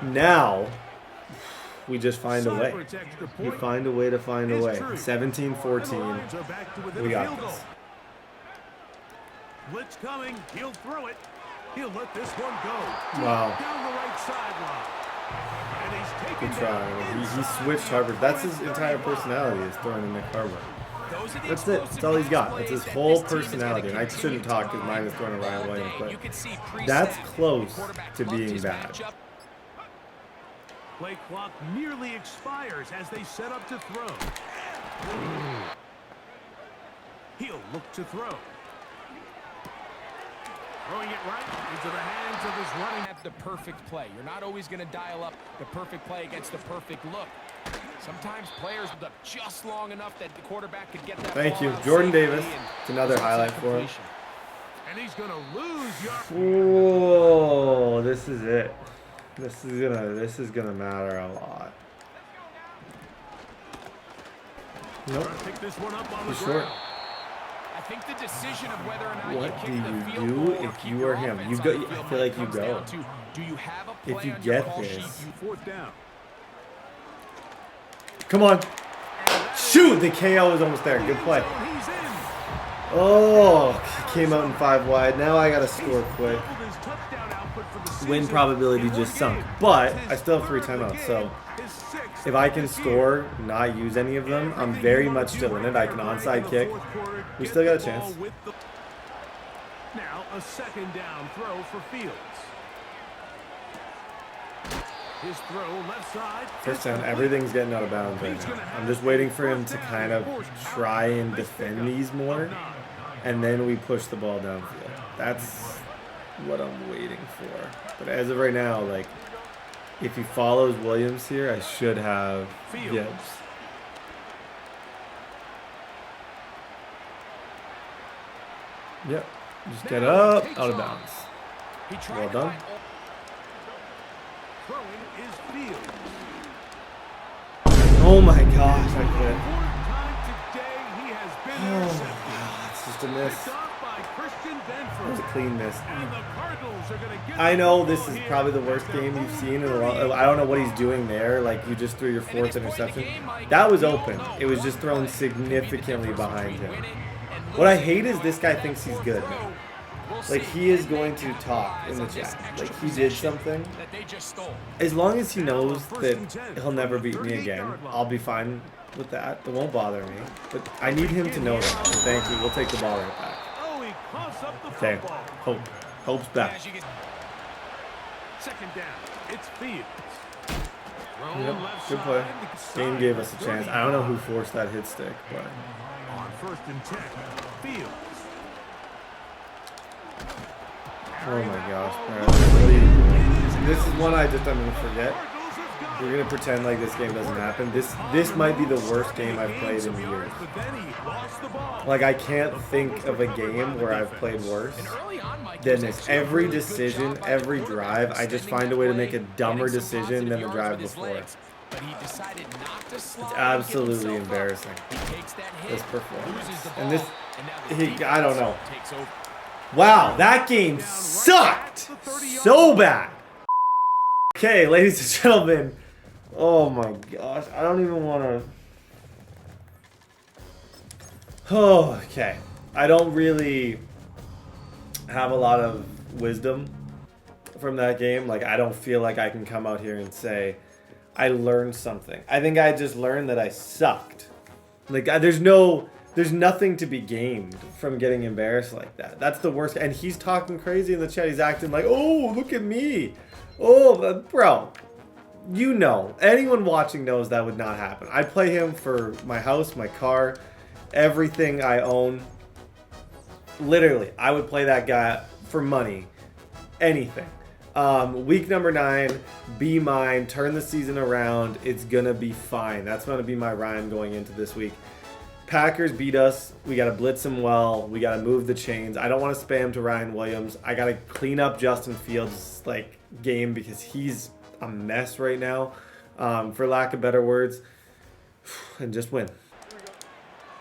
Now we just find a way. We find a way to find a way. 17-14. We got this. Blitz coming. He'll throw it. He'll let this one go. Wow. Down the right sideline. And he's taken Good try. He switched Harvard. That's his entire personality, is throwing to Nick Harvard. That's it. That's all he's got. That's his whole personality. And I shouldn't talk because mine is throwing to Ryan Williams, but that's close to being bad. Play clock nearly expires as they set up to throw. He'll look to throw. Throwing it right into the hands of his running. At the perfect play. You're not always going to dial up the perfect play against the perfect look. Sometimes players hold up just long enough that the quarterback could get that. Thank you. Jordan Davis. It's another highlight for him. And he's going to lose Whoa, this is it. This is gonna matter a lot. Nope. Pick this one up on the short. I think the decision of whether or not What do you do if you are him? You go. I feel like you go. If you get this. Come on. Shoot! The KO is almost there. Good play. Oh, came out in 5 wide. Now I gotta score quick. Win probability just sunk, but I still have 3 timeouts, so if I can score, not use any of them, I'm very much still in it. I can onside kick. We still got a chance. Now a second down throw for Fields. His throw left side. First down, everything's getting out of bounds right now. I'm just waiting for him to kind of try and defend these more, and then we push the ball downfield. That's what I'm waiting for. But as of right now, like, if he follows Williams here, I should have Gibbs. Yep. Just get up, out of bounds. Well done. Oh my gosh, I quit. Oh, it's just a miss. It was a clean miss. I know this is probably the worst game you've seen in a while. I don't know what he's doing there. Like, you just threw your 4th interception. That was open. It was just thrown significantly behind him. What I hate is this guy thinks he's good now. Like, he is going to talk in the chat. Like, he did something. As long as he knows that he'll never beat me again, I'll be fine with that. It won't bother me. But I need him to know that. So thank you. We'll take the ball right back. Okay. Hope. Hope's back. Second down. It's Fields. Yep. Good play. Game gave us a chance. I don't know who forced that hit stick, but. On 1st and 10. Fields. Oh my gosh, Brad. What are you doing? This is one I'm going to forget. We're going to pretend like this game doesn't happen. This might be the worst game I've played in years. Like, I can't think of a game where I've played worse than this. Every decision, every drive, I just find a way to make a dumber decision than the drive before. but he decided not to slide. It's absolutely embarrassing. He takes that hit, This performance. loses the ball, And this, and now I don't know. takes over. Wow, that game sucked so bad. Okay, ladies and gentlemen. Oh my gosh, I don't even want to. Oh, okay. I don't really have a lot of wisdom from that game. Like, I don't feel like I can come out here and say I learned something. I think I just learned that I sucked. Like, there's nothing to be gained from getting embarrassed like that. That's the worst. And he's talking crazy in the chat. He's acting like, oh, look at me. Oh, bro. You know, anyone watching knows that would not happen. I play him for my house, my car, everything I own. Literally, I would play that guy for money. Anything. Week number 9, be mine, turn the season around. It's going to be fine. That's going to be my rhyme going into this week. Packers beat us. We got to blitz them well. We got to move the chains. I don't want to spam to Ryan Williams. I got to clean up Justin Fields' game because he's a mess right now, for lack of better words, and just win.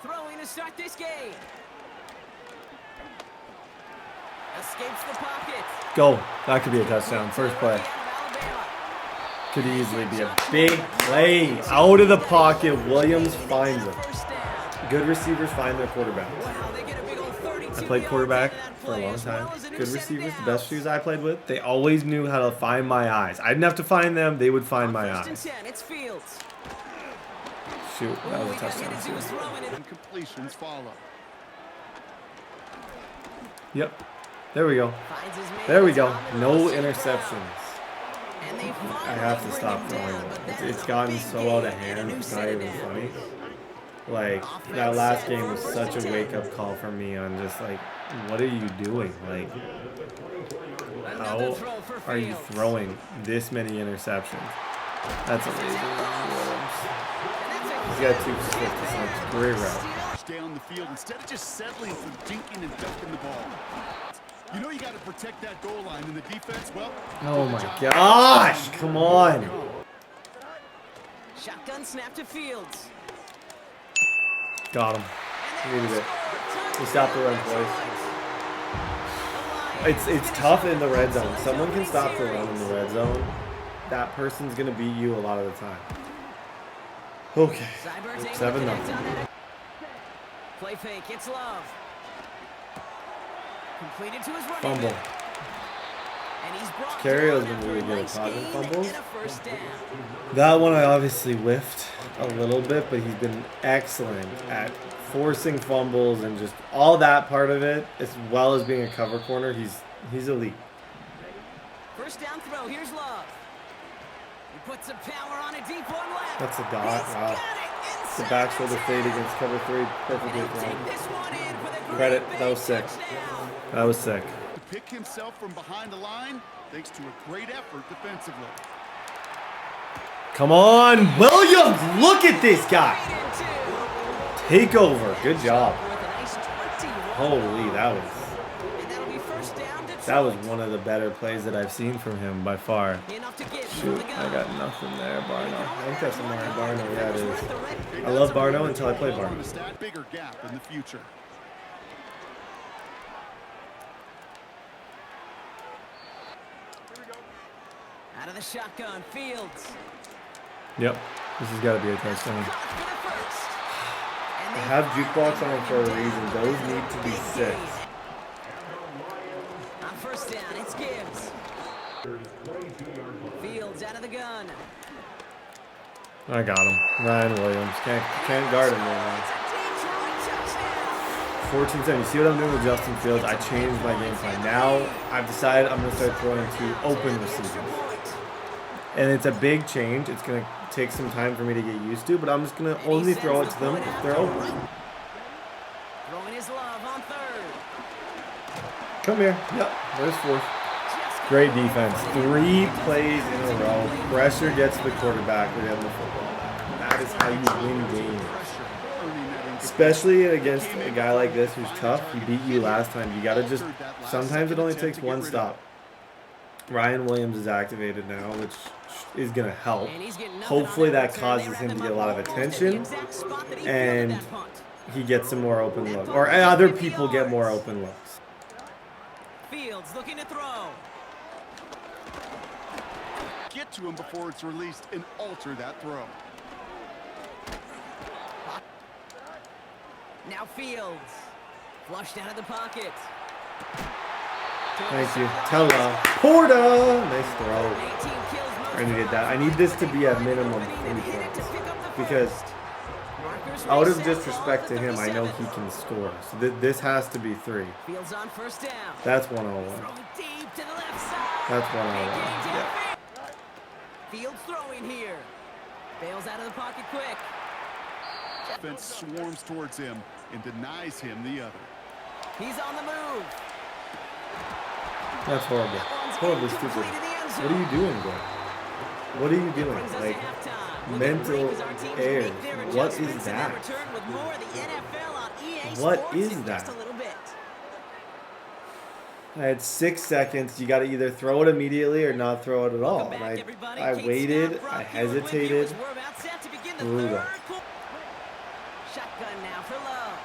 Throwing to start this game. Escapes the pocket. Go. That could be a touchdown. First play. Could easily be a big play. Out of the pocket. Williams finds him. Good receivers find their quarterbacks. I played quarterback for a long time. Good receivers, the best shoes I played with, they always knew how to find my eyes. I didn't have to find them, they would find my eyes. Shoot, that was a touchdown. And completions follow. Yep. There we go. There we go. No interceptions. I have to stop throwing it. It's gotten so out of hand, it's not even funny. Like, that last game was such a wake-up call for me on just, like, what are you doing? Like, how are you throwing this many interceptions? That's amazing. He's got 250, so it's great route. Stay on the field instead of just settling for dinking and dunking the ball. You know you got to protect that goal line in the defense. Well, oh my gosh, come on. Shotgun snap to Fields. Got him. Needed it. We stopped the run twice. It's tough in the red zone. Someone can stop the run in the red zone. That person's gonna beat you a lot of the time. Okay. 7-0. Play fake. It's Love. Completed to his running Fumble. back. And he's brought Carrio's been really good at causing fumbles. That one I obviously whiffed a little bit, but he's been excellent at forcing fumbles and just all that part of it, as well as being a cover corner. He's elite. First down throw. Here's Love. He puts some power on a deep one left. That's a dot. Wow. The back shoulder fade against cover 3. Perfectly thrown. Credit. That was sick. That was sick. To pick himself from behind the line, thanks to a great effort defensively. Come on, Williams! Look at this guy! Take over. Good job. Holy, that was one of the better plays that I've seen from him by far. Shoot, I got nothing there, Barno. I think that's somewhere in Barno. Yeah, it is. I love Barno until I play Barno. Bigger gap in the future. Out of the shotgun, Fields. Yep, this has got to be a touchdown. I have jukebox on them for a reason. Those need to be 6. On first down, it's Gibbs. Fields out of the gun. I got him. Ryan Williams. Can't guard him right now. 14-7. You see what I'm doing with Justin Fields? I changed my game plan. Now I've decided I'm going to start throwing to open receivers. And it's a big change. It's going to take some time for me to get used to, but I'm just going to only throw it to them if they're open. Throwing his Love on third. Come here. Yep. There's 4th. Great defense. 3 plays in a row. Pressure gets the quarterback. We're getting the football back. That is how you win games. Especially against a guy like this who's tough. He beat you last time. You got to just... Sometimes it only takes one stop. Ryan Williams is activated now, which is going to help. Hopefully that causes him to get a lot of attention and he gets some more open looks. Or other people get more open looks. Fields looking to throw. Get to him before it's released and alter that throw. Now Fields. Flushed out of the pocket. Thank you. Tella. Porta! Nice throw. I needed that. I need this to be at minimum 3 points. Because out of disrespect to him, I know he can score. So this has to be 3. Fields on first down. That's 101. That's 101. Yeah. Fields throwing here. Bails out of the pocket quick. Offense swarms towards him and denies him the other. He's on the move. That's horrible. Horribly stupid. What are you doing, bro? What are you doing? Like, mental errors. What is that? What is that? I had 6 seconds. You got to either throw it immediately or not throw it at all. And I waited. I hesitated. Brutal. Shotgun now for Love.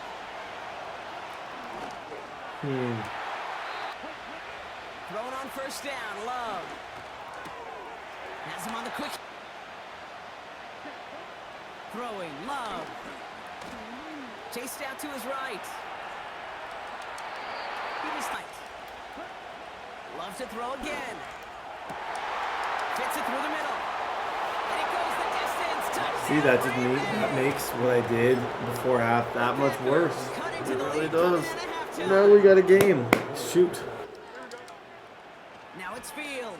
Thrown on first down, Love. Has him on the quick. Throwing, Love. Chased out to his right. He was tight. Love to throw again. Fits it through the middle. And it goes the distance. Touchdown. See, that makes what I did before half that much worse. It really does. Now we got a game. Shoot. Now it's Fields.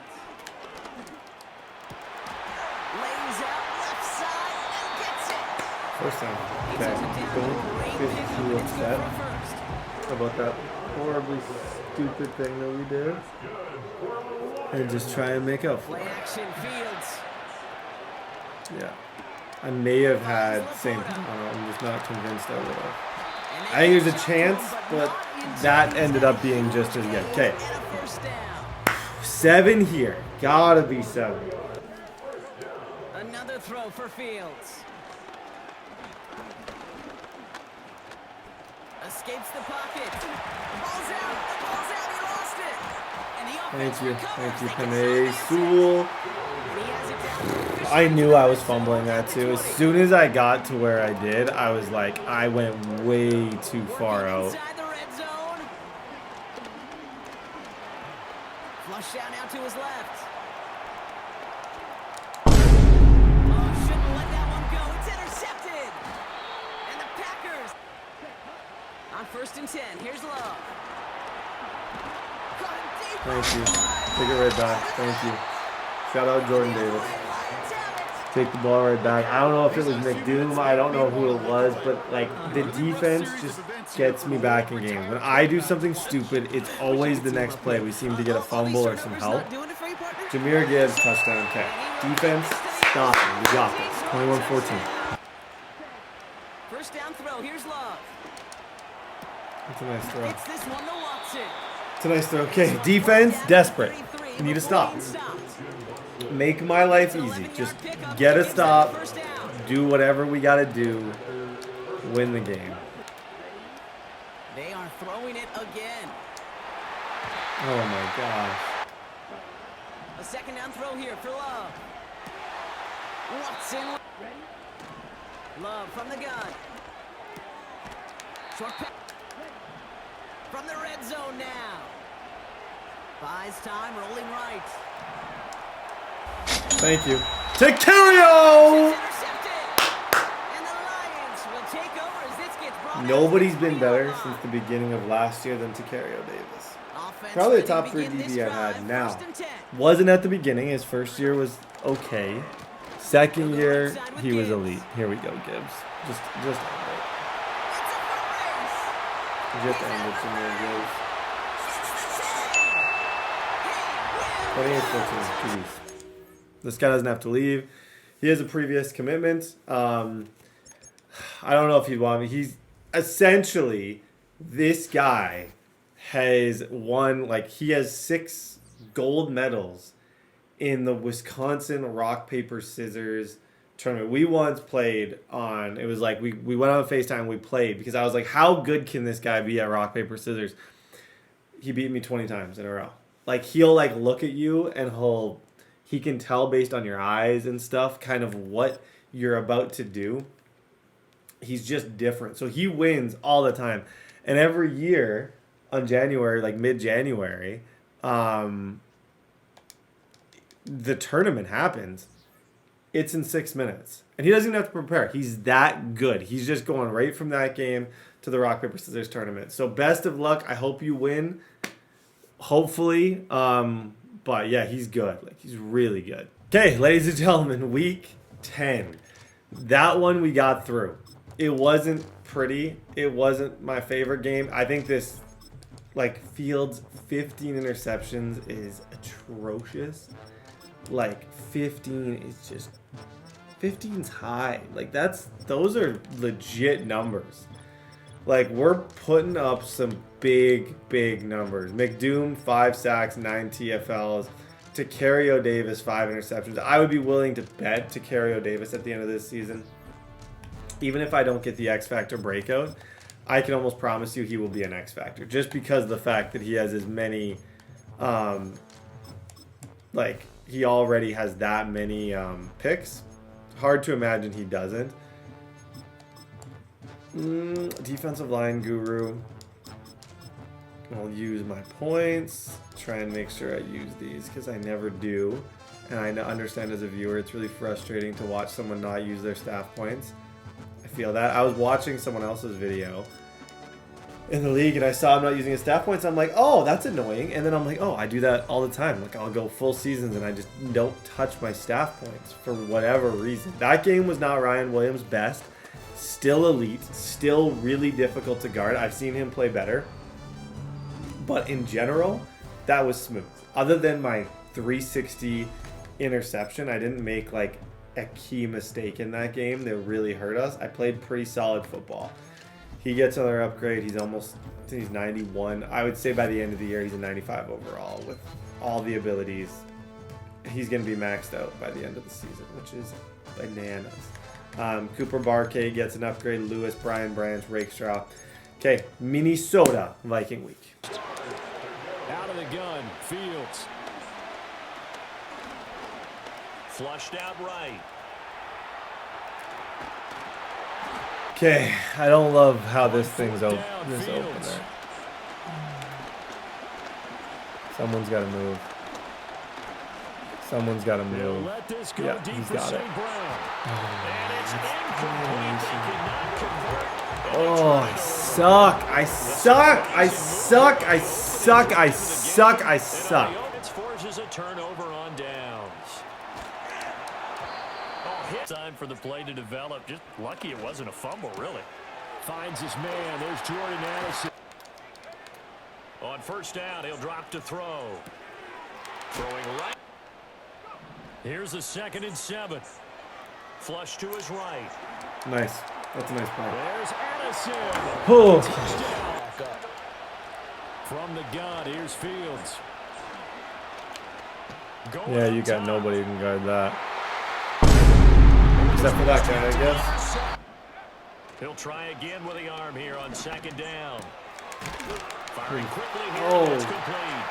Lays out left side and gets it. First time. Okay. Don't get too upset about that horribly stupid thing that we did. And just try and make up for it. Play action, Fields. Yeah. I may have had same. I'm just not convinced I would have. I think there's a chance, but that ended up being just as good. Okay. 7 here. Gotta be 7. Another throw for Fields. Escapes the pocket. Ball's out. The ball's out. He lost it. And the offense Thank you, Panay Sewell. I knew I was fumbling that too. As soon as I got to where I did, I was like, I went way too far out. Flush down out to his left. Oh, shouldn't let that one go. It's intercepted. And the Packers on 1st and 10. Here's Love. Thank you. Take it right back. Thank you. Shout out Jordan Davis. Take the ball right back. I don't know if it was McDoom. I don't know who it was, but like the defense just gets me back in games. When I do something stupid, it's always the next play. We seem to get a fumble or some help. Jahmyr Gibbs, touchdown. Okay. Defense, stop it. We got this. 21-14. First down throw. Here's Love. That's a nice throw. It's this one to Watson. It's a nice throw. Okay. Defense, desperate. You need to stop. Make my life easy. Just get a stop. Do whatever we got to do. Win the game. They are throwing it again. Oh my gosh. A second down throw here for Love. Watson. Love from the gun. Short pass. From the red zone now. Buys time, rolling right. Thank you. Tecario! Nobody's been better since the beginning of last year than Tecario Davis. Probably the top 3 DB I've had now. Wasn't at the beginning. His first year was okay. Second year, he was elite. Here we go, Gibbs. Just end it. Just end it, Jahmyr Gibbs. 28-14. Jeez. This guy doesn't have to leave. He has a previous commitment. I don't know if he'd want me. He's essentially, this guy has won, like, he has 6 gold medals in the Wisconsin rock, paper, scissors tournament. We once played on, it was like, we went on FaceTime, we played, because I was like, how good can this guy be at rock, paper, scissors? He beat me 20 times in a row. Like, he'll like look at you and he can tell based on your eyes and stuff kind of what you're about to do. He's just different. So he wins all the time. And every year on January, like mid-January, the tournament happens. It's in 6 minutes. And he doesn't even have to prepare. He's that good. He's just going right from that game to the rock, paper, scissors tournament. So best of luck. I hope you win. Hopefully. But yeah, he's good. Like, he's really good. Okay, ladies and gentlemen, week 10. That one we got through. It wasn't pretty. It wasn't my favorite game. I think this, like, Fields' 15 interceptions is atrocious. Like, 15 is just, 15's high. Like, those are legit numbers. Like, we're putting up some big, big numbers. McDoom, 5 sacks, 9 TFLs. Tacario Davis, 5 interceptions. I would be willing to bet Tacario Davis at the end of this season. Even if I don't get the X Factor breakout, I can almost promise you he will be an X Factor. Just because of the fact that he has as many, like, he already has that many picks. Hard to imagine he doesn't. Defensive line guru. I'll use my points. Try and make sure I use these because I never do. And I understand as a viewer, it's really frustrating to watch someone not use their staff points. I feel that. I was watching someone else's video in the league and I saw him not using his staff points. I'm like, oh, that's annoying. And then I'm like, oh, I do that all the time. Like, I'll go full seasons and I just don't touch my staff points for whatever reason. That game was not Ryan Williams' best. Still elite. Still really difficult to guard. I've seen him play better. But in general, that was smooth. Other than my 360 interception, I didn't make like a key mistake in that game that really hurt us. I played pretty solid football. He gets another upgrade. He's 91. I would say by the end of the year, he's a 95 overall with all the abilities. He's going to be maxed out by the end of the season, which is bananas. Cooper Barkay gets an upgrade. Lewis, Brian Branch, Rakestraw. Okay, Minnesota Viking week. Out of the gun, Fields. Flushed out right. Okay, I don't love how this thing's open. This opener. Someone's got to move. Someone's got to move. Yeah, he's got it. Oh, I suck. I suck. I suck. I suck. I suck. I suck. It forces a turnover on downs. Time for the play to develop. Just lucky it wasn't a fumble, really. Finds his man. There's Jordan Addison. On first down, he'll drop to throw. Throwing right. Here's the 2nd and 7. Flush to his right. Nice. That's a nice play. There's Addison. Oh. From the gun, here's Fields. Yeah, you got nobody who can guard that. Except for that guy, I guess. He'll try again with the arm here on 2nd down. Firing quickly here. Oh. That's complete.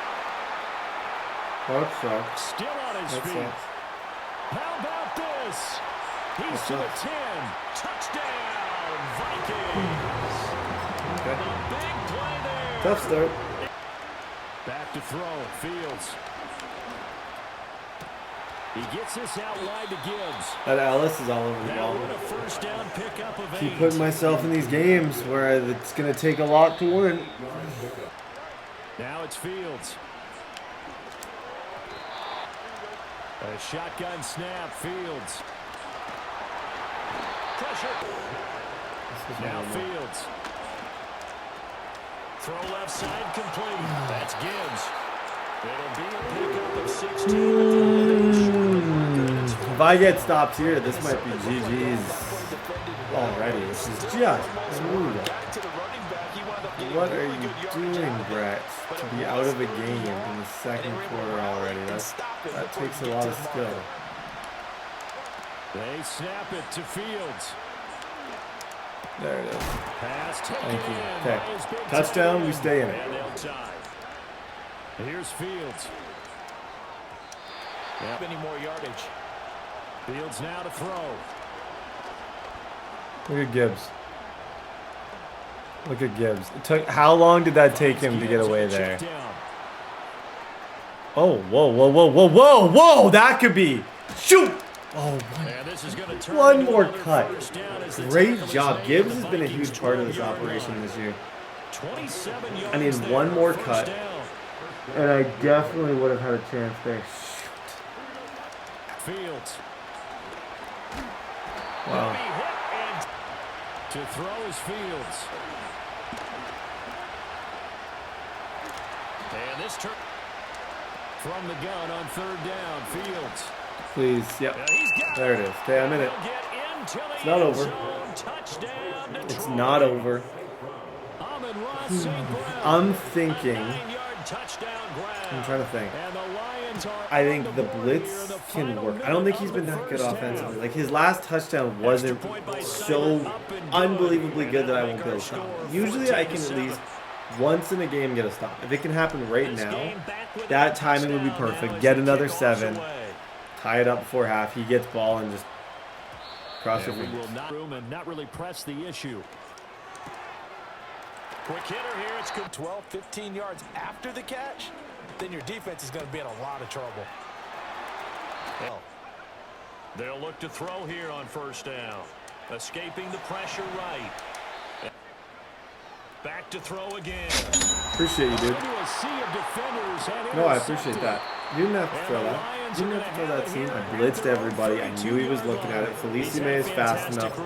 That sucks. Still on his feet. Sucks. How about this? He's to the 10. Touchdown, Vikings. Okay. A big play there. Tough start. Back to throw. Fields. He gets this out wide to Gibbs. That Ellis is all over the ball. A first down pickup of 8. Keep putting myself in these games where it's going to take a lot to win. Now it's Fields. A shotgun snap. Fields. Pressure. Now Fields. Throw left side complete. That's Gibbs. It'll be a pickup of 16. If I get stopped here, this might be GG's already. This is just smooth. Back to the running back. He wound up What are you doing, Brett? To be out of a game in the second quarter already. That takes a lot of skill. They snap it to Fields. There it is. Pass Thank you. Okay. Touchdown, we stay in it. Here's Fields. Yep. Any more yardage. Fields now to throw. Look at Gibbs. Look at Gibbs. How long did that take him to get away there? Oh, whoa, whoa, whoa, whoa, whoa, whoa! That could be. Shoot! Oh, one more cut. Great job. Gibbs has been a huge part of this operation this year. I mean, one more cut. And I definitely would have had a chance there. Shoot. Fields. Wow. To throw is Fields. And this turn from the gun on third down. Fields. Please, yep. There it is. Okay, I'm in it. It's not over. It's not over. I'm thinking. I'm trying to think. I think the blitz can work. I don't think he's been that good offensively. Like, his last touchdown wasn't so unbelievably good that I won't be able to stop. Usually I can at least once in a game get a stop. If it can happen right now, that timing would be perfect. Get another 7. Tie it up before half. He gets ball and just cross the fingers. Not really press the issue. Quick hitter here. It's good. 12, 15 yards after the catch, then your defense is going to be in a lot of trouble. Well, they'll look to throw here on first down. Escaping the pressure right. Back to throw again. Appreciate you, dude. No, I appreciate that. You didn't have to throw that. You didn't have to throw that seam. I blitzed everybody. I knew he was looking at it. Felicime is fast enough.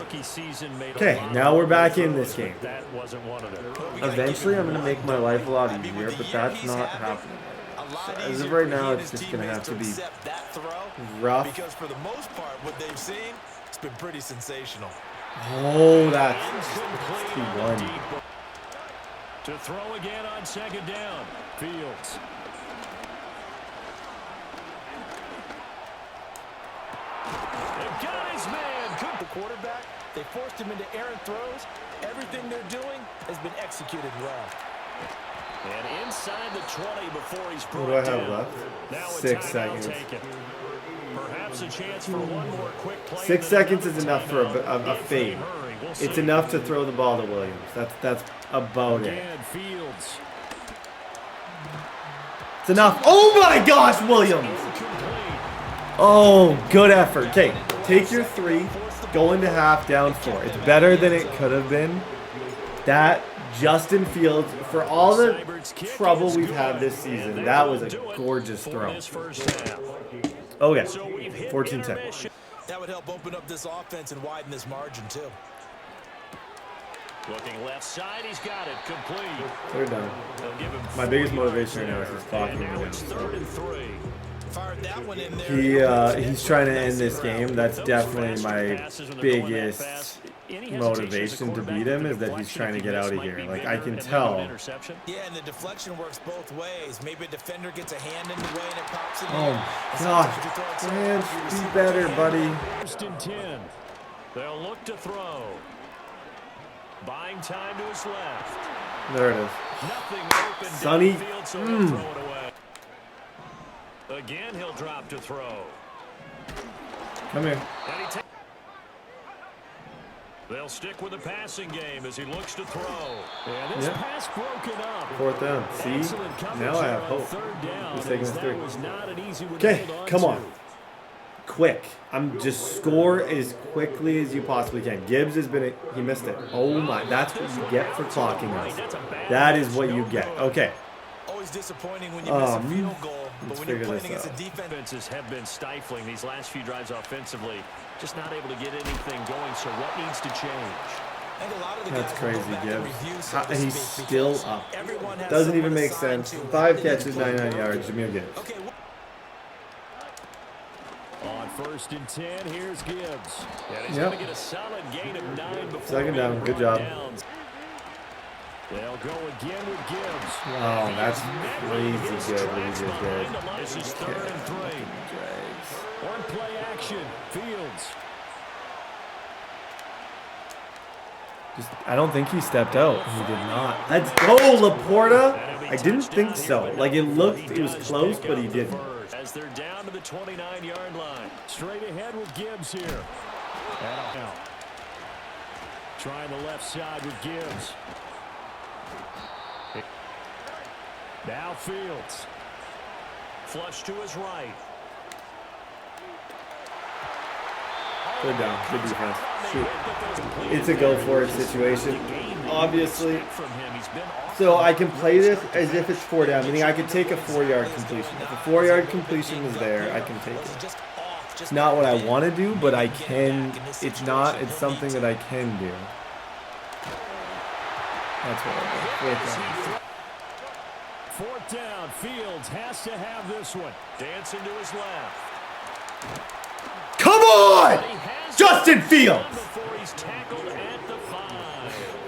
Okay, now we're back in this game. Eventually, I'm going to make my life a lot easier, but that's not happening. So as of right now, it's just going to have to be rough. Because for the most part, what they've seen, it's been pretty sensational. Oh, that's 61. To throw again on second down. Fields. They got his man. The quarterback, they forced him into errant throws. Everything they're doing has been executed well. And inside the 20 before he's brought What do I have down. left? Now 6 seconds. Perhaps a chance for one more quick play. 6 seconds is enough for a fade. It's enough to throw the ball to Williams. That's about it. Fields. It's enough. Oh my gosh, Williams! Oh, good effort. Okay, take your 3, go into half, down 4. It's better than it could have been. That Justin Fields, for all the trouble we've had this season, that was a gorgeous throw. Okay, 14-10. That would help open up this offense and widen this margin too. Looking left side, he's got it complete. They're done. My biggest motivation right now is just clocking him. Third and 3. He's trying to end this game. That's definitely my biggest motivation to beat him, is that he's trying to get out of here. Like, I can tell. Yeah, and the deflection works both ways. Maybe a defender gets a hand in the way and it pops in. Oh gosh, man, be better, buddy. First and 10. They'll look to throw. Buying time to his left. There it is. Nothing open. Sonny. Throw it away. Again, he'll drop to throw. Come here. They'll stick with the passing game as he looks to throw. And this pass broken up. 4th down. See? Now I have hope. He's taking us 3. Was not an easy one. Okay, come on. Quick. I'm just score as quickly as you possibly can. Gibbs has been he missed it. Oh my, that's what you get for clocking us. That is what you get. Okay. Always disappointing when you miss a field goal, but when you're playing against a defenses have been stifling these last few drives offensively. Just not able to get anything going, so what needs to change? That's crazy, Gibbs. And he's still up. Doesn't even make sense. 5 catches, 99 yards. Jameer Gibbs. On first and 10, here's Gibbs. And he's going to get a solid gain of 9 before second down. Good job. They'll go again with Gibbs. Wow, that's crazy good what he just did. This is 3rd and 3. On play action, Fields. I don't think he stepped out. He did not. Let's go, Laporta. I didn't think so. Like, it was close, but he didn't. As they're down to the 29-yard line. Straight ahead with Gibbs here. That'll help. Trying the left side with Gibbs. Now Fields. Flush to his right. Good down. Good defense. Shoot. It's a go-for-it situation, obviously. So I can play this as if it's 4 down, meaning I could take a 4-yard completion. If a 4-yard completion is there, I can take it. It's not what I want to do, but I can. It's something that I can do. That's what I do. 4th down. Fields has to have this one. Dancing to his left. Come on! Justin Fields!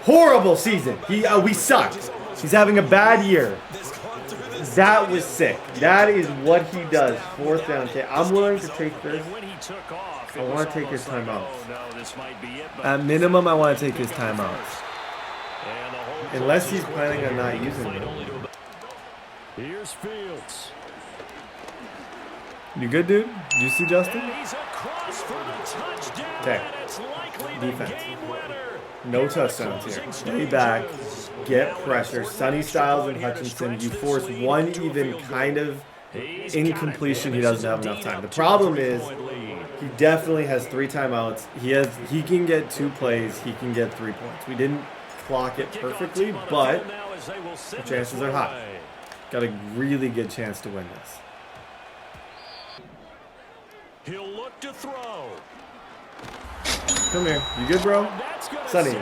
Horrible season. We sucked. He's having a bad year. That was sick. That is what he does. 4th down. Okay, I'm willing to take this. I want to take his timeout. At minimum, I want to take his timeout. Unless he's planning on not using it. Here's Fields. You good, dude? Did you see Justin? Okay. Defense. No touchdowns here. Stay back. Get pressure. Sonny Styles and Hutchinson. You force one even kind of incompletion. He doesn't have enough time. The problem is he definitely has 3 timeouts. He can get 2 plays. He can get 3 points. We didn't clock it perfectly, but the chances are high. Got a really good chance to win this. He'll look to throw. Come here. You good, bro? Sonny.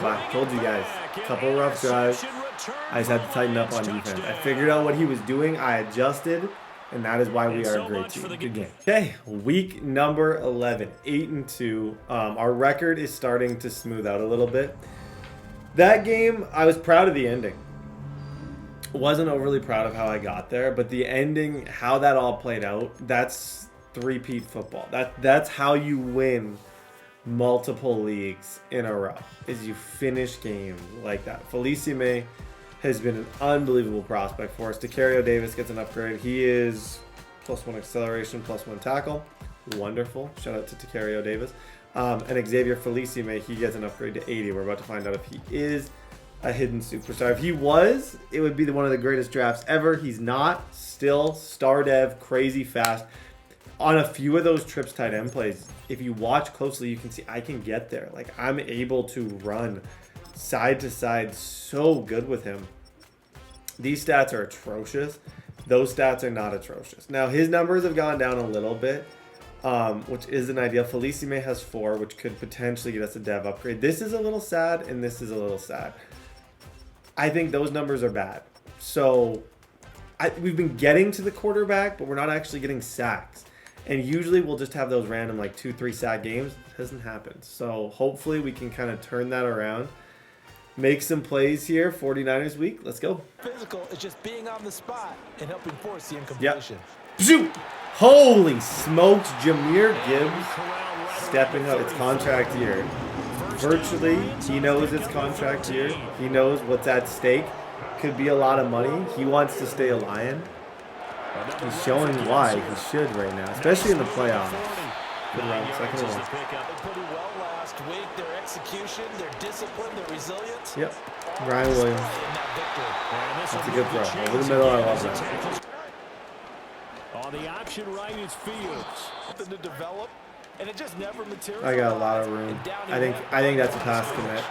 I told you guys. Couple rough drives. I just had to tighten up on defense. I figured out what he was doing. I adjusted. And that is why we are a great team. Good game. Okay, week number 11, 8-2. Our record is starting to smooth out a little bit. That game, I was proud of the ending. Wasn't overly proud of how I got there, but the ending, how that all played out, that's three-peat football. That's how you win multiple leagues in a row, is you finish games like that. Felicime has been an unbelievable prospect for us. Tacario Davis gets an upgrade. He is +1 acceleration, +1 tackle. Wonderful. Shout out to Tacario Davis. And Xavier Felicime, he gets an upgrade to 80. We're about to find out if he is a hidden superstar. If he was, it would be one of the greatest drafts ever. He's not. Still star dev, crazy fast. On a few of those trips tight end plays, if you watch closely, you can see I can get there. Like, I'm able to run side to side so good with him. These stats are atrocious. Those stats are not atrocious. Now, his numbers have gone down a little bit, which isn't ideal. Felicime has 4, which could potentially get us a dev upgrade. This is a little sad, and this is a little sad. I think those numbers are bad. So we've been getting to the quarterback, but we're not actually getting sacks. And usually we'll just have those random like 2-3 sack games. It hasn't happened. So hopefully we can kind of turn that around. Make some plays here. 49ers week. Let's go. Physical is just being on the spot and helping force the incompletion. Yep. Holy smokes, Jahmyr Gibbs stepping up. It's contract year. Virtually, he knows it's contract year. He knows what's at stake. Could be a lot of money. He wants to stay a Lion. He's showing why he should right now, especially in the playoffs. Good run, second and 1. Pretty well last week. Their execution, their discipline, their resilience. Yep. Ryan Williams. That's a good throw. Over the middle, I love that. On the option right is Fields. To develop, and it just never materialized. I got a lot of room. I think that's a pass commit.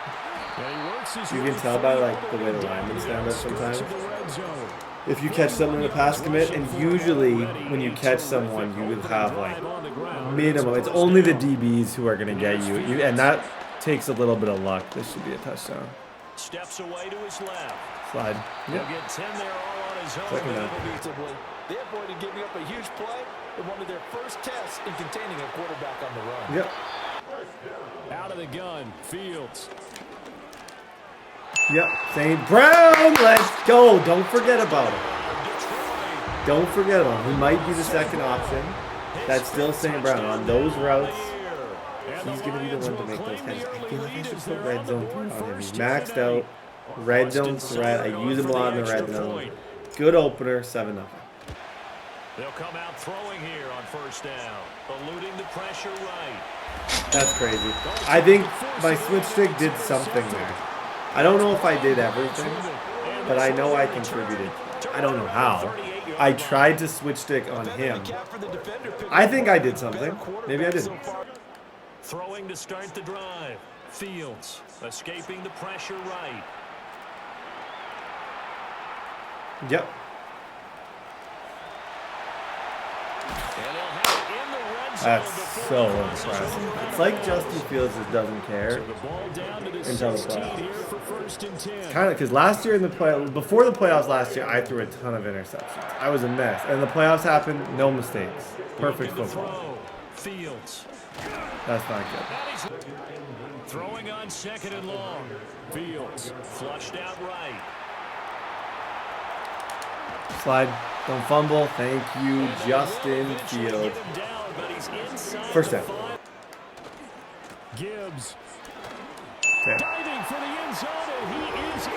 You can tell by like the way the linemen stand up sometimes. If you catch someone in a pass commit, and usually when you catch someone, you would have like minimum. It's only the DBs who are going to get you, and that takes a little bit of luck. This should be a touchdown. Steps away to his left. Slide. Yep. He'll get 10 there all on his own. They avoided giving up a huge play in one of their first tests in containing a quarterback on the run. Yep. Out of the gun, Fields. Yep, St. Brown, let's go. Don't forget about him. Don't forget him. He might be the second option. That's still St. Brown. On those routes, he's going to be the one to make those catches. I feel like I should put red zone threat on him. He's maxed out. Red zone threat. I use him a lot in the red zone. Good opener, 7-0. They'll come out throwing here on first down, eluding the pressure right. That's crazy. I think my switch stick did something there. I don't know if I did everything, but I know I contributed. I don't know how. I tried to switch stick on him. I think I did something. Maybe I didn't. Throwing to start the drive. Fields escaping the pressure right. Yep. That's so impressive. It's like Justin Fields just doesn't care until the playoffs. It's kind of because last year in the before the playoffs last year, I threw a ton of interceptions. I was a mess, and the playoffs happened, no mistakes, perfect football. Fields. That's not good. Throwing on 2nd and long. Fields flushed out right. Slide, don't fumble. Thank you, Justin Fields. First down. Gibbs. Okay. Diving for the end zone, and he is in.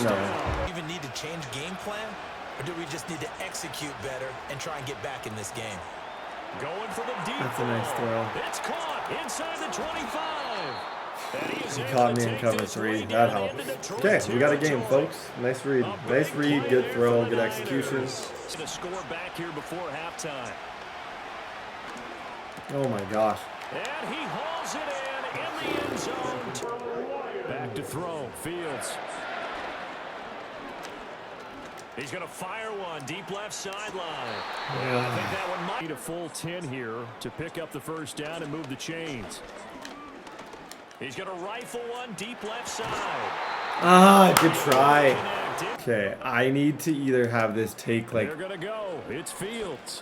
14-0. Even need to change game plan, or do we just need to execute better and try and get back in this game? Going for the deep. That's a nice throw. It's caught inside the 25. He caught me in cover 3. That helped. Okay, we got a game, folks. Nice read. Nice read. Good throw. Good execution. To score back here before halftime. Oh my gosh. And he hauls it in the end zone. Back to throw. Fields. He's going to fire one deep left sideline. Yeah. I think that one might need a full 10 here to pick up the first down and move the chains. He's going to rifle one deep left side. Ah, good try. Okay, I need to either have this take like. They're going to go. It's Fields.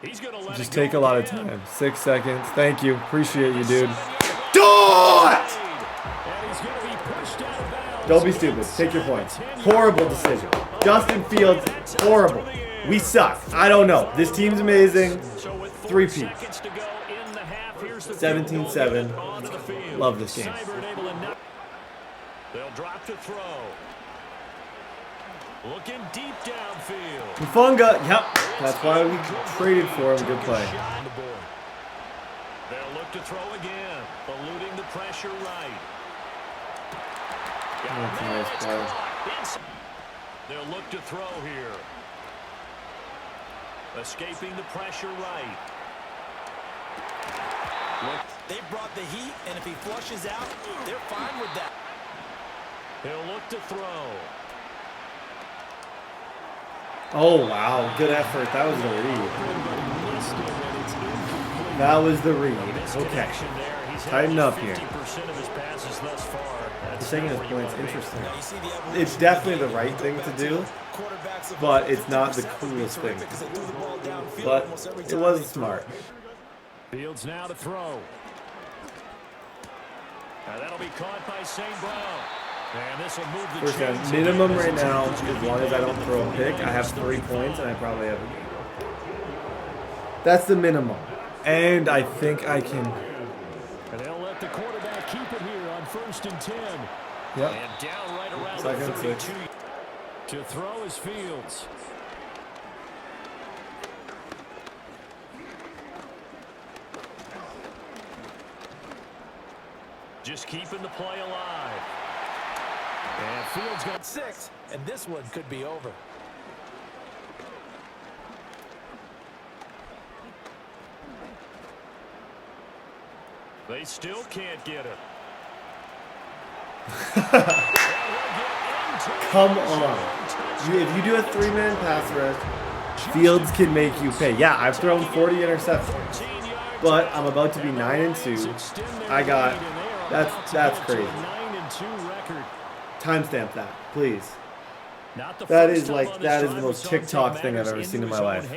He's going to let Just it take go a lot of again. time. 6 seconds. Thank you. Appreciate you, dude. Do it! Don't be stupid. Take your points. Horrible decision. Justin Fields, horrible. We suck. I don't know. This team's amazing. 3-peat. 17-7. Love this game. They'll drop to throw. Looking deep downfield. Mufunga, yep. That's why we traded for him. Good play. They'll look to throw again, eluding the pressure right. That's a nice play. They'll look to throw here. Escaping the pressure right. They brought the heat, and if he flushes out, they're fine with that. They'll look to throw. Oh, wow. Good effort. That was the read. That was the read. Okay. Tighten up here. The second is points. Interesting. It's definitely the right thing to do, but it's not the coolest thing to do. But it was smart. Fields now to throw. Now that'll be caught by St. Brown. And this will move the First down. Minimum right now, as long as I don't throw a pick, I have 3 points, and I probably have a game. That's the minimum. And I think I can. And they'll let the quarterback keep it here on 1st and 10. Yep. And down right around the 32. To throw is Fields. Just keeping the play alive. And Fields got 6, and this one could be over. They still can't get it. Come on. If you do a 3-man pass rush, Fields can make you pay. Yeah, I've thrown 40 interceptions, but I'm about to be 9-2. I got, that's crazy. Timestamp that, please. That is the most TikTok thing I've ever seen in my life.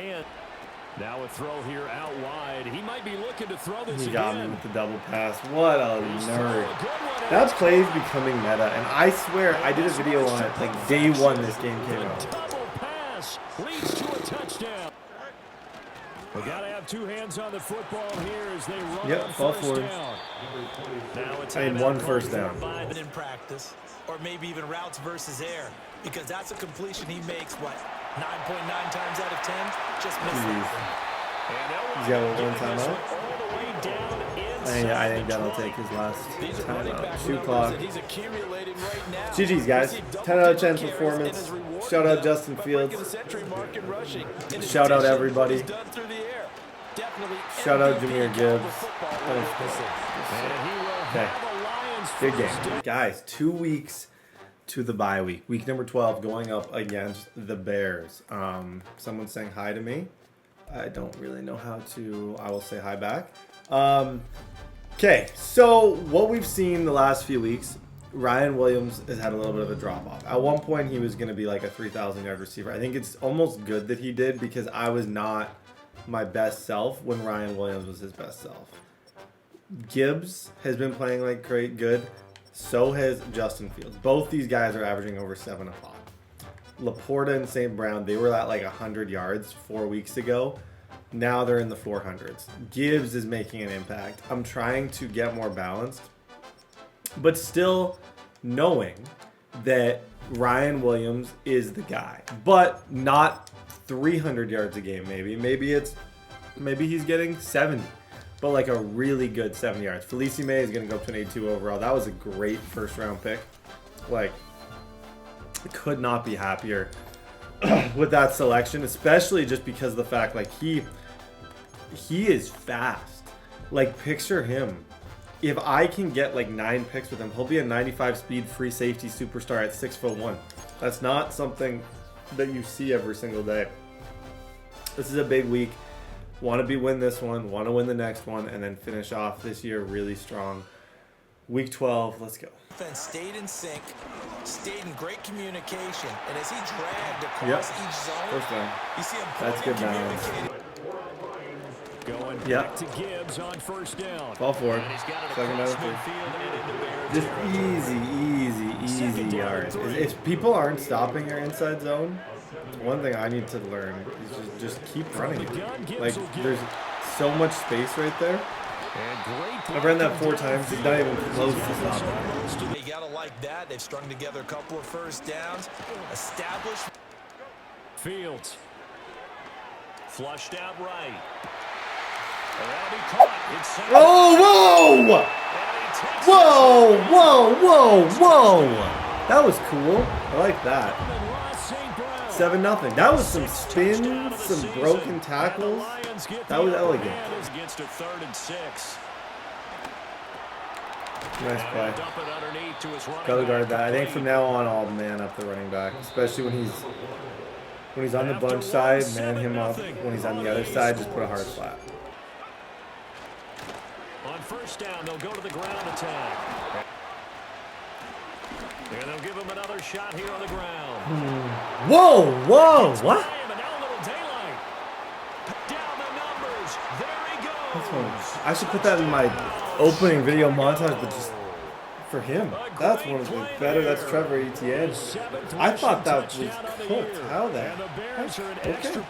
Now a throw here out wide. He might be looking to throw this He again. got me with the double pass. What a nerd. That play is becoming meta, and I swear I did a video on it like day one this game came out. Double pass leads to a touchdown. We gotta have two hands on the football here as they run on fall first forward. down. Now it's I need one first down. In practice, or maybe even routes versus air, because that's a completion he makes, what, 9.9 times out of 10? Just missed that. He's got one timeout. I think that'll take his last timeout. Shoot clock. GG's, guys. 10 out of 10 performance. Shout out Justin Fields. Shout out everybody. Shout out Jahmyr Gibbs. Okay. Good game. Guys, 2 weeks to the bye week. Week number 12 going up against the Bears. Someone's saying hi to me. I don't really know how to. I will say hi back. Okay, so what we've seen the last few weeks, Ryan Williams has had a little bit of a drop off. At one point, he was going to be like a 3,000-yard receiver. I think it's almost good that he did because I was not my best self when Ryan Williams was his best self. Gibbs has been playing like great good. So has Justin Fields. Both these guys are averaging over 7 a pop. Laporta and St. Brown, they were at like 100 yards 4 weeks ago. Now they're in the 400s. Gibbs is making an impact. I'm trying to get more balanced, but still knowing that Ryan Williams is the guy, but not 300 yards a game. Maybe he's getting 70, but like a really good 70 yards. Felicie May is going to go up to an 82 overall. That was a great first round pick. Like, could not be happier with that selection, especially just because of the fact like he is fast. Like, picture him. If I can get like 9 picks with him, he'll be a 95 speed free safety superstar at 6'1". That's not something that you see every single day. This is a big week. Want to win this one, want to win the next one, and then finish off this year really strong. Week 12, let's go. Defense stayed in sync, stayed in great communication, and as he dragged across each zone, you see him that's good balance. Going back to Gibbs on first down. Ball forward. Second down, 3. Just easy yards. If people aren't stopping your inside zone, one thing I need to learn is just keep running it. Like, there's so much space right there. I've run that 4 times. He's not even close to stopping. You gotta like that. They've strung together a couple of first downs. Established. Fields. Flushed out right. And he caught. Oh, whoa! That was cool. I like that. 7-0. That was some spins, some broken tackles. That was elegant. Against a 3rd and 6. Nice play. Gotta guard that. I think from now on, I'll man up the running back, especially when he's on the bunch side, man him up. When he's on the other side, just put a hard flat. On first down, they'll go to the ground attack. And they'll give him another shot here on the ground. Whoa, what? I should put that in my opening video montage, but just for him. That's one of the better. That's Trevor Etienne. I thought that was cooked. How that? Okay.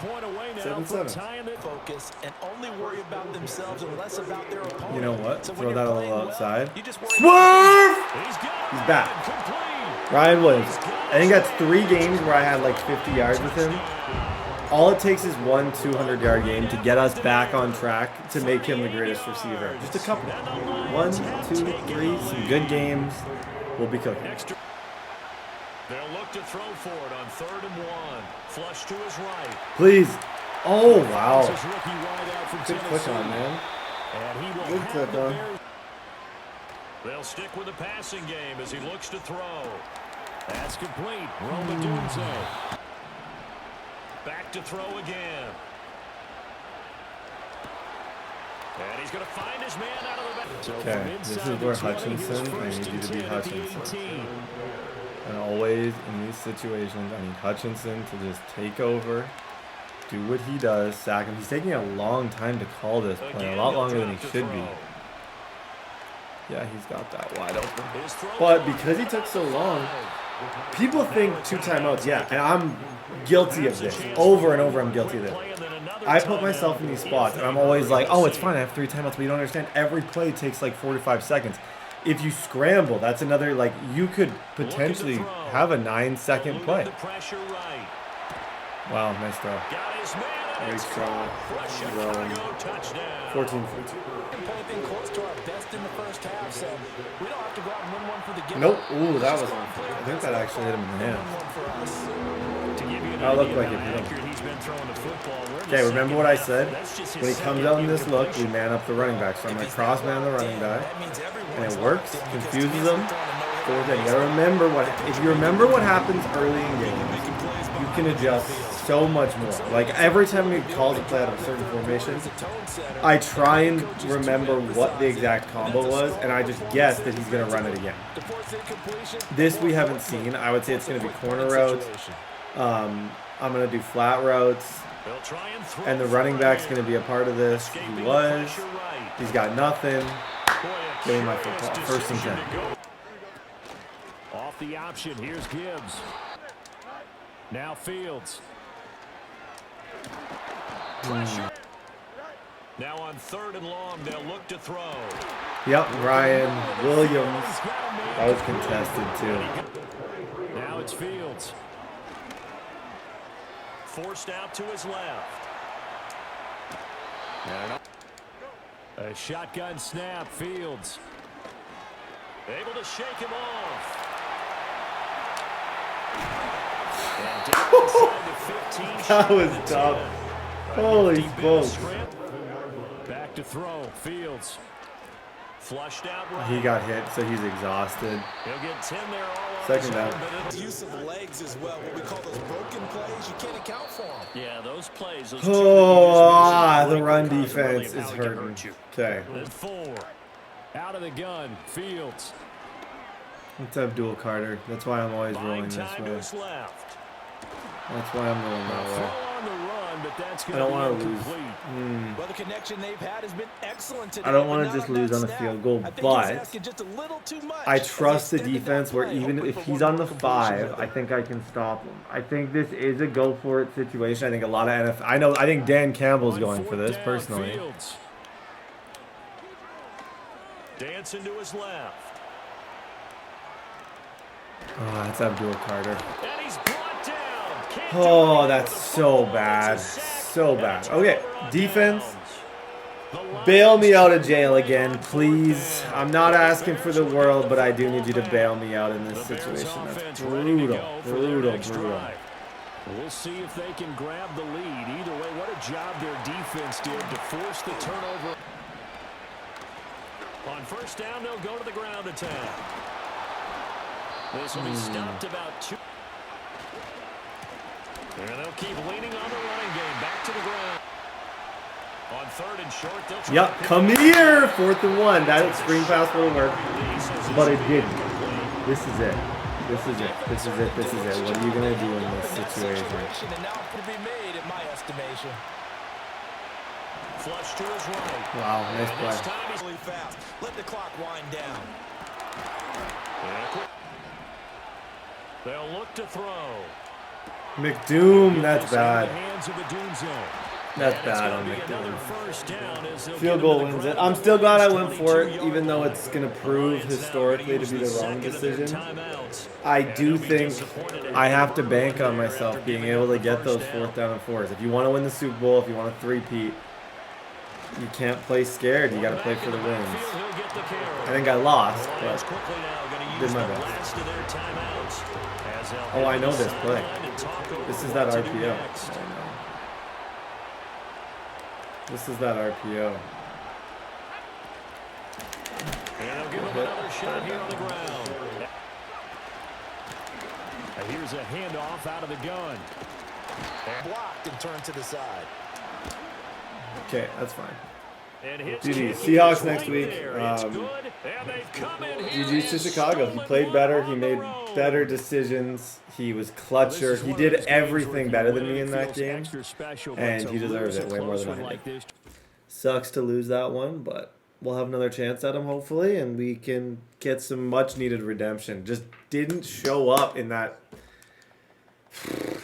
7-7. Focus and only worry about themselves and less about their opponent. You know what? Throw that a little outside. Swerve! He's back. Ryan Williams. I think that's 3 games where I had like 50 yards with him. All it takes is 1 200-yard game to get us back on track to make him the greatest receiver. Just a couple. 1, 2, 3, some good games. We'll be cooking. They'll look to throw for it on 3rd and 1. Flush to his right. Please. Oh, wow. Good click on, man. Good click on. They'll stick with the passing game as he looks to throw. That's complete. Roma Dunze. Back to throw again. And he's going to find his man out of the back. So okay, this is where Hutchinson, I need you to be Hutchinson. And always in these situations, I need Hutchinson to just take over do what he does, sack him. He's taking a long time to call this play, a lot longer than he should be. Yeah, he's got that wide open. But because he took so long, people think 2 timeouts. Yeah, and I'm guilty of this. Over and over, I'm guilty of this. I put myself in these spots, and I'm always like, oh, it's fine, I have 3 timeouts, but you don't understand. Every play takes like 4 to 5 seconds. If you scramble, that's another, like, you could potentially have a 9-second play. Wow, nice throw. Very strong. 14-14. Nope. Ooh, that was on. I think that actually hit him in the hand. That looked like it hit him. Okay, remember what I said? When he comes out in this look, we man up the running back. So I'm going to cross man the running back. And it works. Confuses them. You gotta remember if you remember what happens early in games, you can adjust so much more. Like every time we call a play out of a certain formation, I try and remember what the exact combo was, and I just guess that he's gonna run it again. This we haven't seen. I would say it's gonna be corner routes. I'm gonna do flat routes, and the running back's gonna be a part of this. He was. He's got nothing. Give me my football. 1st and 10. Off the option, here's Gibbs. Now Fields. Now on 3rd and long, they'll look to throw. Yep, Ryan Williams. That was contested too. Now it's Fields. Forced out to his left. A shotgun snap, Fields. Able to shake him off. That was tough. Holy smokes. Back to throw, Fields. Flushed out right. He got hit, so he's exhausted. He'll get 10 there all 2nd down. Use of legs as well. What we call those broken plays, you can't account for them. Yeah, those plays. Those the run defense is hurting. Okay. Then 4. Out of the gun, Fields. Let's have dual Carter. That's why I'm always rolling this way. That's why I'm rolling that way. I don't want to lose. Well, the connection they've had has been excellent today. I don't want to just lose on a field goal, but I trust the defense where even if he's on the 5, I think I can stop him. I think this is a go for it situation. I think a lot of NFL. I think Dan Campbell's going for this personally. Dancing to his left. Oh, that's Abdul Carter. Oh, that's so bad. So bad. Okay, defense. Bail me out of jail again, please. I'm not asking for the world, but I do need you to bail me out in this situation. That's brutal. Brutal. We'll see if they can grab the lead. Either way, what a job their defense did to force the turnover. On 1st down, they'll go to the ground attack. This will be stopped about 2. And they'll keep leaning on the running game. Back to the ground. On 3rd and short, they'll try. Yep, come here. 4th and 1. That screen pass will work, but it didn't. This is it. This is it. This is it. This is it. What are you gonna do in this situation? And now it could be made, in my estimation. Flush to his right. Wow, nice play. This time he's really fast. Let the clock wind down. They'll look to throw. McDoom, that's bad. That's bad on McDoom. Field goal wins it. I'm still glad I went for it, even though it's going to prove historically to be the wrong decision. I do think I have to bank on myself being able to get those 4th down and 4s. If you want to win the Super Bowl, if you want to three-peat, you can't play scared. You got to play for the wins. I think I lost, but did my best. Oh, I know this play. This is that RPO. This is that RPO. And they'll give him another shot here on the ground. And here's a handoff out of the gun. Blocked and turned to the side. Okay, that's fine. GG. Seahawks next week. GG's to Chicago. He played better. He made better decisions. He was clutcher. He did everything better than me in that game. And he deserves it way more than I did. Sucks to lose that one, but we'll have another chance at him, hopefully, and we can get some much-needed redemption. Just didn't show up in that.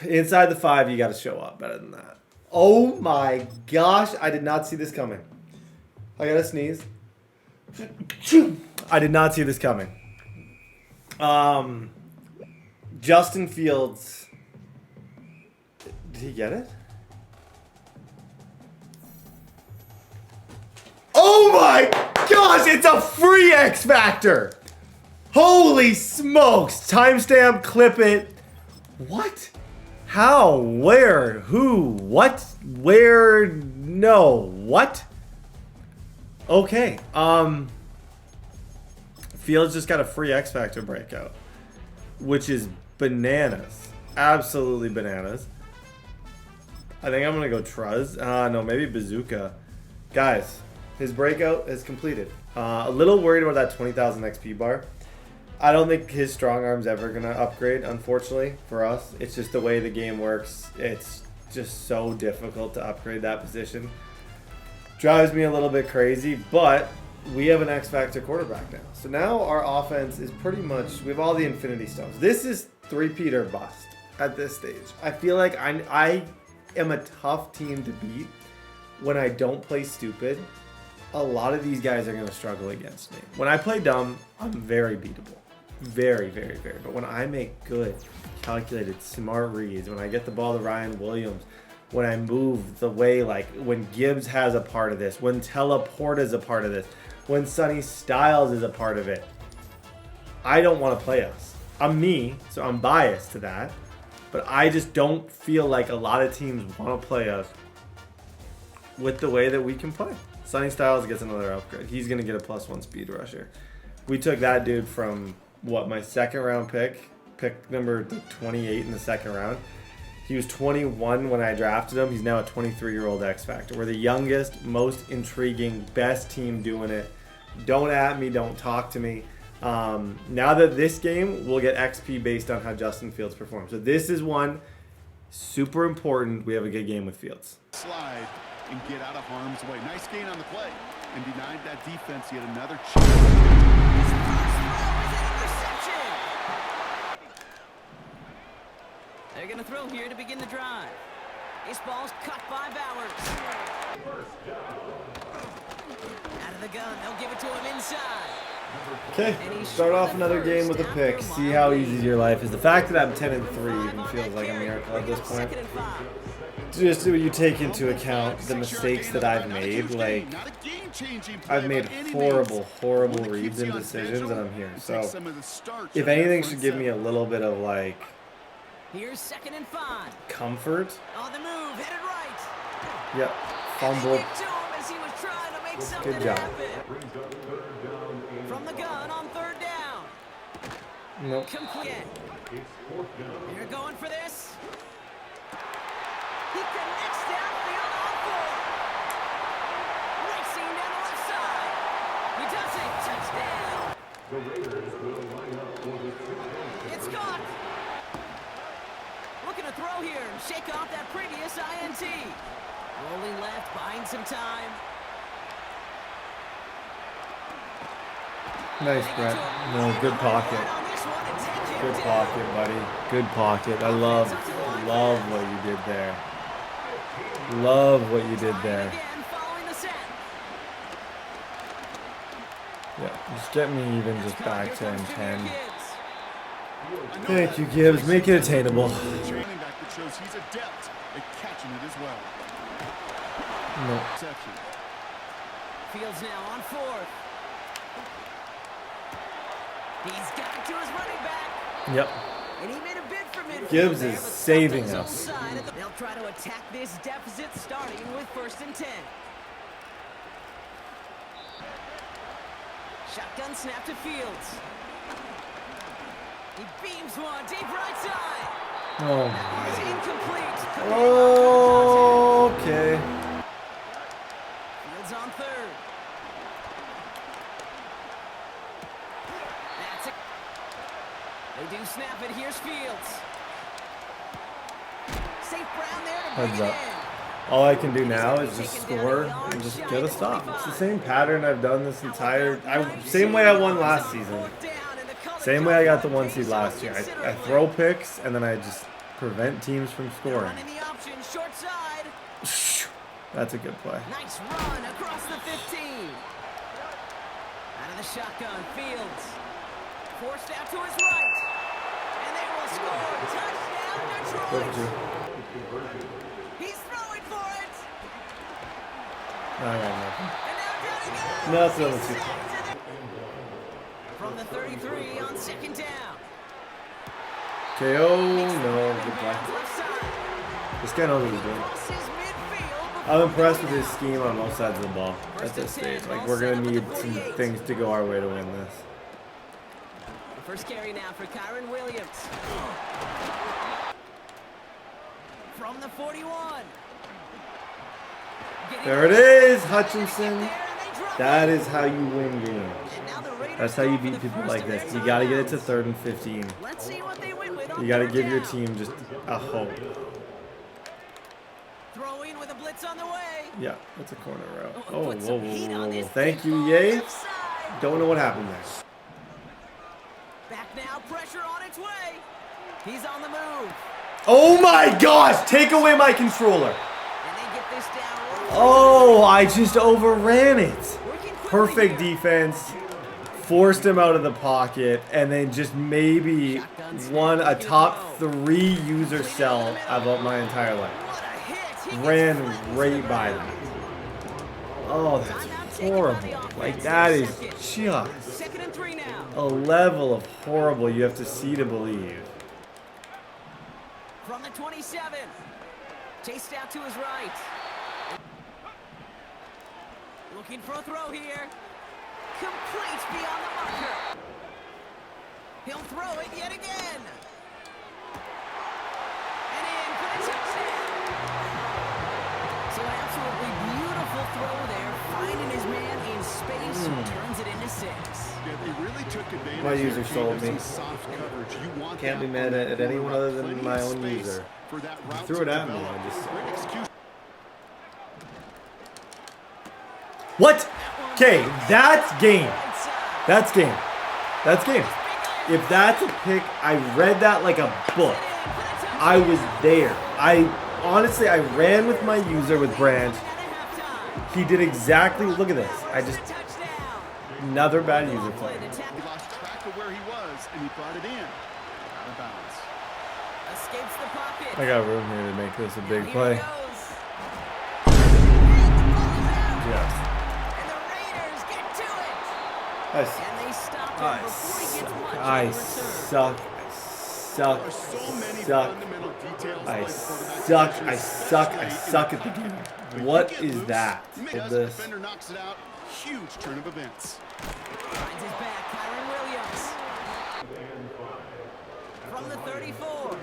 Inside the 5, you got to show up better than that. Oh my gosh, I did not see this coming. I got to sneeze. I did not see this coming. Justin Fields. Did he get it? Oh my gosh, it's a free X Factor. Holy smokes. Timestamp, clip it. What? How? Where? Who? What? Where? No. What? Okay. Fields just got a free X Factor breakout, which is bananas. Absolutely bananas. I think I'm going to go Truz. No, maybe Bazooka. Guys, his breakout is completed. A little worried about that 20,000 XP bar. I don't think his strong arm's ever going to upgrade, unfortunately, for us. It's just the way the game works. It's just so difficult to upgrade that position. Drives me a little bit crazy, but we have an X Factor quarterback now. So now our offense is pretty much, we have all the Infinity Stones. This is 3-peat or bust at this stage. I feel like I am a tough team to beat when I don't play stupid. A lot of these guys are going to struggle against me. When I play dumb, I'm very beatable. Very, very, very. But when I make good, calculated, smart reads, when I get the ball to Ryan Williams, when I move the way, like when Gibbs has a part of this, when Teleport is a part of this, when Sonny Styles is a part of it, I don't want to play us. I'm me, so I'm biased to that. But I just don't feel like a lot of teams want to play us with the way that we can play. Sonny Styles gets another upgrade. He's going to get a +1 speed rusher. We took that dude from, what, my second round pick number 28 in the second round. He was 21 when I drafted him. He's now a 23-year-old X Factor. We're the youngest, most intriguing, best team doing it. Don't at me. Don't talk to me. Now that this game, we'll get XP based on how Justin Fields performs. So this is one super important. We have a good game with Fields. Slide and get out of harm's way. Nice gain on the play. And denied that defense yet another chance. They're going to throw here to begin the drive. This ball's cut by Bowers. Out of the gun, they'll give it to him inside. Okay, start off another game with a pick. See how easy your life is. The fact that I'm 10-3 even feels like a miracle at this point. Just so you take into account the mistakes that I've made. Like, I've made horrible, horrible reads and decisions, and I'm here. So, if anything should give me a little bit of, like, here's 2nd and 5. comfort. On the move, headed right. Yep, fumble. Good job. From the gun on 3rd down. Nope. Complete. You're going for this. He connects downfield on 4. Racing down the left side. He does it. Touchdown. It's caught. Looking to throw here and shake off that previous INT. Rolling left, buying some time. Nice, Brett. No, good pocket. Good pocket, buddy. Good pocket. I love what you did there. Love what you did there. Yeah, just get me even just back to 10. Thank you, Gibbs. Make it attainable. Training back that shows he's adept at catching it as well. No. Fields now on 4th. He's got it to his running back. Yep. And he made a bid for midfield. Gibbs is saving us. They'll try to attack this deficit starting with 1st and 10. Shotgun snap to Fields. He beams one deep right side. Oh. That is incomplete. Oh, okay. Fields on 3rd. They do snap it. Here's Fields. St. Brown there to Heads bring it up. in. All I can do now is just score and just get a stop. It's the same pattern I've done this entire... same way I won last season. Same way I got the 1 seed last year. I throw picks and then I just prevent teams from scoring. Running the option, short side. That's a good play. Nice run across the 15. Out of the shotgun, Fields. Forced out to his right. And they will score. Touchdown, Detroit. He's throwing for it. I got nothing. Nothing. From the 33 on second down. KO, no, good play. This guy knows what he's doing. I'm impressed with his scheme on both sides of the ball at this stage. Like, we're going to need some things to go our way to win this. First carry now for Kyron Williams. From the 41. There it is, Hutchinson. That is how you win games. That's how you beat people like this. You got to get it to 3rd and 15. You got to give your team just a hope. Throwing with a blitz on the way. Yeah, that's a corner route. Oh, whoa. Thank you, Yay. Don't know what happened there. Back now, pressure on its way. He's on the move. Oh my gosh, take away my controller. Oh, I just overran it. Perfect defense. Forced him out of the pocket, and then just maybe won a top 3 user sell about my entire life. Ran right by them. Oh, that's horrible. Like, that is just a level of horrible you have to see to believe. From the 27. Chased out to his right. Looking for a throw here. Complete beyond the marker. He'll throw it yet again. And in for the touchdown. So an absolutely beautiful throw there. Finding his man in space who turns it into 6. Yeah, they really took advantage. My user sold me. Soft coverage. You want Can't be mad at anyone other than my own user. He threw it at me. I just... What? Okay, that's game. That's game. That's game. If that's a pick, I read that like a book. I was there. Honestly, I ran with my user with Branch. He did exactly, look at this. Another bad user play. He lost track of where he was, and he brought it in. Out of bounds. Escapes the pocket. I got room here to make this a big play. Yes. I suck. At the game. What is that? This. Defender knocks it out. Huge turn of events. Finds his back, Kyron Williams. From the 34.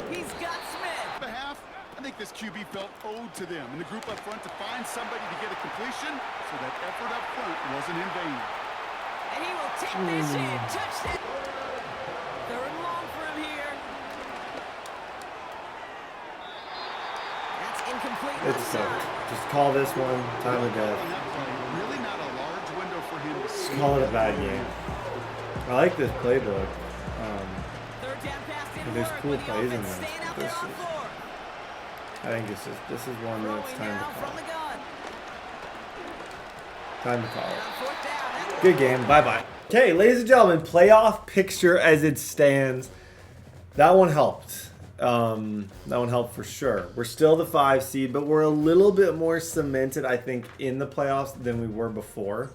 He's got Smith. Behalf, I think this QB felt owed to them and the group up front to find somebody to get a completion, so that effort up front wasn't in vain. And he will take this in. Touchdown. 3rd and long for him here. That's incomplete. It's soaked. Just call this one time of death. Really not a large window for him to Just call it a bad game. I like this playbook. There's cool plays in this. I think this is one that's time to call. Time to call it. Good game. Bye-bye. Okay, ladies and gentlemen, playoff picture as it stands. That one helped. That one helped for sure. We're still the 5 seed, but we're a little bit more cemented, I think, in the playoffs than we were before.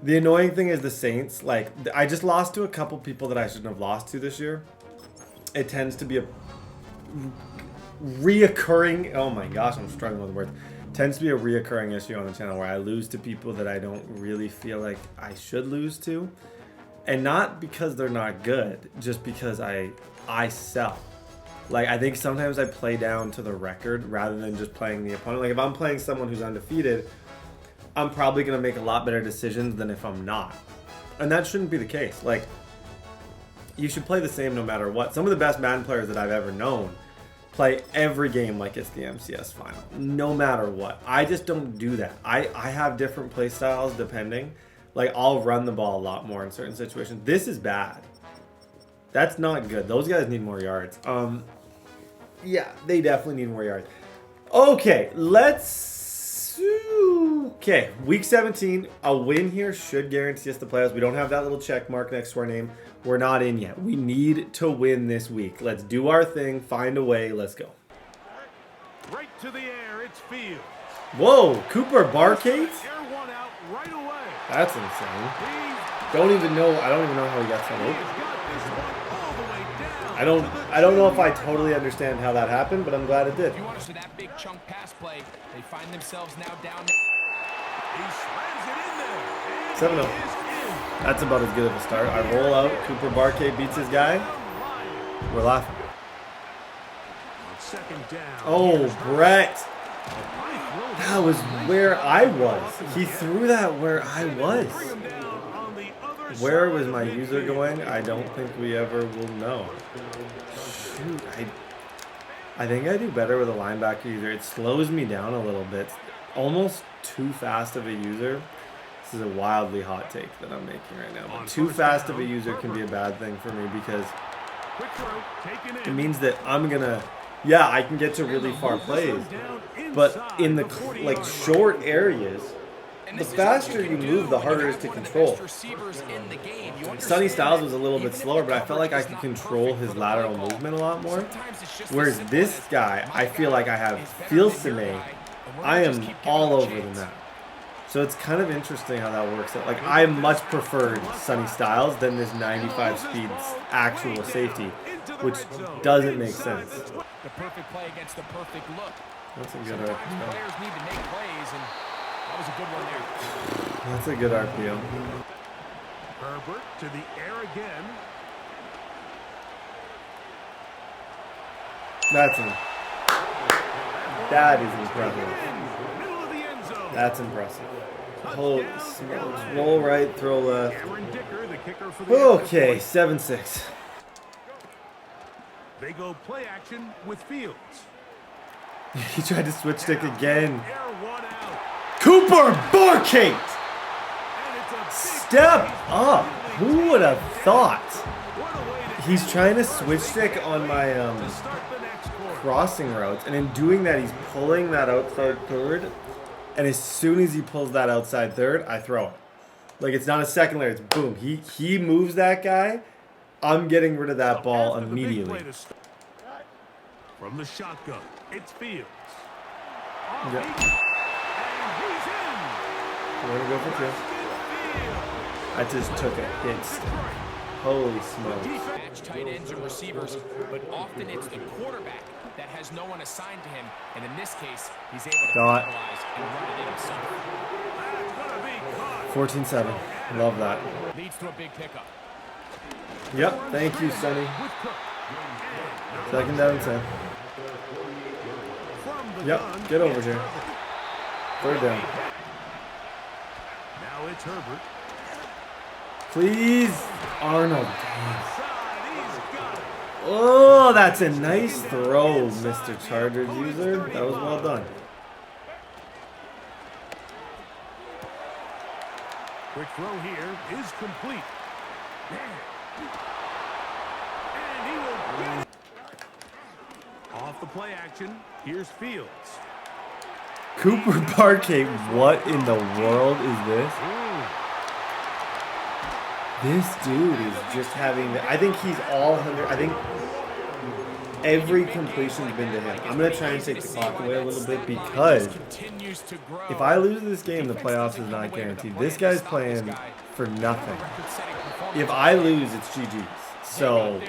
The annoying thing is the Saints. Like, I just lost to a couple people that I shouldn't have lost to this year. It tends to be a reoccurring... Oh my gosh, I'm struggling with words. Tends to be a reoccurring issue on the channel where I lose to people that I don't really feel like I should lose to. And not because they're not good, just because I sell. Like, I think sometimes I play down to the record rather than just playing the opponent. Like, if I'm playing someone who's undefeated, I'm probably going to make a lot better decisions than if I'm not. And that shouldn't be the case. Like, you should play the same no matter what. Some of the best Madden players that I've ever known play every game like it's the MCS final, no matter what. I just don't do that. I have different play styles depending. Like, I'll run the ball a lot more in certain situations. This is bad. That's not good. Those guys need more yards. Yeah, they definitely need more yards. Okay, okay, week 17. A win here should guarantee us the playoffs. We don't have that little check mark next to our name. We're not in yet. We need to win this week. Let's do our thing. Find a way. Let's go. Right to the air. It's Fields. Whoa, Cooper Barkate? Air one out right away. That's insane. Don't even know. I don't even know how he got so open. I don't know if I totally understand how that happened, but I'm glad it did. If you want to see that big chunk pass play, they find themselves now down. He slams it in there. 7-0. That's about as good of a start. I roll out. Cooper Barkate beats his guy. We're laughing. Second down. Oh, Brett. That was where I was. He threw that where I was. Where was my user going? I don't think we ever will know. Shoot, I think I do better with a linebacker user. It slows me down a little bit. Almost too fast of a user. This is a wildly hot take that I'm making right now. But too fast of a user can be a bad thing for me because it means that I'm gonna, yeah, I can get to really far plays, but in the like short areas, the faster you move, the harder it is to control. Sonny Styles was a little bit slower, but I felt like I could control his lateral movement a lot more. Whereas this guy, I feel like I have Filsime. I am all over the map. So it's kind of interesting how that works out. Like, I much preferred Sonny Styles than this 95 speed actual safety, which doesn't make sense. The perfect play against the perfect look. That's a good RPO. RPO. Players need to make plays, and that was a good one there. That's a good RPO. Herbert to the air again. That is impressive. That's impressive. Holy smokes. Roll right, throw left. Okay, 7-6. They go play action with Fields. He tried to switch stick again. Cooper Barkate! Step up! Who would have thought? He's trying to switch stick on my crossing routes, and in doing that, he's pulling that outside third. And as soon as he pulls that outside third, I throw it. Like, it's not a second layer, it's boom. He moves that guy. I'm getting rid of that ball immediately. From the shotgun, it's Fields. Yep. We're gonna go for 2. I just took a hit. Holy smokes. Match tight ends and receivers, but often it's the quarterback that has no one assigned to him, and in this case, he's able to capitalize and run it in himself. 14-7. Love that. Leads to a big pickup. Yep, thank you, Sonny. Second down and 10. Yep, get over here. Third down. Now it's Herbert. Please, Arnold. Oh, that's a nice throw, Mr. Chargers user. That was well done. Quick throw here is complete. And he will get it. Off the play action, here's Fields. Cooper Barkate, what in the world is this? This dude is just having, I think he's all 100, I think every completion's been to him. I'm going to try and take the clock away a little bit because if I lose this game, the playoffs is not guaranteed. This guy's playing for nothing. If I lose, it's GG's. So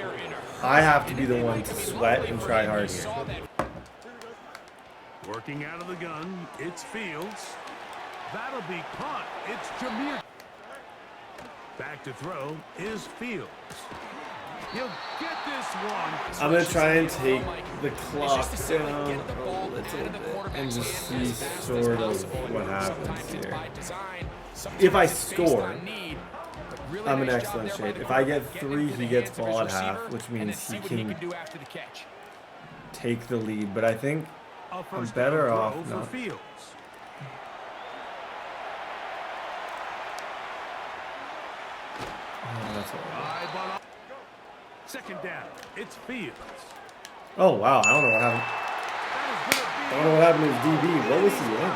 I have to be the one to sweat and try hard here. Working out of the gun, it's Fields. That'll be caught. It's Jameer. Back to throw is Fields. He'll get this one. I'm going to try and take the clock down a little bit and just see sort of what happens here. If I score, Really I'm in nice excellent job there by shape. the If I get quarterback, getting 3, into he the gets hands of his ball at half, receiver, which and then means see he what he can can do after the catch. take the lead. But I think A I'm first better down off throw for not. Fields. Oh, that's High ball up. Second down. It's Fields. Oh wow, I don't know what happened. I don't know what happened to his DB. What was he in?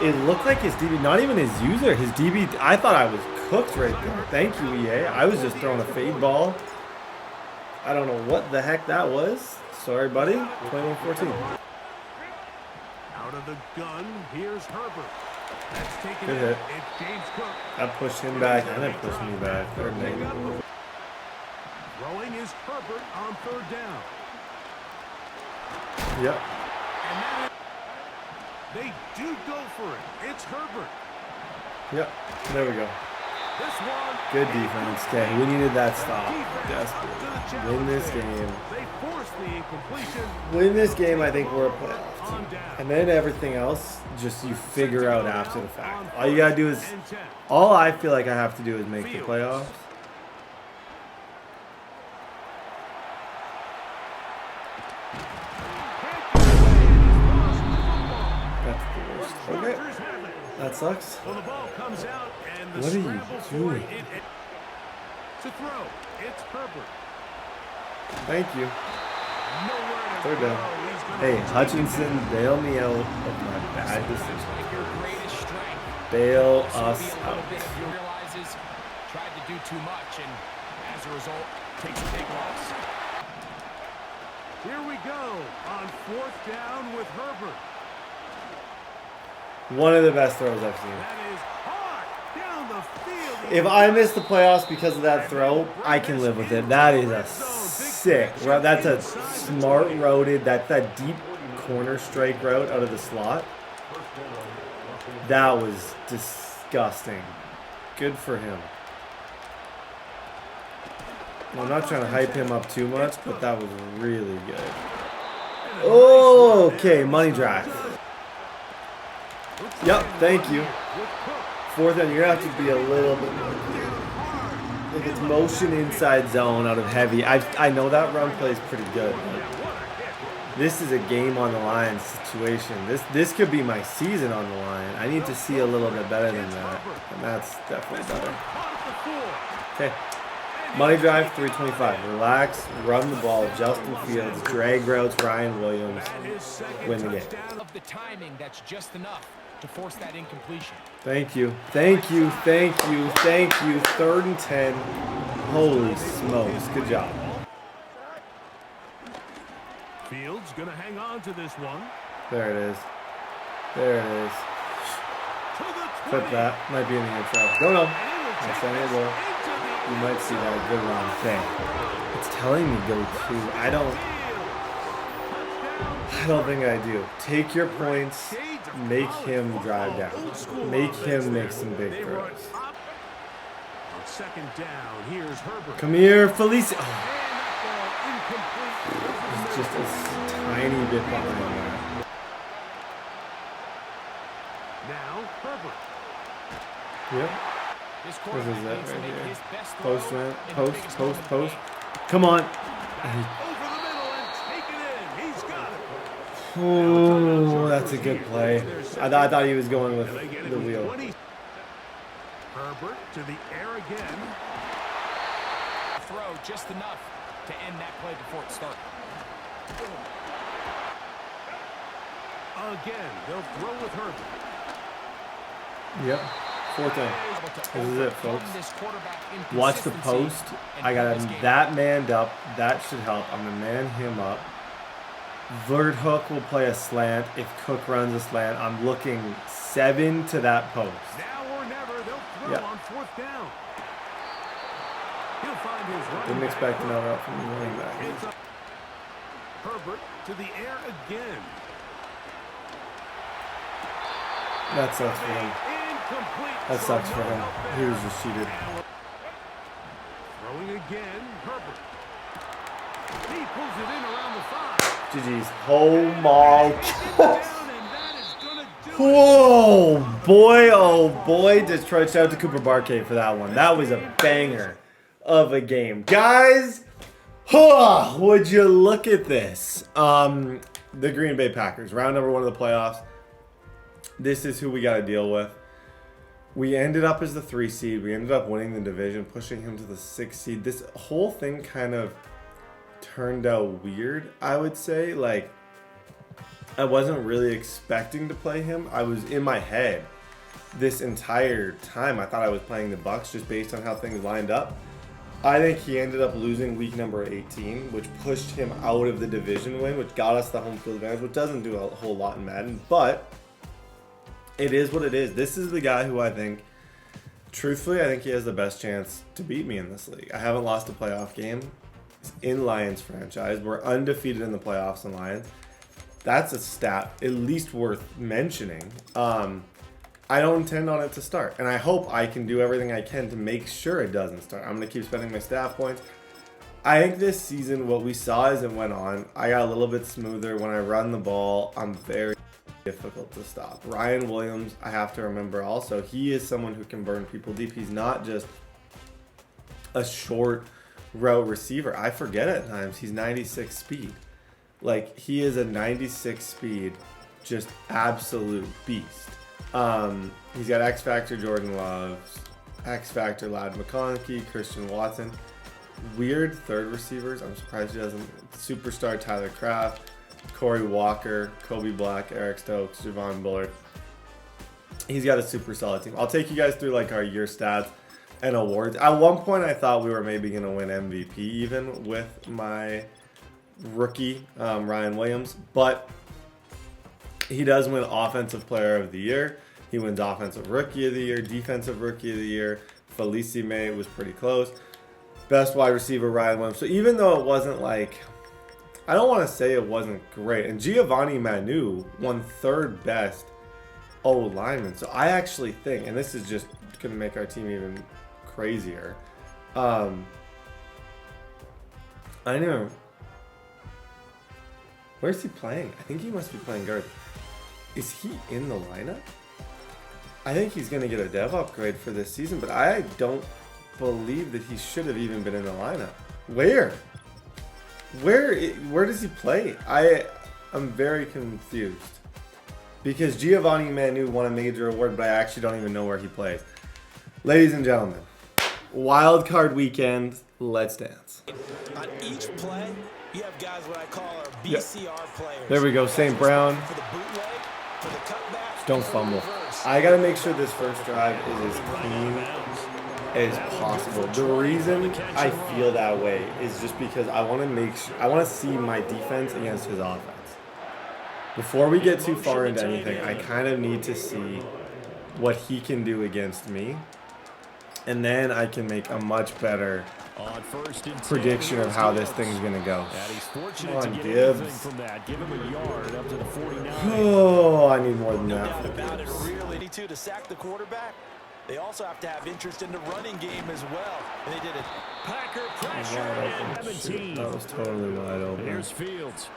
It looked like his DB, not even his user. His DB, I thought I was cooked right there. Thank you, EA. I was just throwing a fade ball. I don't know what the heck that was. Sorry, buddy. 21-14. Out of the gun, here's Herbert. That's taken Good in. hit. It's James Cook. That pushed him back and it pushed me back. Third and 8. Throwing is Herbert on third down. Yep. And that is, they do go for it. It's Herbert. Yep. There we go. This one. Good defense. Okay, we needed that stop. Desperately. Win this game. They force the incompletion. Win this game, I think we're a playoff team. And then everything else, just you figure out after the fact. All you gotta do is, all I feel like I have to do is make the playoffs. That's the worst. Okay. That sucks. Well, the ball comes out and the What are you scramble for doing? it. To throw, it's Herbert. Thank you. Nowhere to Third go. down. He's gonna Hey, take it Hutchinson, bail me out of my bad decision. Bail us out. He realizes tried to do too much, and as a result, takes a big loss. Here we go on fourth down with Herbert. One of the best throws I've seen. That is hard down the field. If I miss the playoffs because of that throw, I can live with it. That is a sick route. That's a smart roaded. That's that deep corner strike route out of the slot. That was disgusting. Good for him. I'm not trying to hype him up too much, but that was really good. Okay, money drive. Yep, thank you. Fourth down, you're going to have to be a little bit more clear. If it's motion inside zone out of heavy, I know that run play is pretty good. This is a game on the line situation. This could be my season on the line. I need to see a little bit better than that, and that's definitely better. Okay. Money drive, 325. Relax, run the ball. Justin Fields, drag routes, Ryan Williams, win the game. Of the timing, that's just enough to force that incompletion. Thank you. Thank you. Thank you. Thank you. 3rd and 10. Holy smokes. Good job. Fields gonna hang on to this one. There it is. There it is. Flip that. Might be in the air trap. Don't know. I'll send it will. You might see that. Good run. Okay. It's telling me go 2. I don't think I do. Take your points. Make him drive down. Make him make some big throws. On second down, here's Herbert. Come here, Felicia. Oh. It's just a tiny bit behind that. Now Herbert. Yep. This is it right here. Post, man. Post. Come on. Oh, that's a good play. I thought he was going with the wheel. Herbert to the air again. Throw just enough to end that play before it started. Again, they'll throw with Herbert. Yep. 4th down. This is it, folks. Watch the post. I got him that manned up. That should help. I'm going to man him up. Vert hook will play a slant. If Cook runs a slant, I'm looking 7 to that post. Now or never, they'll throw on 4th down. He'll find his running Didn't back. expect another up from the running back. Herbert to the air again. That sucks for him. That sucks for him. He was just cheated. Throwing again, Herbert. He pulls it in around the 5. GG's. Oh my God. Whoa, boy, oh boy. Detroit, shout out to Cooper Barkay for that one. That was a banger of a game. Guys, would you look at this? The Green Bay Packers, round number 1 of the playoffs. This is who we got to deal with. We ended up as the 3 seed. We ended up winning the division, pushing him to the 6 seed. This whole thing kind of turned out weird, I would say. Like, I wasn't really expecting to play him. I was in my head this entire time. I thought I was playing the Bucs just based on how things lined up. I think he ended up losing week number 18, which pushed him out of the division win, which got us the home field advantage, which doesn't do a whole lot in Madden, but it is what it is. This is the guy who I think, truthfully, I think he has the best chance to beat me in this league. I haven't lost a playoff game. He's in Lions franchise. We're undefeated in the playoffs in Lions. That's a stat at least worth mentioning. I don't intend on it to start, and I hope I can do everything I can to make sure it doesn't start. I'm going to keep spending my staff points. I think this season, what we saw as it went on, I got a little bit smoother. When I run the ball, I'm very difficult to stop. Ryan Williams, I have to remember also, he is someone who can burn people deep. He's not just a short route receiver. I forget at times he's 96 speed. Like, he is a 96 speed, just absolute beast. He's got X Factor Jordan Love, X Factor Ladd McConkey, Christian Watson. Weird third receivers. I'm surprised he doesn't. Superstar Tyler Kraft, Corey Walker, Kobe Black, Eric Stokes, Javon Bullard. He's got a super solid team. I'll take you guys through like our year stats and awards. At one point, I thought we were maybe going to win MVP even with my rookie, Ryan Williams, but he does win Offensive Player of the Year. He wins Offensive Rookie of the Year, Defensive Rookie of the Year. Felicie May was pretty close. Best wide receiver, Ryan Williams. So even though it wasn't like, I don't want to say it wasn't great. And Giovanni Manu won 3rd best O-lineman. So I actually think, and this is just going to make our team even crazier. I don't know. Where's he playing? I think he must be playing guard. Is he in the lineup? I think he's going to get a dev upgrade for this season, but I don't believe that he should have even been in the lineup. Where does he play? I'm very confused. Because Giovanni Manu won a major award, but I actually don't even know where he plays. Ladies and gentlemen, wild card weekend, let's dance. On each play, you have guys what I call our BCR players. There we go, St. Brown. For the bootleg, for the cutback, don't fumble. I gotta make sure this first drive is as clean as possible. The reason I feel that way is just because I want to make sure, I want to see my defense against his offense. Before we get too far into anything, I kind of need to see what he can do against me, and then I can make a much better prediction of how this thing's gonna go. Come on, Gibbs. Oh, I need more than that for Gibbs. Really need to sack the quarterback. They also have to have interest in the running game as well. And they did it. Packer pressure and 17. That was totally wide open. Here's Fields.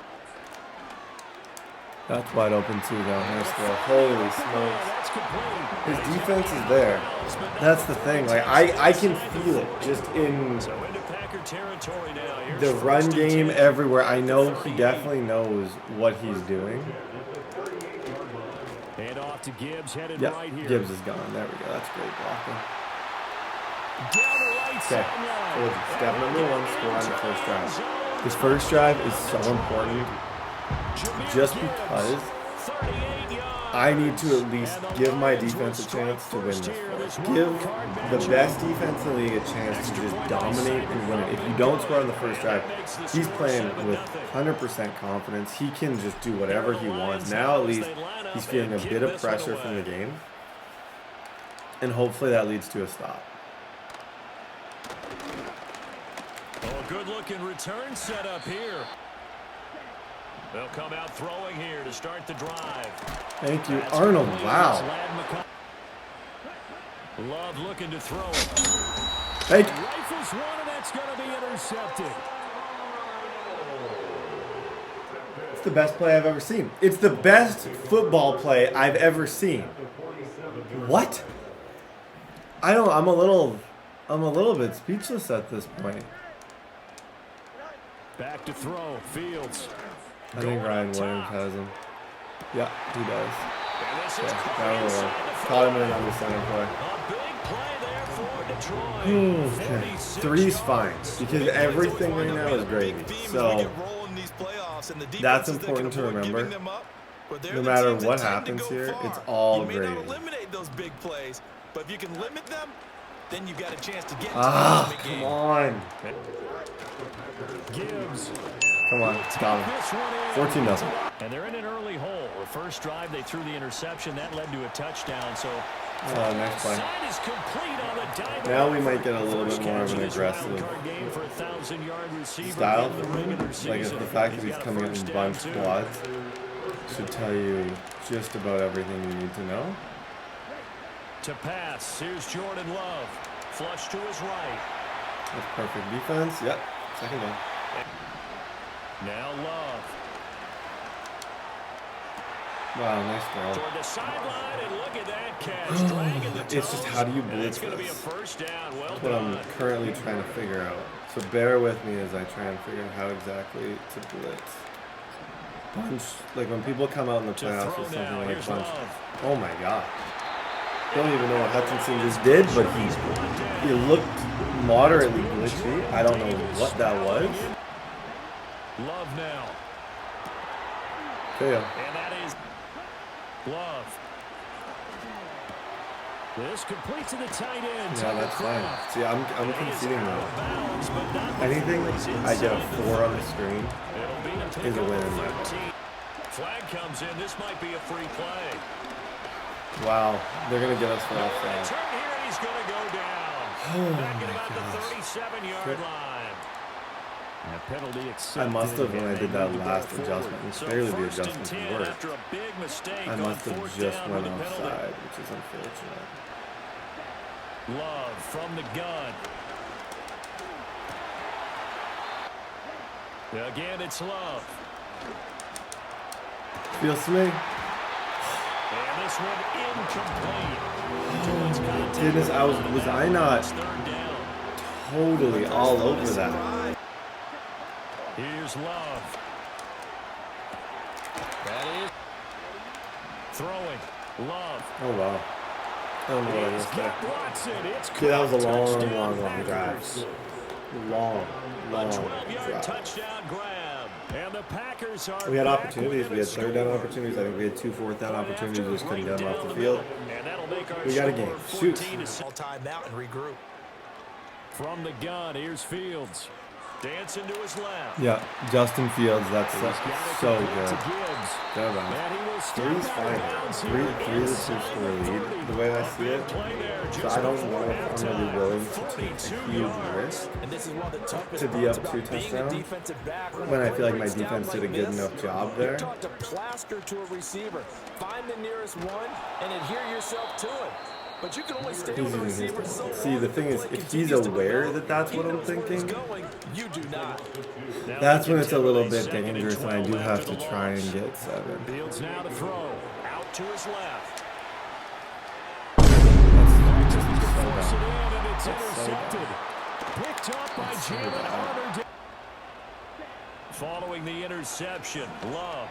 That's wide open too, though. Nice throw. Holy smokes. His defense is there. That's the thing. Like I can feel it just in the run game everywhere. I know he definitely knows what he's doing. And off to Gibbs, headed yep, right here. Gibbs is gone. There we go. That's great blocking. Down the right Okay. Step number 1, score on the first drive. This first drive is so important just because I need to at least give my defense a chance to win this first. Give the best defense in the league a chance to just dominate and win it. If you don't score on the first drive, he's playing with 100% confidence. He can just do whatever he wants. Now at least he's feeling a bit of pressure from the game, and hopefully that leads to a stop. Oh, good-looking return set up here. They'll come out throwing here to start the drive. Thank you, Arnold. Wow. Love looking to throw it. Thank you. Rifles one, and that's going to be intercepted. the best play I've ever seen. It's the best football play I've ever seen. What? I'm a little bit speechless at this point. Back to throw, Fields. I think Ryan Williams has him. Yeah, he does. Yeah, that will work. Caught him in under center play. Okay. 3's fine because everything right now is gravy. So that's important to remember. No matter what happens here, it's all gravy. Eliminate those big plays, but if you can limit them, then you've got a chance to get into Ah, the come game. on. Gibbs. Come on, it's got him. 14-0. And they're in an early hole. The first drive, they threw the interception. That led to a touchdown. So Next play. is complete on the diamond. Now we might get a little bit more of an aggressive style. Like the fact that he's coming in bunch quads should tell you just about everything you need to know. To pass, here's Jordan Love. Flush to his right. That's perfect defense. Yep, second down. Now Love. Wow, nice throw. Toward the sideline, and look at that catch. Dragging the It's just how do you blitz It's going to be a this? first down. Well That's what I'm currently trying to figure out. So bear with me as I try and figure out how exactly to blitz. Bunch, like when people come out in the playoffs with something like bunch. Oh my god. Don't even know what Hutchinson just did, but he looked moderately glitchy. I don't know what that was. Love now. Okay. And that is Love. This complete to the tight end. Yeah, that's fine. See, I'm conceding though. Anything I get a 4 on the screen is a win in my book. Flag comes in. This might be a free play. Wow, they're gonna get us for offside. Turn here, and he's going to go down. Oh Back at my about the gosh. 37-yard line. And a penalty accepted. I must have, when I did that last adjustment, and So clearly the first and adjustment 10 worked. after a big mistake I on must have fourth just down went with a penalty. offside, which is unfortunate. Love from the gun. Again, it's Love. Feels to me. And this one incomplete. Goodness, was I not totally all over that? Here's Love. That is throwing. Love. Oh wow. I don't know what I He's missed got there. Watson. It's Okay, that was a long touchdown drive. Packers. Long 12-yard drive. touchdown grab. And the Packers are We had back opportunities. We had third down opportunities. I think we had 2 fourth down opportunities. We just couldn't get them off the field. And that'll make our We got a game. Shoot. All timed out and regroup. From the gun, here's Fields. Dancing to his left. Yeah, Justin Fields. That's so good. To Gibbs. Go down. And he will step Three's out of fine. bounds here Three is a inside two-score the lead, 30. the way I see it. Play there, So just I don't before know if I'm going to be halftime. willing to take a 42 huge yards. risk And this is one of the toughest to be up parts 2 about being a touchdowns defensive back. when I feel like my breaks down defense did a like good this, enough job you're there. taught to plaster to a receiver. Find the nearest one and adhere yourself to it. But you can only stay with the receiver so long. See, the thing is, if he's aware that that's what I'm thinking, you do not. that's when it's a little bit dangerous, and I do have to try and get 7. Fields now to throw. Out to his left. Force it in, and it's intercepted. Picked up by Jalen Harder. Following the interception, Love.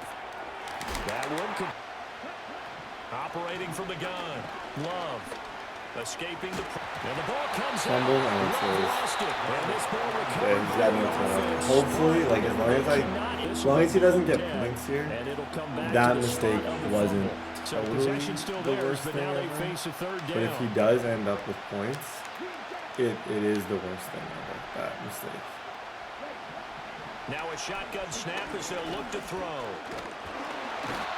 That one could... Operating from the gun. Love. Escaping the... And the ball comes Fumble, out. and it says, Lost it. And this ball okay, recovered. he's got no turnover. Hopefully, like, as long as he doesn't get points here, And it'll come back that to the mistake start of the wasn't So totally possession still the theirs, worst but thing now they ever. face a third But if he down. does end up with points, it is the worst thing ever, that mistake. Now a shotgun snap as they'll look to throw.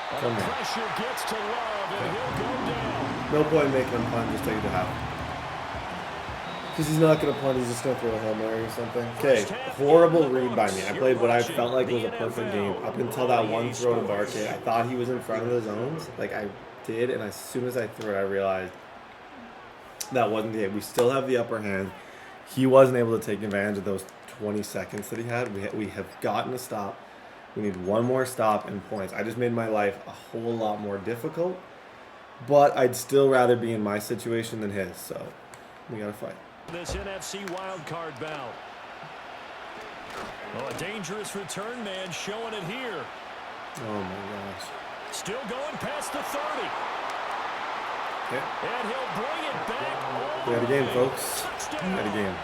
And Come the on. pressure gets to Love, and he'll go down. No point making him punt, just take it to half. Because he's not going to punt, he's just going to throw a Hail Mary or something. Okay, horrible read by me. I played what I felt like was a perfect game up until that one throw to Barkley. I thought he was in front of the zones, like I did, and as soon as I threw it, I realized that wasn't the game. We still have the upper hand. He wasn't able to take advantage of those 20 seconds that he had. We have gotten to stop. We need one more stop and points. I just made my life a whole lot more difficult, but I'd still rather be in my situation than his, so we gotta fight. This NFC wildcard bout. Oh, a dangerous return man showing it here. Oh my gosh. Still going past the 30. Okay. And he'll bring it back. We got a game, folks. We got a game.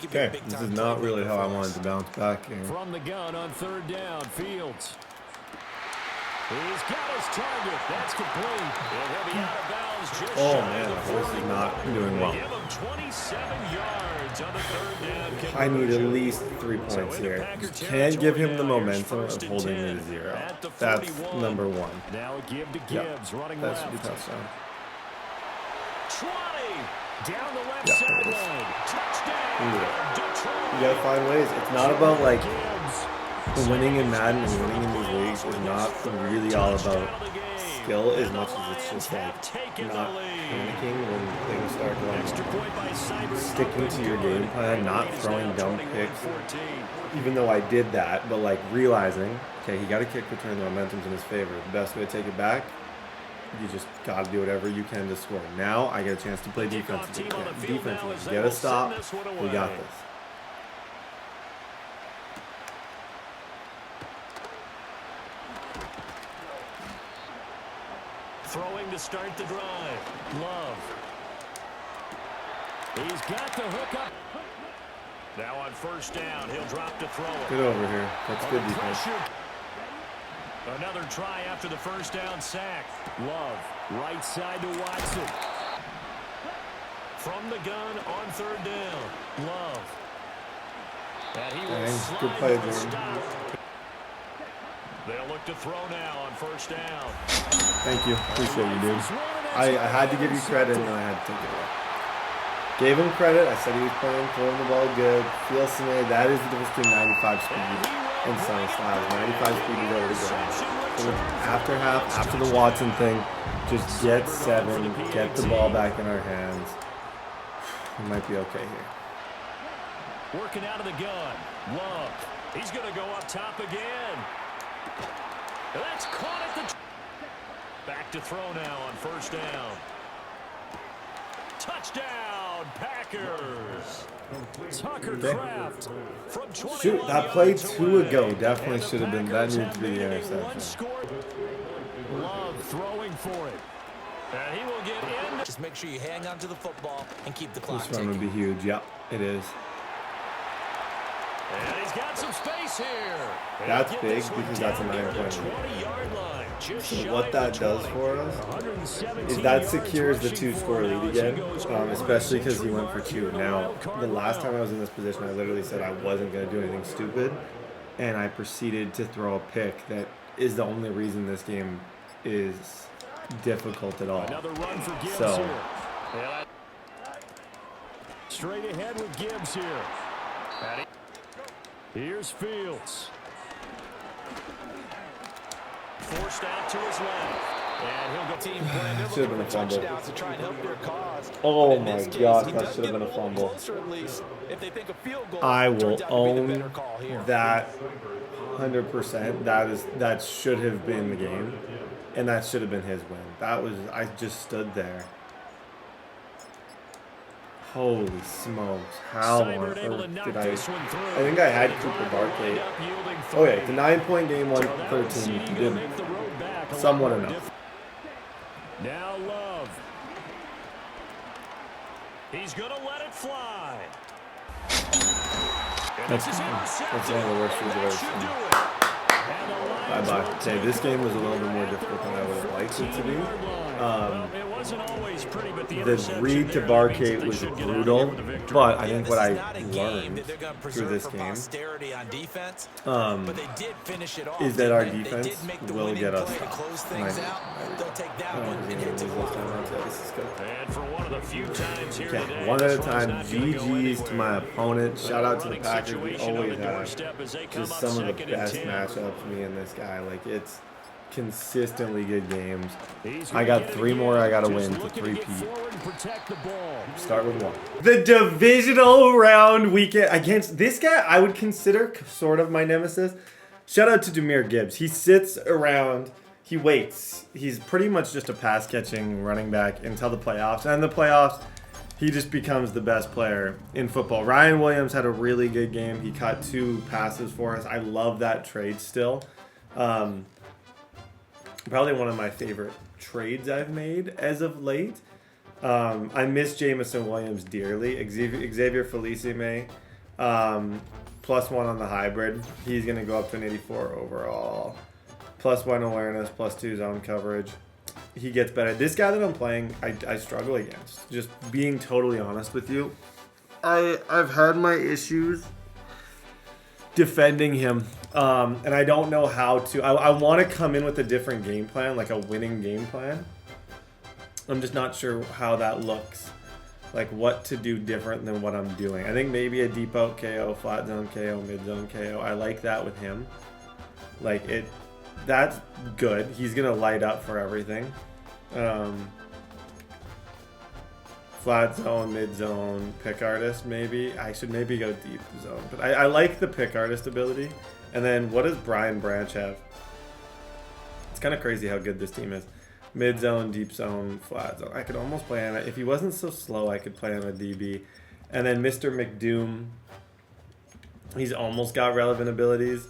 Okay, this is not really how I wanted to bounce back here. From the gun on 3rd down, Fields. He's got his target. That's complete. And he'll be out of bounds just Oh shy man, of the the horse 40. is not doing well. Give him 27 yards on the 3rd down. I need at least 3 points here. Can't give him the momentum of holding me to 0. That's number 1. Now a give to Gibbs, running that left. should be touchdown. 20 down the left Yeah, sideline. Touchdown. Detroit. You gotta find ways. It's not about like winning in Madden and winning in these leagues is not really all about skill as much as it's just like not panicking when things start going wrong. Sticking to your game plan, not throwing dumb picks. Even though I did that, but like realizing, okay, he got a kick return, the momentum's in his favor. The best way to take it back, you just got to do whatever you can to score. Now I get a chance to play defensively. Defensively, get a stop. We got this. Throwing to start the drive. Love. He's got the hook up. Now on 1st down, he'll drop to throw it. Get over here. That's good defense. Another try after the 1st down sack. Love, right side to Watson. From the gun on 3rd down. Love. And he will slide good play, for the Jordan. stop. They'll look to throw now on 1st down. Thank you. Appreciate you, dude. I had to give you credit, and then I had to take it away. Gave him credit. I said he was playing, throwing the ball good. Feels to me that is the difference between 95 speed and Sunny Styles. 95 speed is over the ground. So after half, after the Watson thing, just get 7, get the ball back in our hands. We might be okay here. Working out of the gun. Love. He's going to go up top again. That's caught at the... Back to throw now on 1st down. Touchdown, Packers. Tucker Kraft from 21. Shoot, that play 2 ago definitely should have been, that needed to be the interception. Love throwing for it. And he will get in. Just make sure you hang on to the football and keep the clock This run would be huge. Yep, it is. And he's got some space here. That's big because that's a 9-point lead. So what that does for us is that secures the 2-score lead again, especially because he went for 2. Now, the last time I was in this position, I literally said I wasn't going to do anything stupid, and I proceeded to throw a pick that is the only reason this game is difficult at all. Another run for Gibbs So, here. Straight ahead with Gibbs here. Here's Fields. Forced out to his left. And he'll go team plan. Should have been a fumble. To try and help their cause. Oh my gosh, that should have been a fumble. I will own that 100%. That should have been the game, and that should have been his win. That was, I just stood there. Holy smokes! How on earth did I think I had Cooper Barkley. Oh yeah, it's a 9-point game, 113. Did somewhat enough. Now Love. He's gonna let it fly. That's one of the worst things I've ever seen. Bye-bye. Okay, this game was a little bit more difficult than I would have liked it to be. The read to Barkate was brutal, but I think what I learned through this game is that our defense will get us stops. Okay, one at a time. GG's to my opponent. Shout out to the Packers. We always have just some of the best matchups, me and this guy. Like, it's consistently good games. I got 3 more I got to win to 3-peat. Start with 1. The divisional round weekend against this guy I would consider sort of my nemesis. Shout out to Jahmyr Gibbs. He sits around, he waits. He's pretty much just a pass-catching running back until the playoffs. And in the playoffs, he just becomes the best player in football. Ryan Williams had a really good game. He caught 2 passes for us. I love that trade still. Probably one of my favorite trades I've made as of late. I miss Jameson Williams dearly. Xavier Felicime, +1 on the hybrid. He's going to go up to an 84 overall. +1 awareness, +2 zone coverage. He gets better. This guy that I'm playing, I struggle against. Just being totally honest with you. I've had my issues defending him. And I don't know how to. I want to come in with a different game plan, like a winning game plan. I'm just not sure how that looks. Like what to do different than what I'm doing. I think maybe a deep out KO, flat zone KO, mid zone KO. I like that with him. Like it. That's good. He's going to light up for everything. Flat zone, mid zone, pick artist maybe. I should maybe go deep zone. But I like the pick artist ability. And then what does Brian Branch have? It's kind of crazy how good this team is. Mid zone, deep zone, flat zone. I could almost play him. If he wasn't so slow, I could play him a DB. And then Mr. McDoom. He's almost got relevant abilities.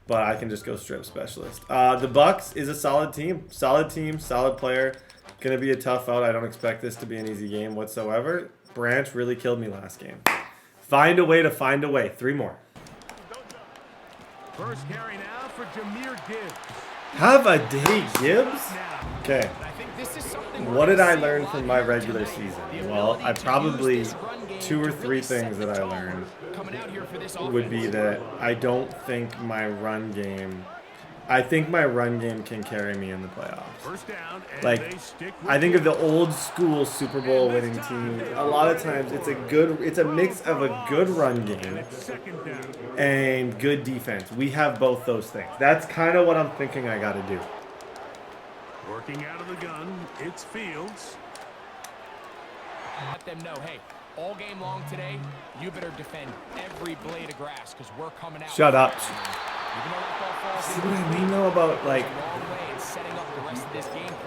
But I can just go strip specialist. The Bucks is a solid team. Solid team, solid player. Going to be a tough out. I don't expect this to be an easy game whatsoever. Branch really killed me last game. Find a way to find a way. 3 more. First carry now for Jahmyr Gibbs. Have a day, Gibbs? Okay. What did I learn from my regular season? Well, I probably 2 or 3 things that I learned would be that I don't think my run game. I think my run game can carry me in the playoffs. Like, I think of the old school Super Bowl winning team. A lot of times, it's a mix of a good run game and good defense. We have both those things. That's kind of what I'm thinking I got to do. Working out of the gun, it's Fields. Let them know, hey, all game long today, you better defend every blade of grass because we're coming out. Shut up. See what I mean though about like,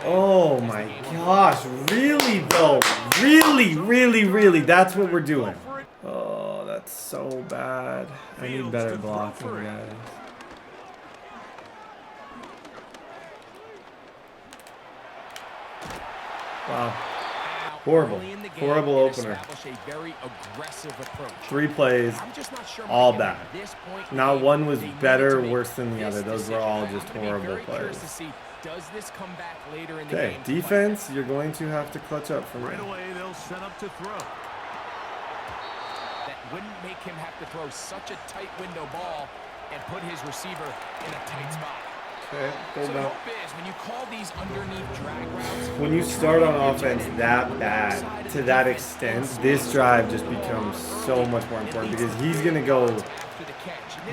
oh my gosh, really though, really, that's what we're doing. Oh, that's so bad. I need better blocking, guys. Wow. Horrible opener. 3 plays, all bad. Not one was better, worse than the other. Those were all just horrible plays. Okay, defense, you're going to have to clutch up for me. Right away, they'll set up to throw. That wouldn't make him have to throw such a tight window ball and put his receiver in a tight spot. Okay, hold on. When you call these underneath drag routes, when you start on offense that bad, to that extent, this drive just becomes so much more important because he's going to go,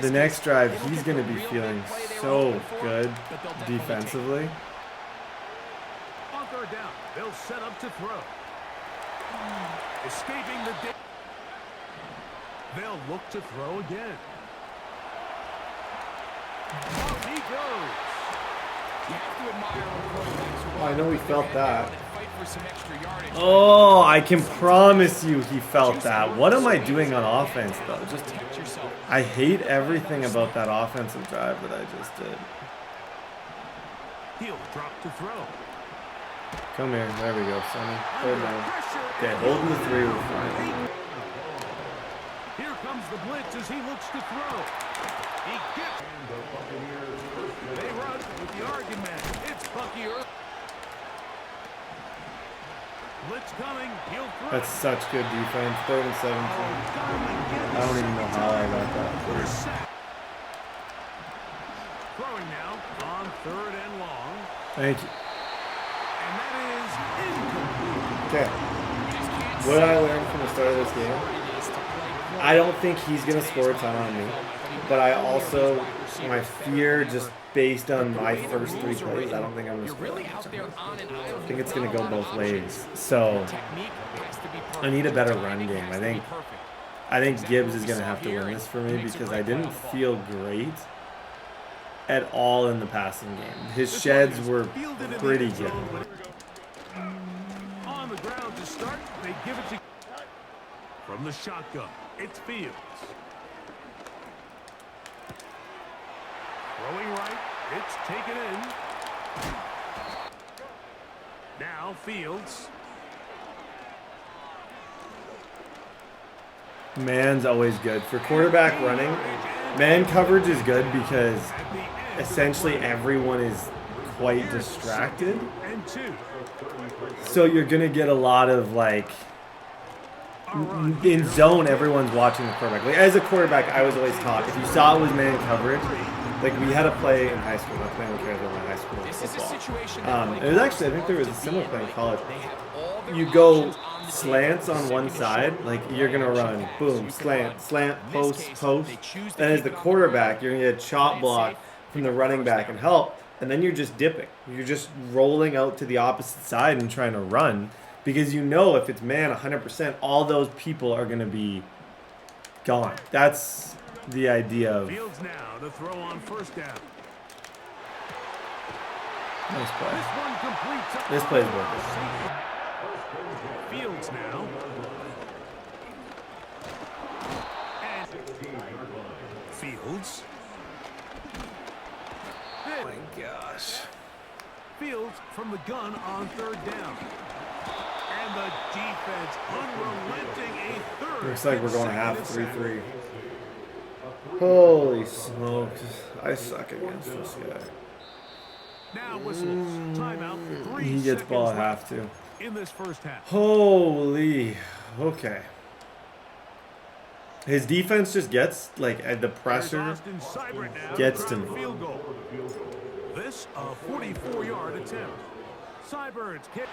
the next drive, he's going to be feeling so good defensively. On 3rd down, they'll set up to throw. Escaping the they'll look to throw again. Off he goes. I know he felt that. Oh, I can promise you he felt that. What am I doing on offense, though? I hate everything about that offensive drive that I just did. He'll drop to throw. Come here. There we go, Sonny. 3rd down. Okay, holding the 3, we're fine. Here comes the blitz as he looks to throw. He gets. They run with the argument. It's Bucky Earl. Blitz coming. He'll throw. That's such good defense. 3rd and 17. I don't even know how I got that. Throwing now on 3rd and long. Thank you. And that is incomplete. Okay. What I learned from the start of this game, I don't think he's going to score a ton on me. But I also, my fear just based on my first 3 plays, I don't think I'm going to score that much. I think it's going to go both ways. So I need a better run game. I think Gibbs is going to have to win this for me because I didn't feel great at all in the passing game. His sheds were pretty good. On the ground to start, they give it to from the shotgun. It's Fields. Throwing right, it's taken in. Now Fields. Man's always good. For quarterback running, man coverage is good because essentially everyone is quite distracted. So you're going to get a lot of like, in zone, everyone's watching the quarterback. Like, as a quarterback, I was always taught, if you saw it was man coverage, like we had a play in high school, not playing with cares about my high school football. It was actually, I think there was a similar play in college. You go slants on one side, like you're gonna run, boom, slant, post, post. Then as the quarterback, you're gonna get a chop block from the running back and help, and then you're just dipping. You're just rolling out to the opposite side and trying to run because you know if it's man 100%, all those people are gonna be gone. That's the idea of. Fields now to throw on first down. Nice play. This one completes. This play's working. Fields now. And Fields. Oh my gosh. Fields from the gun on third down. And the defense unrelenting a third. Looks like we're going half 3-3. Holy smokes. I suck against this guy. Now whistles. Timeout. 3 he gets ball at half too. In this first half. Holy. Okay. His defense just gets, like, the pressure gets to me. Field goal. This a 44-yard attempt. Cybert's kick.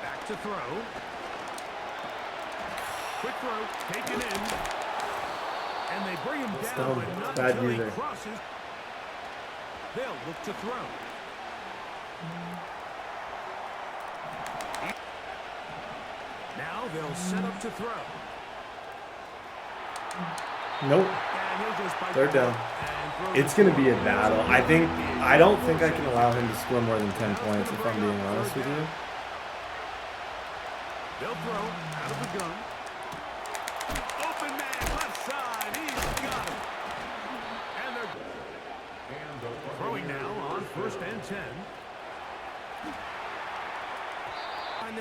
Back to throw. Quick throw taken in. And they bring him down, but not bad until he user. crosses. They'll look to throw. Now they'll set up to throw. Nope. Third down. It's going to be a battle. I don't think I can allow him to score more than 10 points, if I'm being honest with you. They'll throw out of the gun. Open man, left side. He's got it. And they're throwing now on first and 10.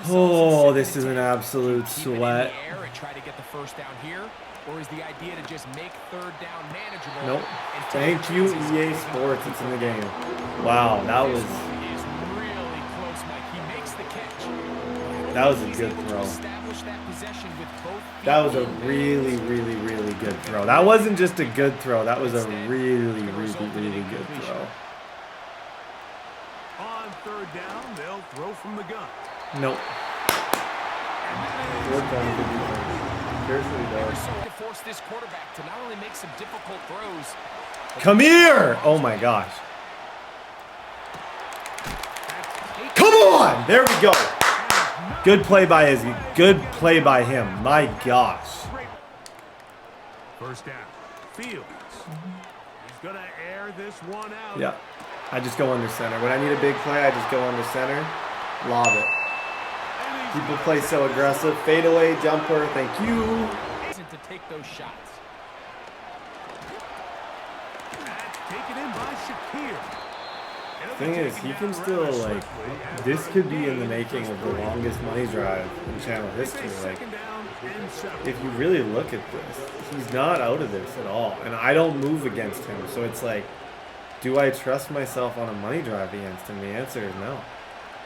Oh, this is an absolute sweat. Try to get the first down here, or is the idea to just make third down manageable? Nope. Thank you, EA Sports. It's in the game. Wow, that was really close, Mike. He makes the catch. that was a good throw. That was a really, really, really good throw. That wasn't just a good throw. That was a really, really, really good throw. On third down, they'll throw from the gun. Nope. Good time to defense. Seriously, though. To force this quarterback to not only make some difficult throws. Come here! Oh my gosh. Come on! There we go. Good play by Izzy. Good play by him. My gosh. First down. Fields. He's gonna air this one out. Yeah. I just go under center. When I need a big play, I just go under center. Lob it. People play so aggressive. Fadeaway, jumper, thank you. To take those shots. Taken in by Shakir. Thing is, he can still, like, this could be in the making of the longest money drive in channel history. Like, if you really look at this, he's not out of this at all. And I don't move against him. So it's like, do I trust myself on a money drive against him? The answer is no.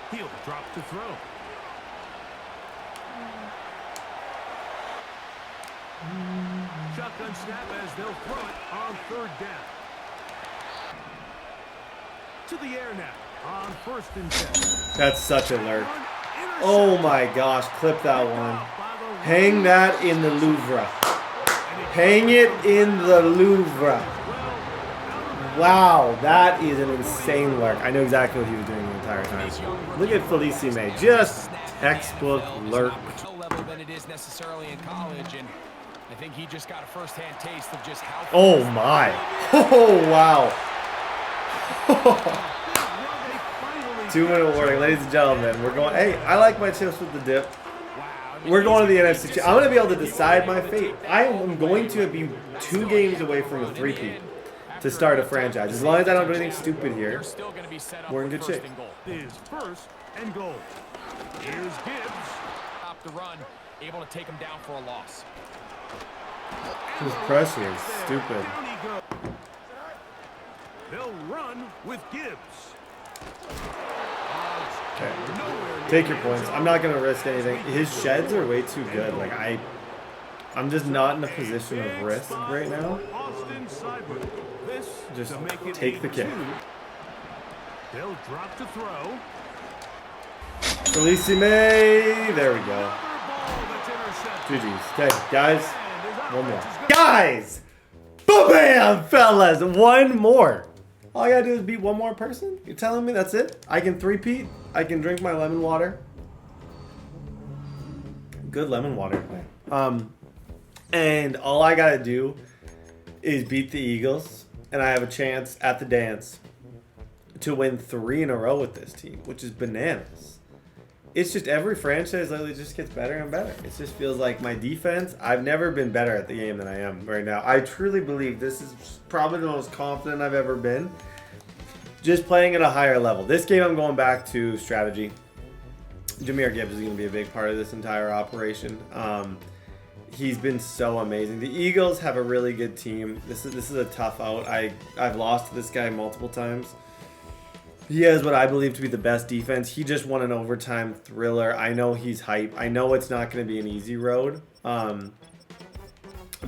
He'll drop to throw. Shotgun snap as they'll throw it on third down. To the air now on first and 10. That's such a lurk. Oh my gosh, clip that one. Hang that in the Louvre. Hang it in the Louvre. Wow, that is an insane lurk. I know exactly what he was doing the entire time. Look at Felicime, just textbook lurk. Level than it is necessarily in college, and I think he just got a first-hand taste of just how. Oh my! Oh wow! 2-minute warning, ladies and gentlemen. We're going. Hey, I like my chips with the dip. We're going to the NFC. I'm going to be able to decide my fate. I am going to be 2 games away from a 3-peat to start a franchise. As long as I don't do anything stupid here, we're in good shape. Is first and goal. Here's Gibbs. Stop the run, able to take him down for a loss. This pressure is stupid. They'll run with Gibbs. Okay. Take your points. I'm not going to risk anything. His sheds are way too good. Like I'm just not in a position of risk right now. Just take the kick. They'll drop to throw. Felicime. There we go. GG's. Okay, guys. One more. Guys! Bam, fellas! One more. All I gotta do is beat one more person? You're telling me that's it? I can 3-peat? I can drink my lemon water? Good lemon water. And all I gotta do is beat the Eagles, and I have a chance at the dance to win 3 in a row with this team, which is bananas. It's just every franchise lately just gets better and better. It just feels like my defense, I've never been better at the game than I am right now. I truly believe this is probably the most confident I've ever been. Just playing at a higher level. This game I'm going back to strategy. Jahmyr Gibbs is going to be a big part of this entire operation. He's been so amazing. The Eagles have a really good team. This is a tough out. I've lost to this guy multiple times. He has what I believe to be the best defense. He just won an overtime thriller. I know he's hype. I know it's not going to be an easy road. But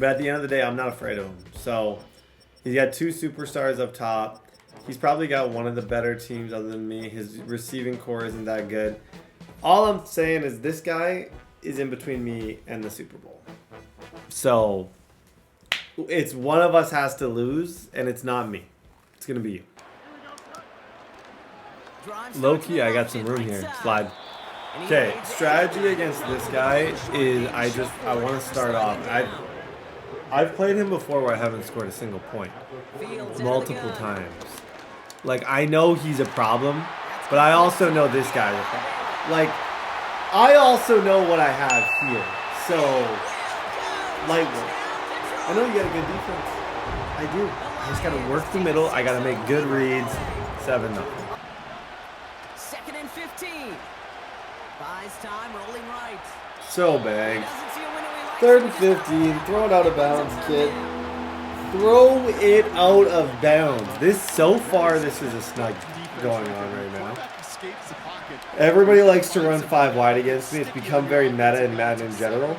at the end of the day, I'm not afraid of him. So he's got 2 superstars up top. He's probably got one of the better teams other than me. His receiving core isn't that good. All I'm saying is this guy is in between me and the Super Bowl. So it's one of us has to lose, and it's not me. It's going to be you. Low-key, I got some room here. Slide. Okay, strategy against this guy is I want to start off. I've played him before where I haven't scored a single point. Multiple times. Like, I know he's a problem, but I also know this guy's a problem. Like, I also know what I have here. So, lightweight. I know you got a good defense. I do. I just got to work the middle. I got to make good reads. 7-0. 2nd and 15. Buys time, rolling right. So big. 3rd and 15. Throw it out of bounds, kid. Throw it out of bounds. So far, this is a snug going on right now. Everybody likes to run 5 wide against me. It's become very meta in Madden in general.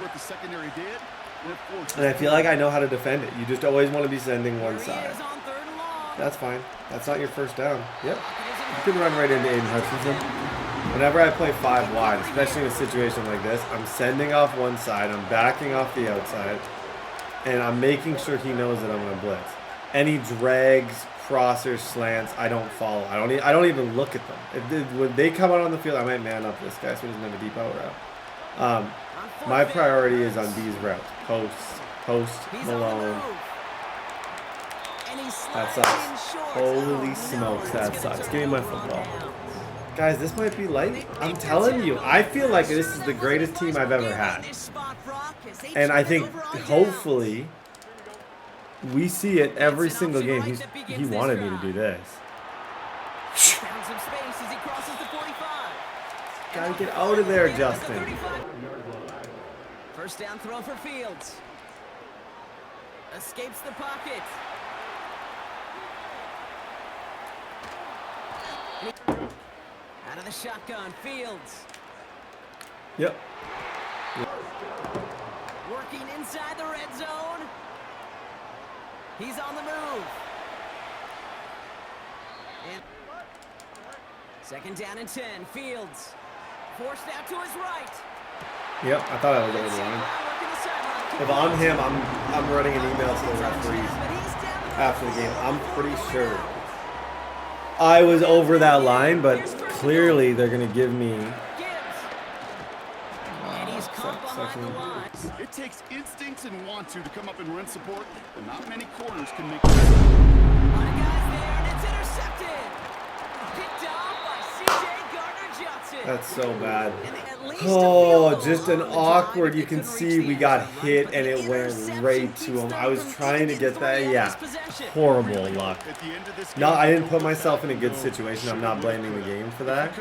And I feel like I know how to defend it. You just always want to be sending one side. That's fine. That's not your first down. Yep. You can run right into Aiden Hutchinson. Whenever I play 5 wide, especially in a situation like this, I'm sending off one side, I'm backing off the outside, and I'm making sure he knows that I'm going to blitz. Any drags, crossers, slants, I don't follow. I don't even look at them. When they come out on the field, I might man up this guy so he doesn't have a deep out route. My priority is on these routes. Post, Malone. That sucks. Holy smokes, that sucks. Give me my football. Guys, this might be light. I'm telling you, I feel like this is the greatest team I've ever had. And I think, hopefully, we see it every single game. He wanted me to do this. Gotta get out of there, Justin. First down throw for Fields. Escapes the pocket. Out of the shotgun, Fields. Yep. Working inside the red zone. He's on the move. And 2nd down and 10, Fields. Forced out to his right. Yep, I thought I was over the line. If I'm him, I'm running an email to the referees. after the game. I'm pretty sure I was over that line, but clearly they're going to give me... It takes instincts and want to come up and run support, but not many corners can make That's so bad. Oh, just an awkward. You can see we got hit and it went right to him. I was trying to get that. Yeah, horrible luck. No, I didn't put myself in a good situation. I'm not blaming the game for that.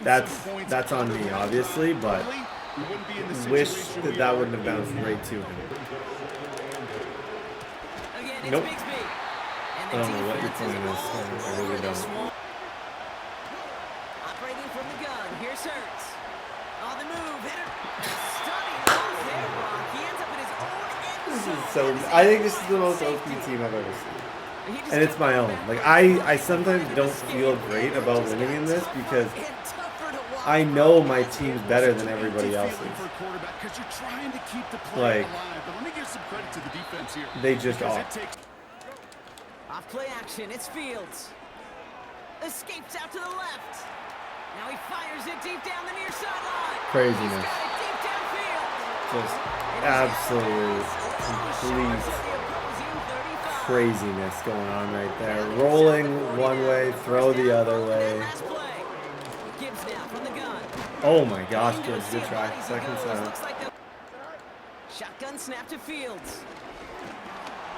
That's on me, obviously, but wish that wouldn't have bounced right to him. Nope. I don't know what your plan is. I really don't. Operating from the gun. Here's Hurts. On the move. Hitter. Stunning off there, Brock. He ends up in his own end zone. So I think this is the most OP team I've ever seen. And it's my own. Like I sometimes don't feel great about winning in this because I know my team's better than everybody else's. Like they just are. Off play action, it's Fields. Escapes out to the left. Now he fires it deep down the near sideline. Craziness. Just absolute, complete craziness going on right there. Rolling one way, throw the other way. Oh my gosh, Gibbs, good try. Second seven. Shotgun snap to Fields.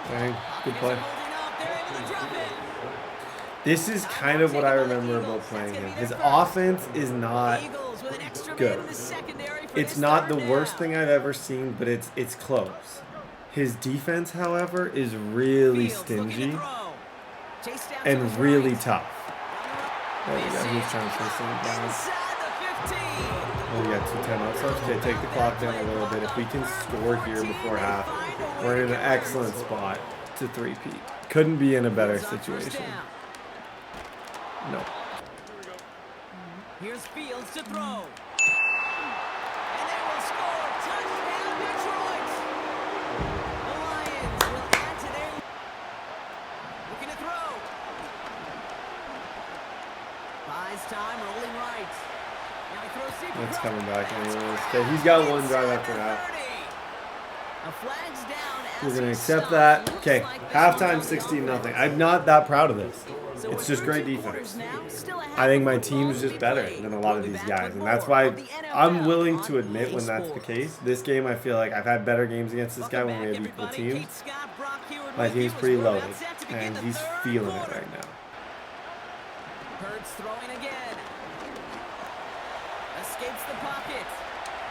Dang, good play. This is kind of what I remember about playing him. His offense is not good. It's not the worst thing I've ever seen, but it's close. His defense, however, is really stingy and really tough. There we go. He's trying to face him down. Oh, we got 2 timeouts left. Okay, take the clock down a little bit. If we can score here before half, we're in an excellent spot to three-peat. Couldn't be in a better situation. No. Here's Fields to throw. And they will score. Touchdown, Detroit. The Lions will add to their... Looking to throw. Buys time, rolling right. Now he throws deep. That's coming back anyways. Okay, he's got one drive after half. A flag's down. We're going to accept that. Okay, halftime 16-0. I'm not that proud of this. It's just great defense. I think my team's just better than a lot of these guys. And that's why I'm willing to admit when that's the case. This game, I feel like I've had better games against this guy when we have equal teams. My team's pretty loaded. And he's feeling it right now. Hurts throwing again. Escapes the pocket.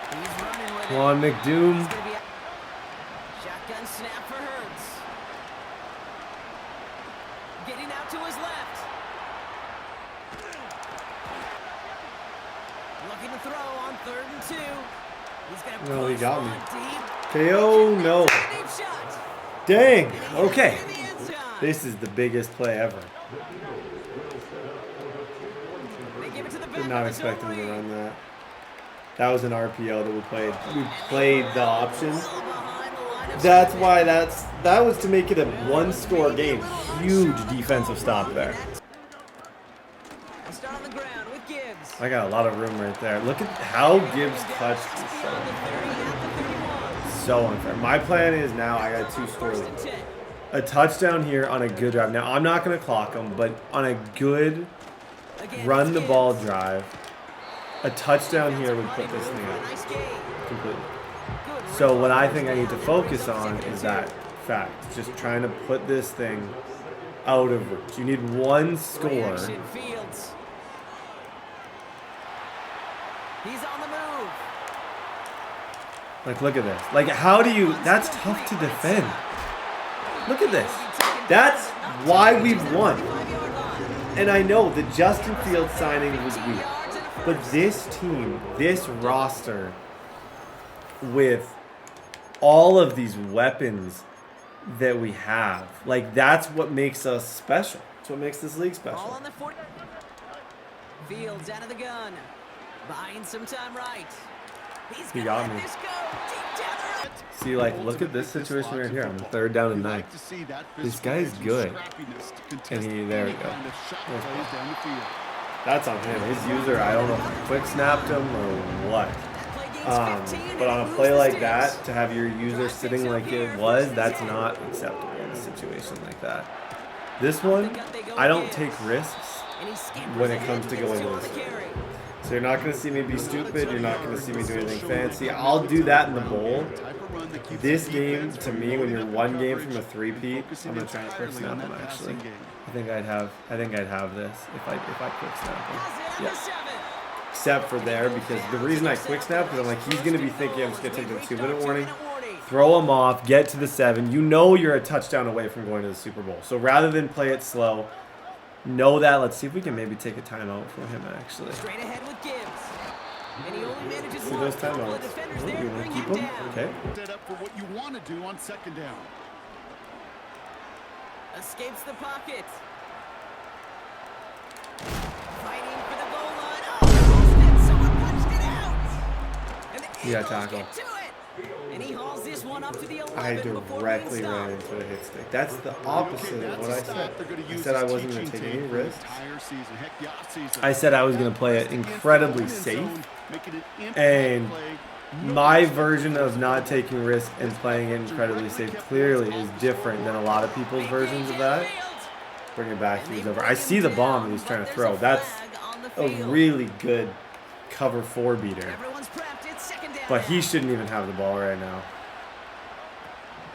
He's running with it. Come on, McDoom. Shotgun snap for Hurts. Getting out to his left. Looking to throw on 3rd and 2. He's gonna no, he got me. Deep. KO, no. Dang. Okay. This is the biggest play ever. Did not expect him to run that. That was an RPO that we played. We played the option. That's why that was to make it a one-score game. Huge defensive stop there. I got a lot of room right there. Look at how Gibbs touched this. So unfair. My plan is now I got 2 scores. A touchdown here on a good drive. Now, I'm not going to clock them, but on a good run the ball drive, a touchdown here would put this thing up completely. So what I think I need to focus on is that fact. Just trying to put this thing out of reach. You need one score. He's on the move. Like, look at this. Like, how do you... That's tough to defend. Look at this. That's why we've won. And I know the Justin Fields signing was weak. But this team, this roster, with all of these weapons that we have, like, that's what makes us special. That's what makes this league special. Ball on the 40. Fields out of the gun. Buying some time right. He got me. This go deep down the right. See, like, look at this situation right here. I'm 3rd down and 9. This guy's good. And there we go. That's on him. His user, I don't know if he quick snapped him or what. But on a play like that, to have your user sitting like it was, that's not acceptable in a situation like that. This one, I don't take risks when it comes to going to this. So you're not going to see me be stupid. You're not going to see me do anything fancy. I'll do that in the bowl. This game, to me, when you're 1 game from a 3-peat, I'm going to try to quick snap him, actually. I think I'd have this if I quick snap him. Yeah. Except for there, because the reason I quick snap, because I'm like, he's going to be thinking I'm just going to take the 2-minute warning, throw him off, get to the 7. You know you're a touchdown away from going to the Super Bowl. So rather than play it slow, know that. Let's see if we can maybe take a timeout for him, actually. Straight ahead with Gibbs. And he only manages see those timeouts. Oh, you want to keep them? Okay. Set up for what you want to do on 2nd down. Escapes the pocket. Fighting for the goal line. Oh, someone punched it out. And the Eagles tackle. get to it. And he hauls this one up to the 11 I directly ran into a hit stick. That's the opposite of what I said. I said I wasn't going to take any risks. I said I was going to play it incredibly safe. And my version of not taking risks and playing it incredibly safe clearly is different than a lot of people's versions of that. Bring it back. He's over. I see the bomb he's trying to throw. That's a really good cover 4 beater. But he shouldn't even have the ball right now.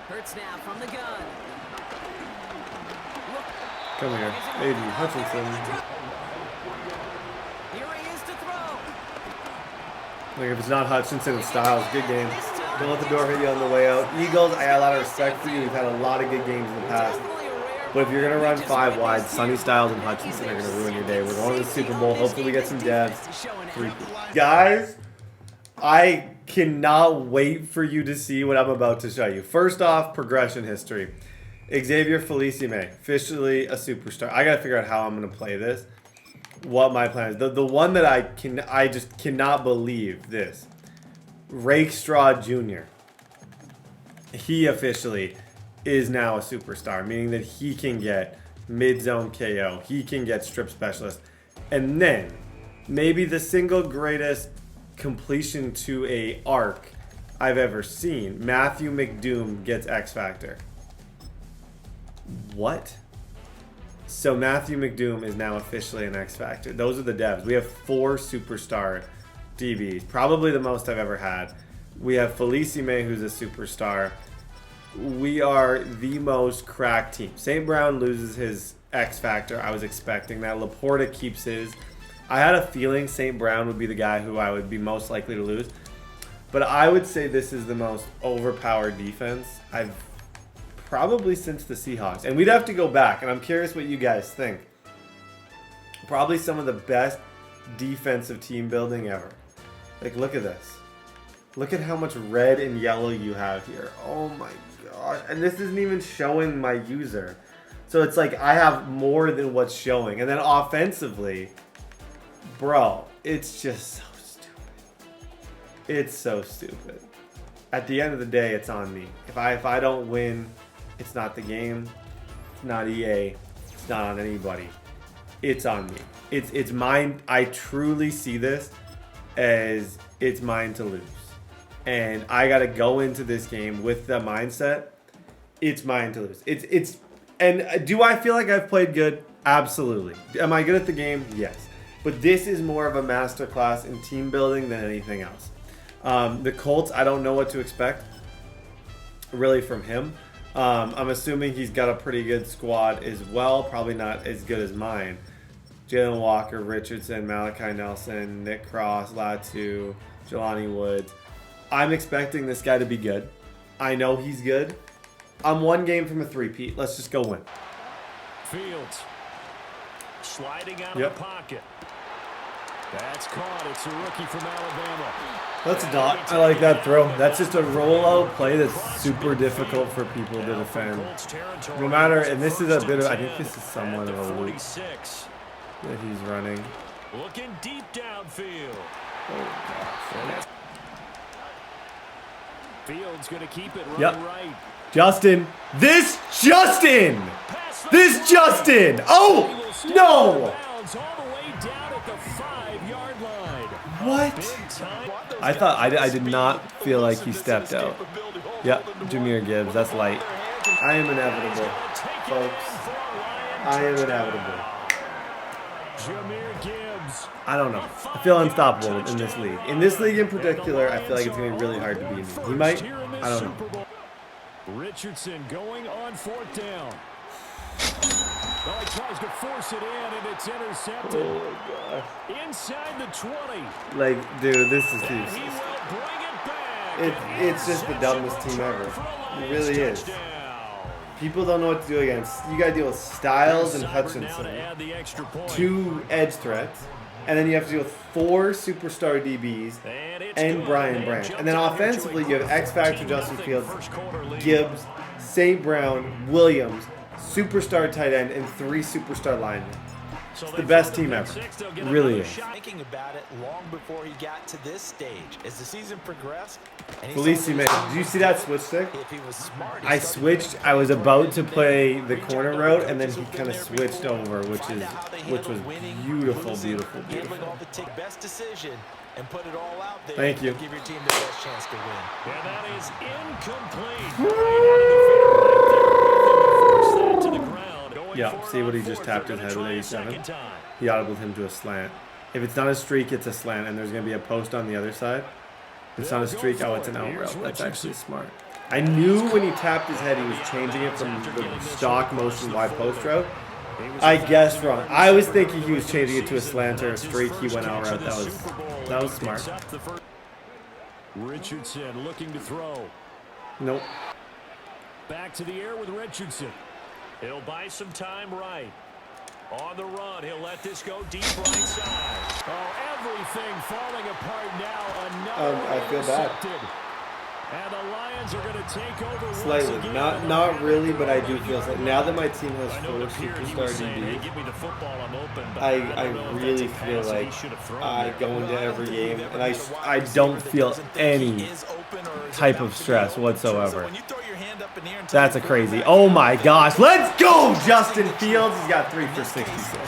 Hurts now from the gun. Come here, Aiden Hutchinson. Here he is to throw. Like if it's not Hutchinson, it's Styles. Good game. Don't let the door hit you on the way out. Eagles, I got a lot of respect for you. We've had a lot of good games in the past. But if you're going to run 5 wide, Sonny Styles and Hutchinson are going to ruin your day. We're going to the Super Bowl. Hopefully we get some devs. Guys, I cannot wait for you to see what I'm about to show you. First off, progression history. Xavier Felicime, officially a superstar. I got to figure out how I'm going to play this. What my plan is. The one that I just cannot believe this. Rakestraw Jr. He officially is now a superstar, meaning that he can get mid-zone KO. He can get strip specialist. And then, maybe the single greatest completion to a arc I've ever seen. Matthew McDoom gets X Factor. What? So Matthew McDoom is now officially an X Factor. Those are the devs. We have 4 superstar DBs. Probably the most I've ever had. We have Felicime, who's a superstar. We are the most cracked team. St. Brown loses his X Factor. I was expecting that. Laporta keeps his. I had a feeling St. Brown would be the guy who I would be most likely to lose. But I would say this is the most overpowered defense I've probably since the Seahawks. And we'd have to go back, and I'm curious what you guys think. Probably some of the best defensive team building ever. Like, look at this. Look at how much red and yellow you have here. Oh my god. And this isn't even showing my user. So it's like I have more than what's showing. And then offensively, bro, it's just so stupid. It's so stupid. At the end of the day, it's on me. If I don't win, it's not the game. It's not EA. It's not on anybody. It's on me. It's mine. I truly see this as it's mine to lose. And I got to go into this game with the mindset, it's mine to lose. And do I feel like I've played good? Absolutely. Am I good at the game? Yes. But this is more of a masterclass in team building than anything else. The Colts, I don't know what to expect really from him. I'm assuming he's got a pretty good squad as well. Probably not as good as mine. Jalen Walker, Richardson, Malachi Nelson, Nick Cross, Latu, Jelani Woods. I'm expecting this guy to be good. I know he's good. I'm 1 game from a 3-peat. Let's just go win. Fields sliding out of the pocket. That's caught. It's a rookie from Alabama. That's not. I like that throw. That's just a rollout play that's super difficult for people to defend. No matter, and this is a bit of, I think this is somewhat of a loop that he's running. Looking deep downfield. Oh, gosh. Field's going to keep it running Yep. right. Justin. This Justin! This Justin! Oh! No! What? I thought I did not feel like he stepped out. Yep, Jahmyr Gibbs. That's light. I am inevitable, folks. I am inevitable. Jahmyr Gibbs. I don't know. I feel unstoppable in this league. In this league in particular, I feel like it's going to be really hard to beat him. He might. I don't know. Richardson going on 4th down. Well, he tries to force it in, and it's intercepted. Oh, my God. Inside the 20. Like, dude, this is And he will bring it back. it's just the dumbest team ever. It really is. People don't know what to do against. You got to deal with Styles and Hutchinson, 2 edge threats, and then you have to deal with 4 superstar DBs and Brian Branch. And then offensively, you have X Factor Justin Fields, Gibbs, St. Brown, Williams, superstar tight end, and 3 superstar linemen. It's the best team ever. It really is. Thinking about it long before he got to this stage. As the season progressed, Felici, man, did you see that switch stick? if he was smart, I switched. I was about to play the corner route, and then he kind of switched over, which was beautiful, beautiful, handling all beautiful. the best decision and put it all out there. Thank you. To give your team the best chance to win. And that is incomplete. Force that to the ground. Yeah, see what he just tapped his head with 87? He audibled him to a slant. If it's not a streak, it's a slant, and there's going to be a post on the other side. If it's not a streak, oh, it's an out route. That's actually smart. I knew when he tapped his head, he was changing it from the stock motion wide post route. I guessed wrong. I was thinking he was changing it to a slant or a streak. He went out route. That was smart. Richardson looking to throw. Nope. Back to the air with Richardson. He'll buy some time right. On the run, he'll let this go deep right side. Oh, everything falling apart now. Another I feel bad. And the Lions are going to take over Slightly. once again. Not really, but I do feel like now that my team has 4 superstar DBs, I really feel like I go into every game and I don't feel any type of stress whatsoever. That's a crazy. Oh my gosh. Let's go, Justin Fields. He's got 3 for 66.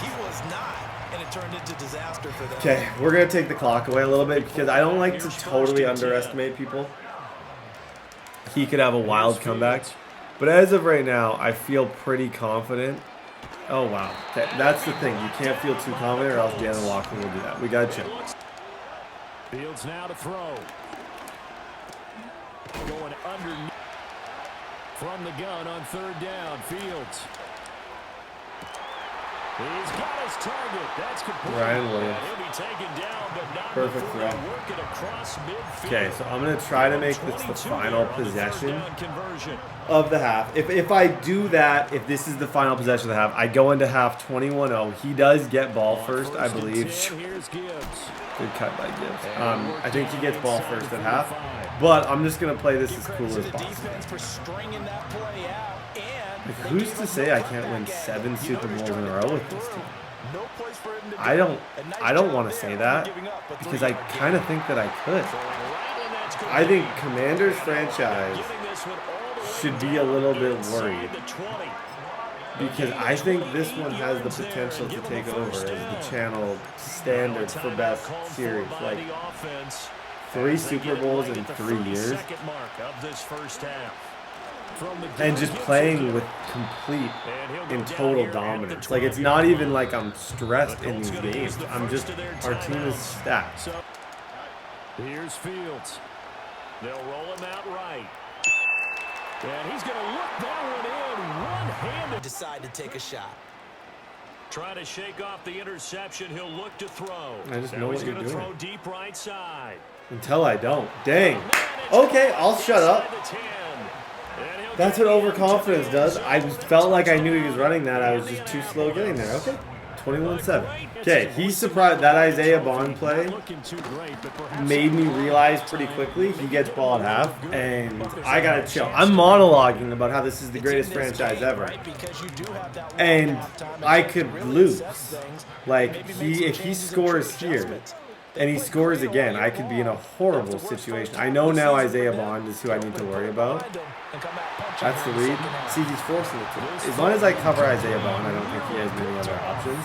Okay, we're going to take the clock away a little bit because I don't like to totally underestimate people. He could have a wild comeback. But as of right now, I feel pretty confident. Oh, wow. Okay, that's the thing. You can't feel too confident or else Jalen Walker will do that. We got to chill. Fields now to throw. Going underneath. From the gun on 3rd down, Fields. He's got his target. That's complete. Ryan Williams. He'll be taken down, but not Perfect before throw. they work it across midfield. Okay, so I'm going to try to make this the final possession of the half. If I do that, if this is the final possession of the half, I go into half 21-0. He does get ball first, I believe. Good cut by Gibbs. I think he gets ball first at half. But I'm just going to play this as cool as possible. Like, who's to say I can't win 7 Super Bowls in a row with this team? I don't want to say that because I kind of think that I could. I think Commanders franchise should be a little bit worried because I think this one has the potential to take over as the channel standard for best series. Like 3 Super Bowls in 3 years. And just playing with complete and total dominance. Like, it's not even like I'm stressed in these games. I'm just, our team is stacked. Here's Fields. They'll roll him out right. And he's going to look that one in one-handed. Decide to take a shot. Trying to shake off the interception. He'll look to throw. I just know what you're doing. Throw deep right side. Until I don't. Dang. Okay, I'll shut up. That's what overconfidence does. I felt like I knew he was running that. I was just too slow getting there. Okay. 21-7. Okay, he's surprised. That Isaiah Bond play made me realize pretty quickly he gets ball at half, and I gotta chill. I'm monologuing about how this is the greatest franchise ever, and I could lose. Like, if he scores here, and he scores again, I could be in a horrible situation. I know now Isaiah Bond is who I need to worry about. That's the read. See, he's forcing it to me. As long as I cover Isaiah Bond, I don't think he has many other options.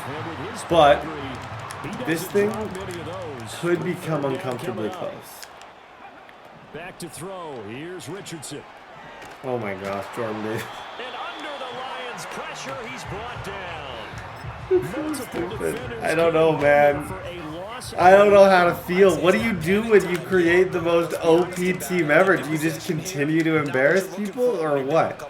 But this thing could become uncomfortably close. Back to throw. Here's Richardson. Oh my gosh, Jordan Davis. And under the Lions' pressure, he's brought down. Stupid. I don't know, man. I don't know how to feel. What do you do when you create the most OP team ever? Do you just continue to embarrass people or what?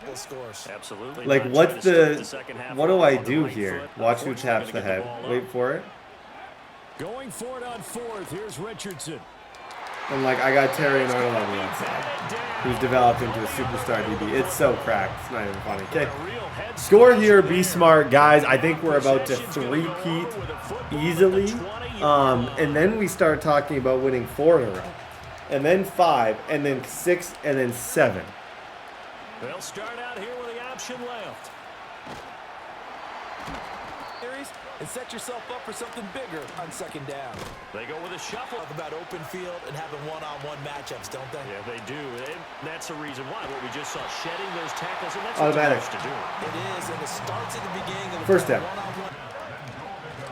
Absolutely. Like, what do I do here? Watch who taps the head. Wait for it. Going for it on fourth. Here's Richardson. And like, I got Terry and Arnold on the outside, who's developed into a superstar DB. It's so cracked. It's not even funny. Okay. Score here. Be smart, guys. I think we're about to three-peat easily. And then we start talking about winning 4 in a row. And then 5, and then 6, and then 7. They'll start out here with the option left. And set yourself up for something bigger on second down. They go with a shuffle. Talk about open field and having one-on-one matchups, don't they? Yeah, they do. And that's the reason why. What we just saw, shedding those tackles, and that's automatic. What to do. It is, and it starts at the beginning of the first down.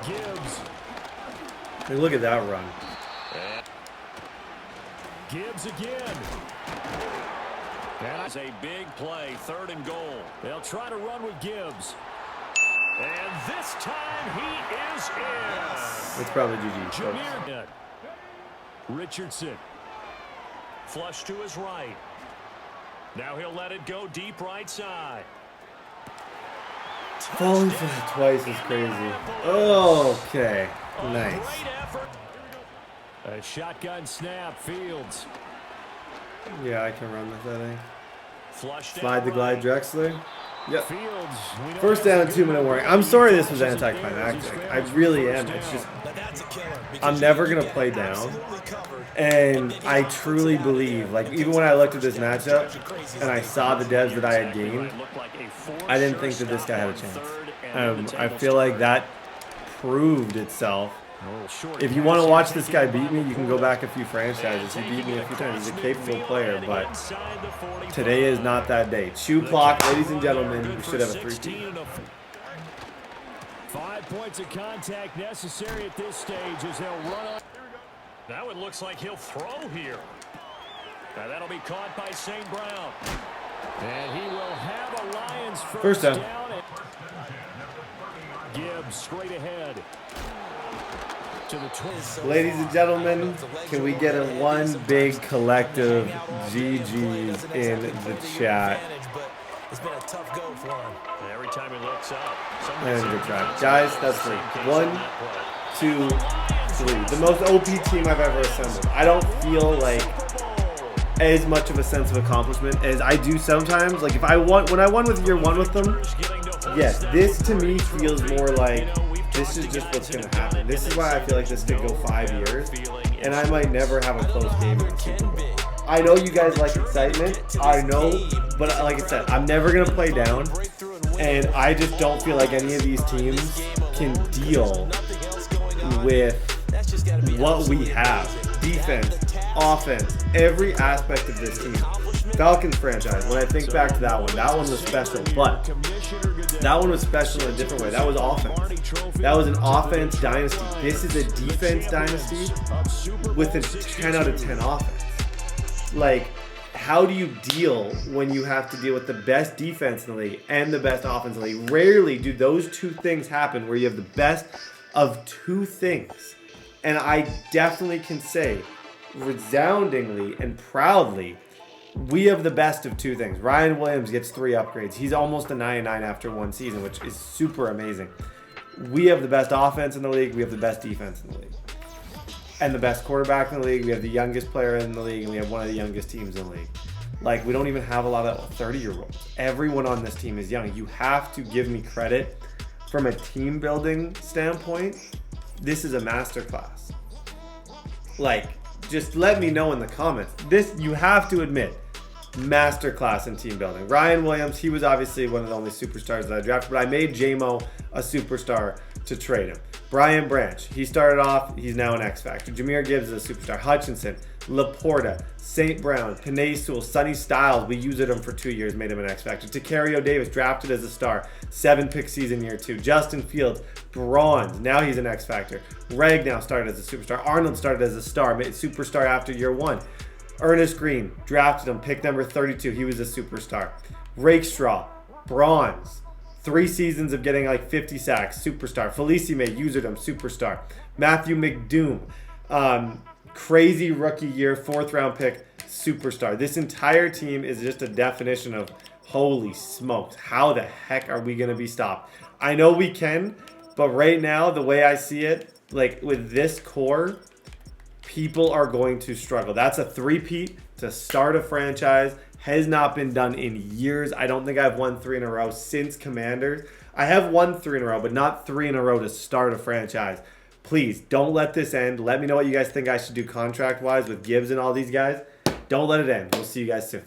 Gibbs. Hey, look at that run. Gibbs again. That's a big play, 3rd and goal. They'll try to run with Gibbs. And this time he is in. It's probably GG. Jameer. Richardson. Flush to his right. Now he'll let it go deep right side. Falling for that twice is crazy. Okay. Nice. A shotgun snap, Fields. Yeah, I can run this, I think. Flush Slide the glide Drexler. Yep. Fields. First down, 2-minute warning. I'm sorry this was anticlimactic. I really am. It's just, I'm never going to play down. And I truly believe, like, even when I looked at this matchup and I saw the devs that I had gained, I didn't think that this guy had a chance. I feel like that proved itself. If you want to watch this guy beat me, you can go back a few franchises. He beat me a few times. He's a capable player, but today is not that day. Shoe clock, ladies and gentlemen. We should have a 3-2. 5 points of contact necessary at this stage as they'll run on. Now it looks like he'll throw here. Now that'll be caught by St. Brown. And he will have a Lions first down. Gibbs straight ahead. Ladies and gentlemen, can we get a one big collective GG's in the chat? It's been a tough go for him. Every time he looks up. And good try. Guys, that's 3. 1, 2, 3. The most OP team I've ever assembled. I don't feel like as much of a sense of accomplishment as I do sometimes. Like if I won, when I won with year 1 with them, yes, this to me feels more like this is just what's going to happen. This is why I feel like this could go 5 years, and I might never have a close game in the Super Bowl. I know you guys like excitement. I know, but like I said, I'm never going to play down, and I just don't feel like any of these teams can deal with what we have. Defense, offense, every aspect of this team. Falcons franchise, when I think back to that one was special, but that one was special in a different way. That was offense. That was an offense dynasty. This is a defense dynasty with a 10 out of 10 offense. Like, how do you deal when you have to deal with the best defense in the league and the best offense in the league? Rarely do those two things happen where you have the best of two things. And I definitely can say resoundingly and proudly, we have the best of two things. Ryan Williams gets 3 upgrades. He's almost a 9-9 after 1 season, which is super amazing. We have the best offense in the league. We have the best defense in the league. And the best quarterback in the league. We have the youngest player in the league, and we have one of the youngest teams in the league. Like, we don't even have a lot of 30-year-olds. Everyone on this team is young. You have to give me credit from a team building standpoint. This is a masterclass. Like, just let me know in the comments. This, you have to admit, masterclass in team building. Ryan Williams, he was obviously one of the only superstars that I drafted, but I made J-Mo a superstar to trade him. Brian Branch, he started off, he's now an X Factor. Jahmyr Gibbs is a superstar. Hutchinson, Laporta, St. Brown, Panay Sewell, Sonny Styles, we used him for 2 years, made him an X Factor. Tacario Davis, drafted as a star, 7-pick season year 2. Justin Fields, bronze, now he's an X Factor. Reg now started as a superstar. Arnold started as a star, made superstar after year 1. Ernest Green, drafted him, pick number 32, he was a superstar. Rakestraw, bronze. 3 seasons of getting like 50 sacks, superstar. Felicie May, usered him, superstar. Matthew McDoom, crazy rookie year, 4th round pick, superstar. This entire team is just a definition of holy smokes. How the heck are we going to be stopped? I know we can, but right now, the way I see it, like with this core, people are going to struggle. That's a 3-peat to start a franchise. Has not been done in years. I don't think I've won 3 in a row since Commanders. I have won 3 in a row, but not 3 in a row to start a franchise. Please, don't let this end. Let me know what you guys think I should do contract-wise with Gibbs and all these guys. Don't let it end. We'll see you guys soon.